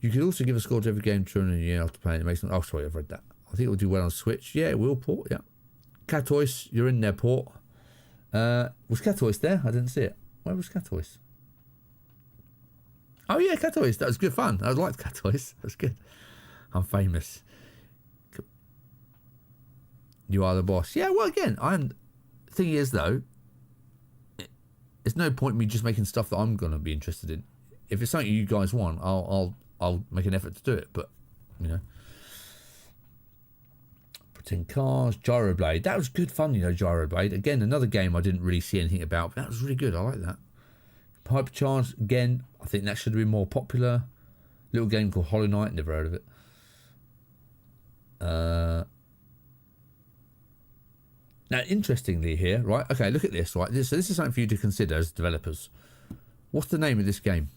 You could also give a score to every game during the year after playing it. Makes oh, sorry, I've read that. I think it will do well on Switch. Yeah, it will, Port, yeah. Catois, you're in there, Port. Was Catois there? I didn't see it. Where was Catois? Oh, yeah, Catois. That was good fun. I liked Catois. That's good. I'm famous. You are the boss. Yeah, well, again, thing is, though, there's no point in me just making stuff that I'm going to be interested in. If it's something you guys want, I'll make an effort to do it. But, you know. Pretend Cars, Gyroblade. That was good fun, you know, Gyroblade. Again, another game I didn't really see anything about. But that was really good. I like that. Hypercharge, again, I think that should have been more popular. Little game called Hollow Knight. Never heard of it. Now, interestingly here, right? Okay, look at this, right? So this is something for you to consider as developers. What's the name of this game?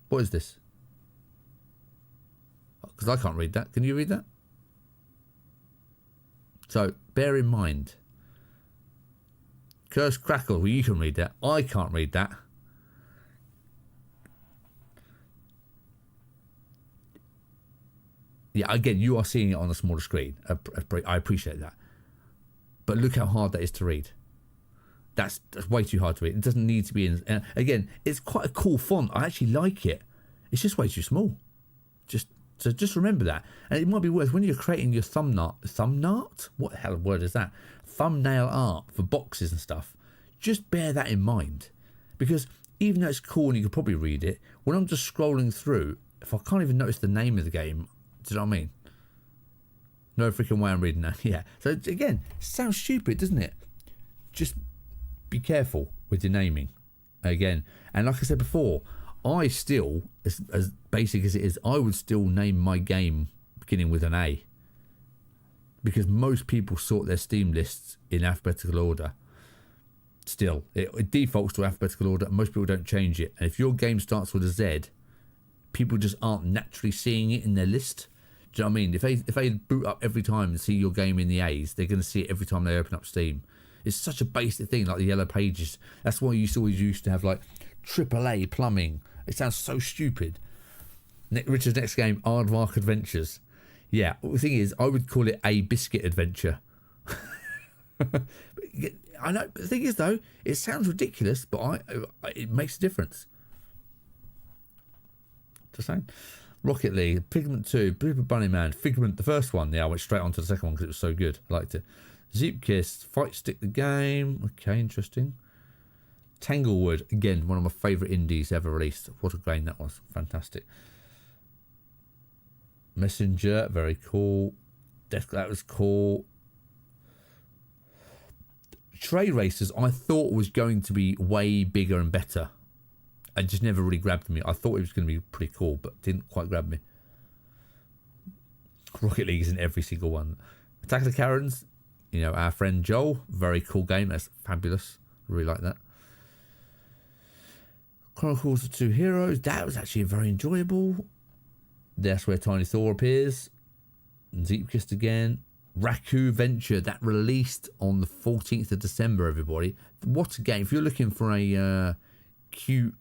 What is this? Because I can't read that. Can you read that? So, bear in mind. Curse Crackle. Well, you can read that. I can't read that. Yeah, again, you are seeing it on a smaller screen. I appreciate that. But look how hard that is to read. That's way too hard to read. It doesn't need to be in... again, it's quite a cool font. I actually like it. It's just way too small. So just remember that. And it might be worth, when you're creating your thumbnail... What the hell of a word is that? Thumbnail art for boxes and stuff. Just bear that in mind. Because even though it's cool and you could probably read it, when I'm just scrolling through, if I can't even notice the name of the game... Do you know what I mean? No freaking way I'm reading that. Yeah. So again, sounds stupid, doesn't it? Just be careful with your naming. Again. And like I said before, I still, as basic as it is, I would still name my game beginning with an A. Because most people sort their Steam lists in alphabetical order. Still. It defaults to alphabetical order. And most people don't change it. And if your game starts with a Z, people just aren't naturally seeing it in their list. Do you know what I mean? If they boot up every time and see your game in the A's, they're going to see it every time they open up Steam. It's such a basic thing, like the yellow pages. That's why you always used to have like AAA plumbing. It sounds so stupid. Richard's next game, Aardvark Adventures. Yeah, the thing is, I would call it a biscuit adventure. I know. The thing is, though, it sounds ridiculous, but it makes a difference. Just saying. Rocket League, Figment 2, Blooper Bunny Man, Figment, the first one. Yeah, I went straight on to the second one because it was so good. I liked it. Zeepkist, Fight Stick the game. Okay, interesting. Tanglewood, again, one of my favourite indies ever released. What a game that was. Fantastic. Messenger, very cool. That was cool. Tray Racers, I thought was going to be way bigger and better. It just never really grabbed me. I thought it was going to be pretty cool, but didn't quite grab me. Rocket League is in every single one. Attack of the Karens, you know, our friend Joel, very cool game. That's fabulous. I really like that. Chronicles of Two Heroes, that was actually very enjoyable. That's where Tiny Thor appears. Zeepkist again. Raku Venture, that released on the 14th of December, everybody. What a game. If you're looking for a cute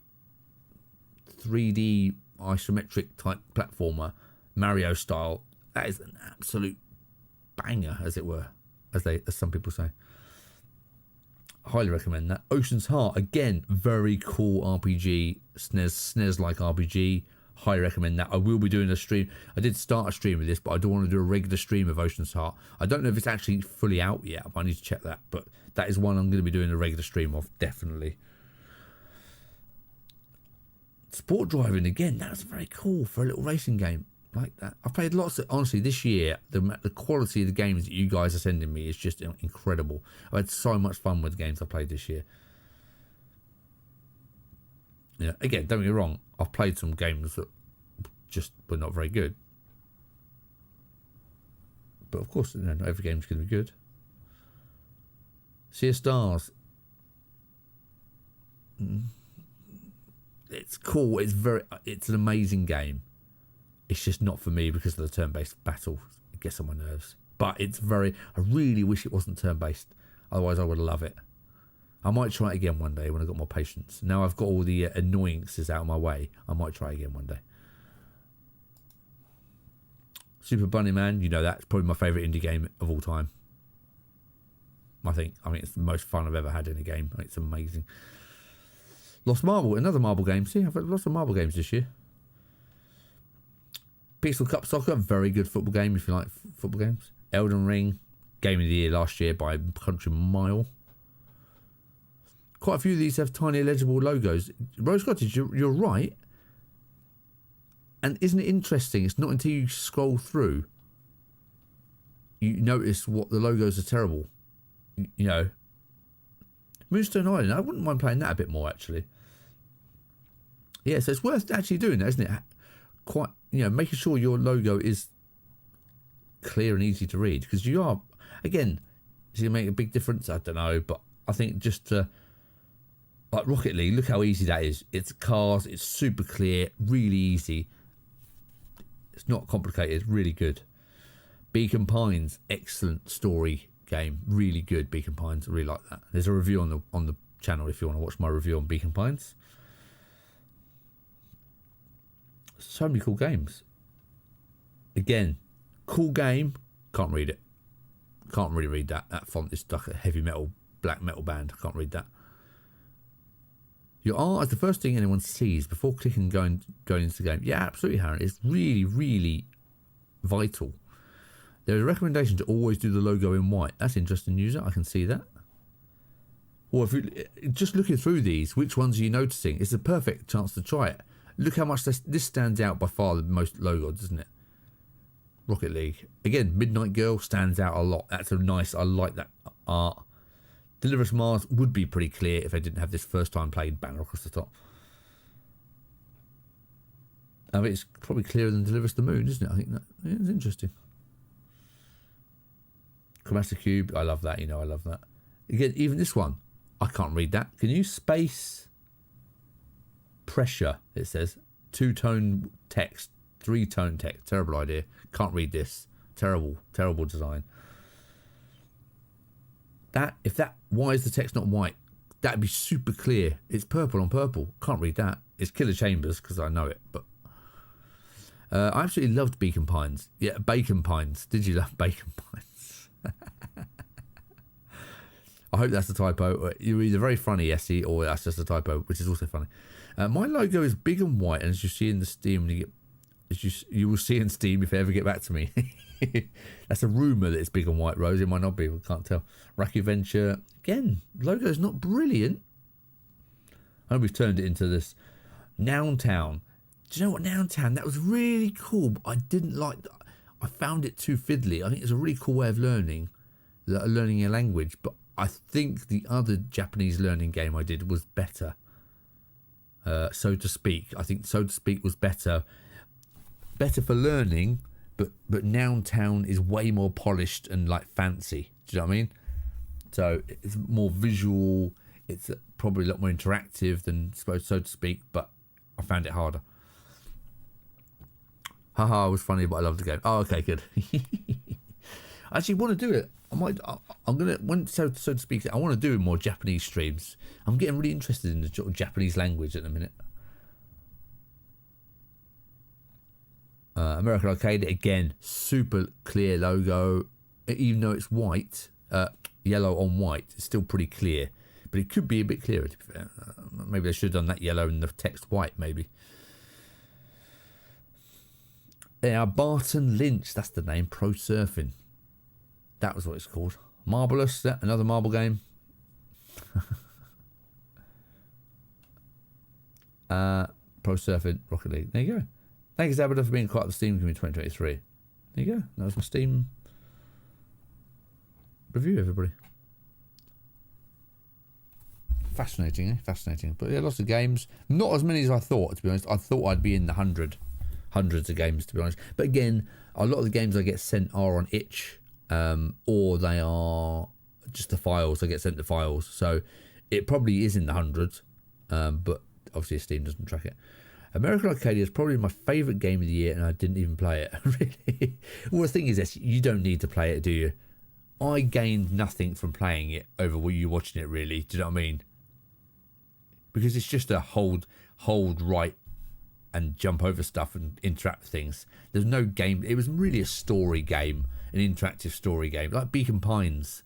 3D isometric type platformer, Mario style, that is an absolute banger, as it were, as some people say. Highly recommend that. Ocean's Heart, again, very cool RPG, SNES like RPG. Highly recommend that. I will be doing a stream. I did start a stream with this, but I don't want to do a regular stream of Ocean's Heart. I don't know if it's actually fully out yet. I need to check that, but that is one I'm going to be doing a regular stream of, definitely. Sport Driving, again, that's very cool for a little racing game. like that. I've played lots of, honestly, this year, the quality of the games that you guys are sending me is just incredible. I've had so much fun with the games I've played this year. Yeah, again, don't get me wrong, I've played some games that just were not very good. But of course, not every game's going to be good. Sea of Stars. It's cool. It's an amazing game. It's just not for me because of the turn-based battle. It gets on my nerves. But I really wish it wasn't turn-based. Otherwise, I would love it. I might try it again one day when I've got more patience. Now I've got all the annoyances out of my way. I might try again one day. Super Bunny Man, that's probably my favourite indie game of all time. I think it's the most fun I've ever had in a game. It's amazing. Lost Marble, another marble game. See, I've had lots of marble games this year. Pixel Cup Soccer, very good football game if you like football games. Elden Ring, game of the year last year by a country mile. Quite a few of these have tiny illegible logos. Rose Cottage, you're right. And isn't it interesting? It's not until you scroll through you notice what the logos are terrible. Moonstone Island, I wouldn't mind playing that a bit more actually. Yeah, so it's worth actually doing that, isn't it? Quite, making sure your logo is clear and easy to read, because you are, again, is it going to make a big difference? I don't know, but I think just like Rocket League, look how easy that is. It's cars, it's super clear, really easy. It's not complicated, really good. Beacon Pines, excellent story game, really good. Beacon Pines, I really like that. There's a review on the channel if you want to watch my review on Beacon Pines. So many cool games. Again, cool game, can't read it. Can't really read that. That font is like a heavy metal, black metal band. Can't read that. Your art is the first thing anyone sees before clicking and going into the game. Yeah, absolutely, Harry. It's really, really vital. There's a recommendation to always do the logo in white. That's interesting, user. I can see that. Or if you just looking through these, which ones are you noticing? It's a perfect chance to try it. Look how much this stands out by far the most logos, doesn't it? Rocket League. Again, Midnight Girl stands out a lot. That's a nice, I like that art. Deliver Us Mars would be pretty clear if they didn't have this first time played banner across the top. I mean, it's probably clearer than Deliver Us the Moon, isn't it? I think it's interesting. Chromatic Cube, I love that, I love that. Again, even this one, I can't read that. Can you space pressure, it says. 2-tone text, 3-tone text. Terrible idea. Can't read this. Terrible design. Why is the text not white? That'd be super clear. It's purple on purple. Can't read that. It's Killer Chambers because I know it, but I absolutely loved Beacon Pines. Yeah, Bacon Pines. Did you love Bacon Pines? I hope that's a typo. You're either very funny, Essie, or that's just a typo, which is also funny. My logo is big and white, and as you see in the Steam, you will see in Steam if they ever get back to me. That's a rumour that it's big and white, Rose. It might not be. We can't tell. Racky Venture. Again, logo's not brilliant. I know we've turned it into this. Noun Town. Do you know what, Noun Town? That was really cool, but I didn't like that. I found it too fiddly. I think it's a really cool way of learning a language, but I think the other Japanese learning game I did was better. So to Speak. I think So to Speak was better for learning, but Noun Town is way more polished and like fancy. Do you know what I mean? So it's more visual. It's probably a lot more interactive than So to Speak, but I found it harder. Haha, it was funny, but I love the game. Oh, okay, good. I actually want to do it. So to speak, I want to do more Japanese streams. I'm getting really interested in the Japanese language at the minute. American Arcade, again, super clear logo. Even though it's white, yellow on white, it's still pretty clear. But it could be a bit clearer, to be fair. Maybe I should have done that yellow and the text white, maybe. There, Barton Lynch, that's the name, Pro Surfing. That was what it's called. Marvelous, another marble game. Pro Surfing, Rocket League. There you go. Thanks, Abada, for being part of the Steam Community 2023. There you go. That was my Steam review, everybody. Fascinating, eh? Fascinating. But yeah, lots of games. Not as many as I thought, to be honest. I thought I'd be in the hundreds of games, to be honest. But again, a lot of the games I get sent are on itch, or they are just the files. I get sent the files. So it probably is in the hundreds, but obviously Steam doesn't track it. American Arcadia is probably my favourite game of the year, and I didn't even play it. Really? Well, the thing is this, you don't need to play it, do you? I gained nothing from playing it over you watching it, really. Do you know what I mean? Because it's just a hold right and jump over stuff and interact with things. There's no game. It was really a story game, an interactive story game, like Beacon Pines.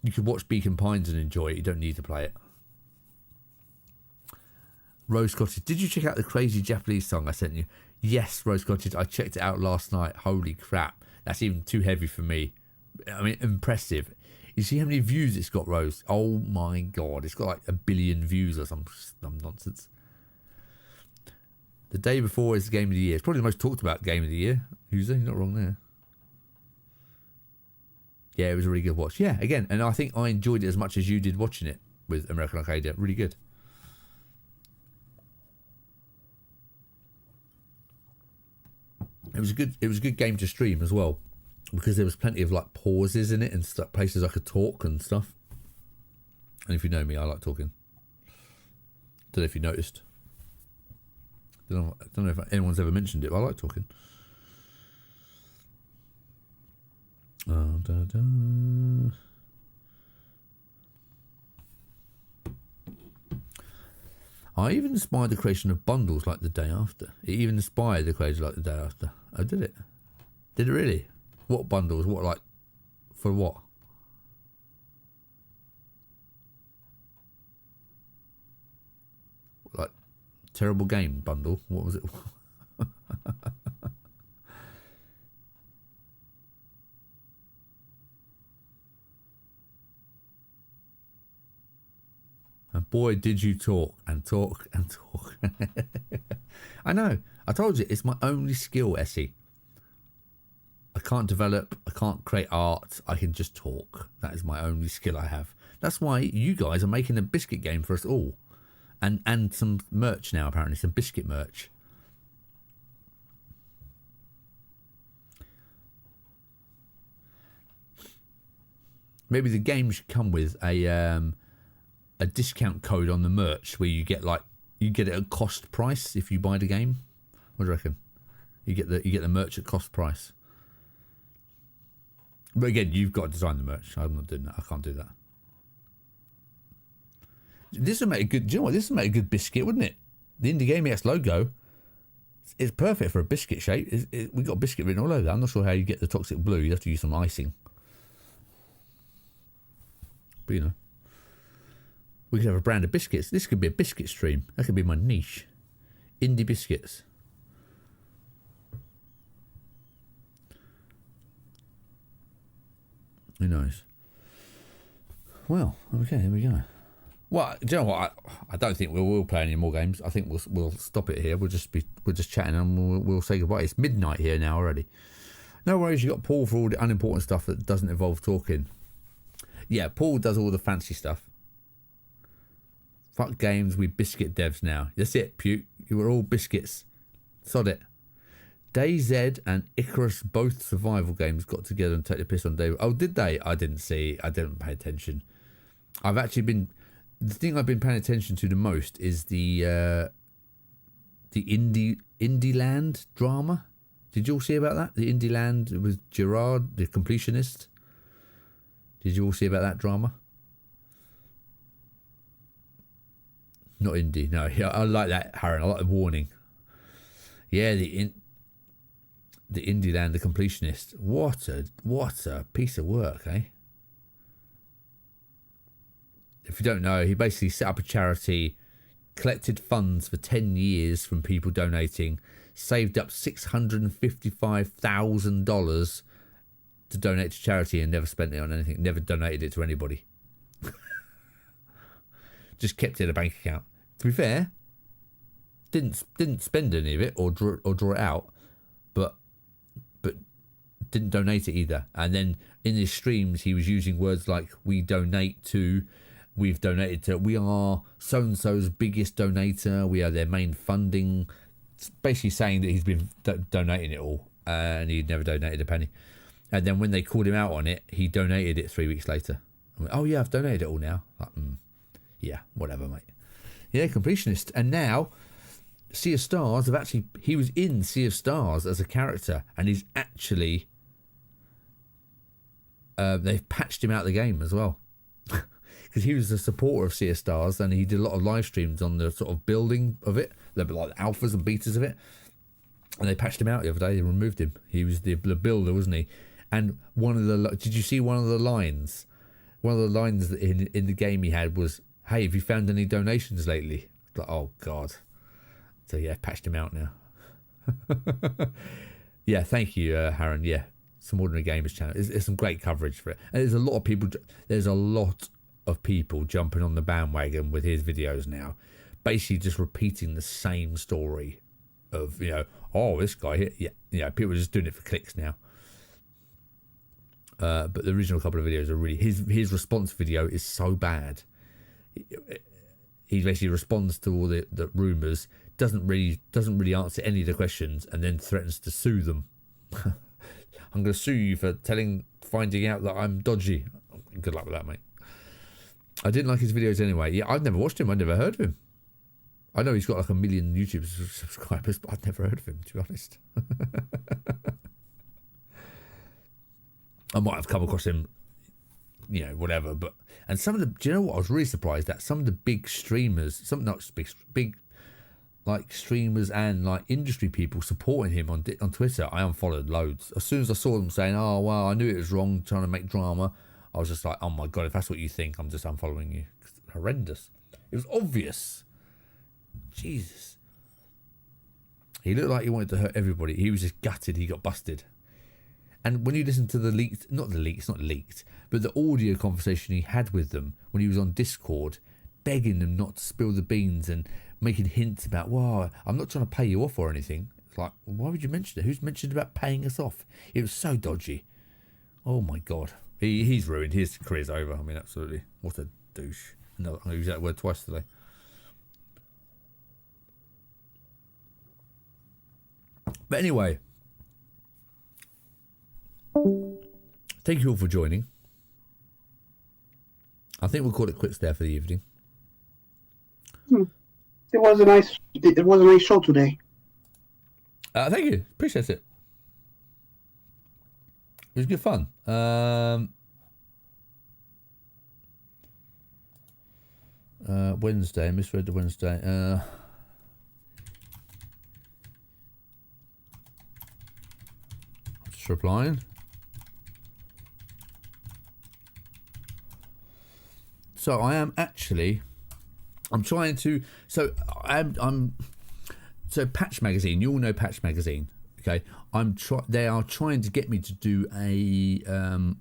You could watch Beacon Pines and enjoy it. You don't need to play it. Rose Cottage. Did you check out the crazy Japanese song I sent you? Yes, Rose Cottage. I checked it out last night. Holy crap. That's even too heavy for me. I mean, impressive. You see how many views it's got, Rose? Oh my God. It's got like 1 billion views or some nonsense. The day before is the game of the year. It's probably the most talked about game of the year. You're not wrong there. Yeah, it was a really good watch. Yeah, again, and I think I enjoyed it as much as you did watching it with American Arcadia. Really good. It was a good game to stream as well, because there was plenty of like pauses in it and stuff, places I could talk and stuff. And if you know me, I like talking. Don't know if you noticed. Don't know if anyone's ever mentioned it, but I like talking. I even inspired the creation of bundles like the day after. It even inspired the creation like the day after. Oh, did it? Did it really? What bundles? What, like, for what? Like, terrible game bundle? What was it? And boy, did you talk and talk and talk. I know. I told you, it's my only skill, Essie. I can't develop. I can't create art. I can just talk. That is my only skill I have. That's why you guys are making a biscuit game for us all. And some merch now, apparently. Some biscuit merch. Maybe the game should come with a discount code on the merch where you get it at cost price if you buy the game. What do you reckon? You get the merch at cost price. But again, you've got to design the merch. I'm not doing that. I can't do that. This would make a good. Do you know what? This would make a good biscuit, wouldn't it? The Indie Game X logo. It's perfect for a biscuit shape. We got biscuit written all over that. I'm not sure how you get the toxic blue. You have to use some icing. But you know. We could have a brand of biscuits. This could be a biscuit stream. That could be my niche. Indie biscuits. Who knows? Well, okay, here we go. Well, do you know what? I don't think we'll play any more games. I think we'll stop it here. We'll just chatting and we'll say goodbye. It's midnight here now already. No worries. You got Paul for all the unimportant stuff that doesn't involve talking. Yeah, Paul does all the fancy stuff. Fuck games, we biscuit devs now. That's it, Puke. You were all biscuits. Sod it. DayZ and Icarus, both survival games, got together and took the piss on David. Oh, did they? I didn't see. I didn't pay attention. I've actually been... The thing I've been paying attention to the most is the Indie Land drama. Did you all see about that? The Indie Land with Gerard, the completionist. Did you all see about that drama? Not indie, no. Yeah, I like that, Harren. I like the warning. Yeah, the Indie Land, the completionist. What a piece of work, eh? If you don't know, he basically set up a charity, collected funds for 10 years from people donating, saved up $655,000 to donate to charity and never spent it on anything, never donated it to anybody. Just kept it in a bank account. To be fair, didn't spend any of it or draw it out, but didn't donate it either. And then in his streams, he was using words like we've donated to, we are so and so's biggest donator, we are their main funding. It's basically saying that he's been donating it all, and he'd never donated a penny. And then when they called him out on it, he donated it 3 weeks later. I went, oh yeah, I've donated it all now. Like, yeah, whatever, mate. Yeah, completionist. And now Sea of Stars he was in Sea of Stars as a character, and he's actually they've patched him out of the game as well. Because he was a supporter of Sea of Stars, and he did a lot of live streams on the sort of building of it, like the alphas and betas of it. And they patched him out the other day. They removed him. He was the builder, wasn't he? And did you see one of the lines? One of the lines in the game he had was, "Hey, have you found any donations lately?" Like, oh God. So yeah, patched him out now. Yeah, thank you, Harron. Yeah, some Ordinary Gamers channel. There's some great coverage for it, and there's a lot of people. There's a lot of people jumping on the bandwagon with his videos now, basically just repeating the same story of, oh, this guy here. Yeah, people are just doing it for clicks now. But the original couple of videos are really, his response video is so bad. He basically responds to all the rumours, doesn't really answer any of the questions, and then threatens to sue them. I'm going to sue you for finding out that I'm dodgy. Good luck with that, mate. I didn't like his videos anyway. Yeah, I've never watched him. I've never heard of him. I know he's got like 1 million YouTube subscribers, but I've never heard of him, to be honest. I might have come across him, whatever. And some of the, do you know what I was really surprised at? Some of the big streamers, big like streamers and like industry people supporting him on Twitter. I unfollowed loads as soon as I saw them saying, "Oh well, I knew it was wrong, trying to make drama." I was just like, "Oh my God, if that's what you think, I'm just unfollowing you." It's horrendous. It was obvious. Jesus. He looked like he wanted to hurt everybody. He was just gutted he got busted. And when you listen to it's not leaked, but the audio conversation he had with them when he was on Discord, begging them not to spill the beans and making hints about, "Wow, I'm not trying to pay you off or anything." It's like, why would you mention it? Who's mentioned about paying us off? It was so dodgy. Oh my God. He's ruined. His career's over. I mean, absolutely. What a douche. No, I'm going to use that word twice today. But anyway, thank you all for joining. I think we'll call it quits there for the evening. It was a nice show today. Thank you. Appreciate it. It was good fun. Wednesday, misread the Wednesday. I'm just replying. So I am actually, I'm trying to, so so Patch Magazine, you all know Patch Magazine, okay? They are trying to get me to do a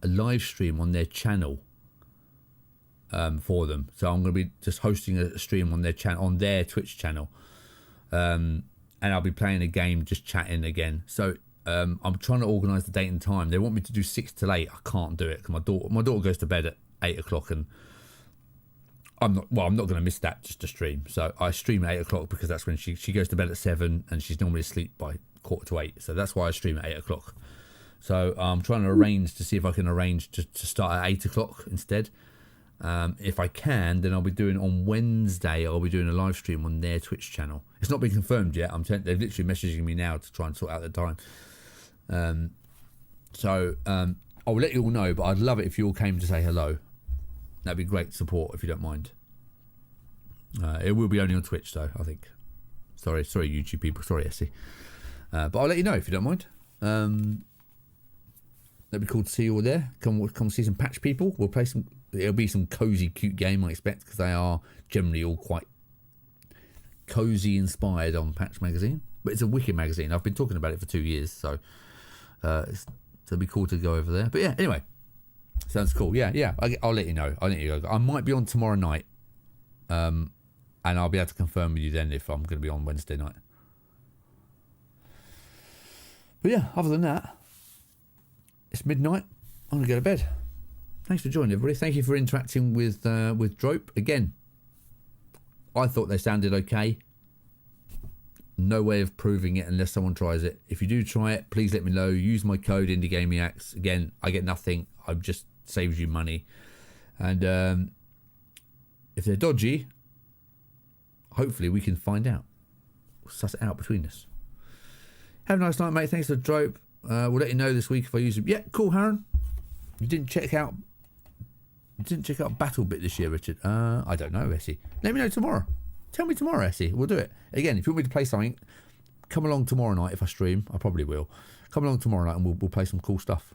live stream on their channel for them. So I'm going to be just hosting a stream on their channel, on their Twitch channel, and I'll be playing a game, just chatting again. So I'm trying to organise the date and time. They want me to do 6 till 8. I can't do it because my daughter goes to bed at 8 o'clock, and I'm not going to miss that just to stream. So I stream at 8 o'clock because that's when she goes to bed at 7, and she's normally asleep by 7:45. So that's why I stream at 8 o'clock. So I'm trying to arrange to see if I can arrange to start at 8 o'clock instead. If I can, then I'll be doing on Wednesday. I'll be doing a live stream on their Twitch channel. It's not been confirmed yet. They're literally messaging me now to try and sort out the time. So I'll let you all know. But I'd love it if you all came to say hello. That'd be great support if you don't mind. It will be only on Twitch though, I think. Sorry, YouTube people. Sorry, Essie. But I'll let you know if you don't mind. That'd be cool to see you all there. Come see some Patch people. We'll play some. It'll be some cozy, cute game, I expect, because they are generally all quite cozy inspired on Patch Magazine. But it's a wicked magazine. I've been talking about it for 2 years, so it'll be cool to go over there. But yeah, anyway, sounds cool. Yeah. I'll let you know. I might be on tomorrow night. and I'll be able to confirm with you then if I'm going to be on Wednesday night. But yeah, other than that, it's midnight. I'm going to go to bed. Thanks for joining, everybody. Thank you for interacting with Drope. Again, I thought they sounded okay. No way of proving it unless someone tries it. If you do try it, please let me know. Use my code IndieGamiacs. Again, I get nothing. I just saves you money. And if they're dodgy, hopefully we can find out. We'll suss it out between us. Have a nice night, mate. Thanks for the Drope. We'll let you know this week if I use it. Yeah, cool, Haran. You didn't check out BattleBit this year, Richard. I don't know, Essie. Let me know tomorrow. Tell me tomorrow, Essie. We'll do it. Again, if you want me to play something, come along tomorrow night if I stream. I probably will. Come along tomorrow night and we'll play some cool stuff.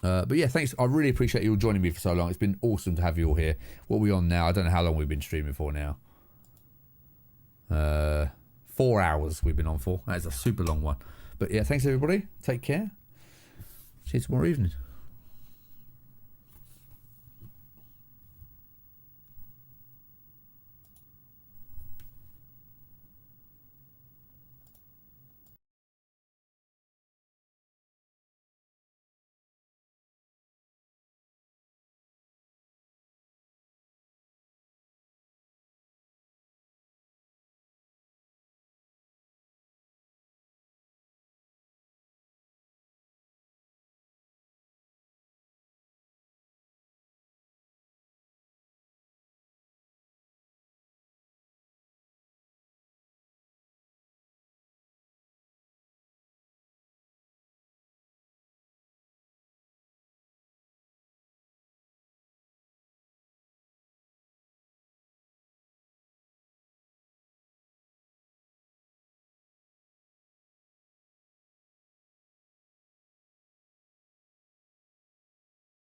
But yeah, thanks. I really appreciate you all joining me for so long. It's been awesome to have you all here. What are we on now? I don't know how long we've been streaming for now. 4 hours we've been on for. That is a super long one. But yeah, thanks everybody. Take care. See you tomorrow evening.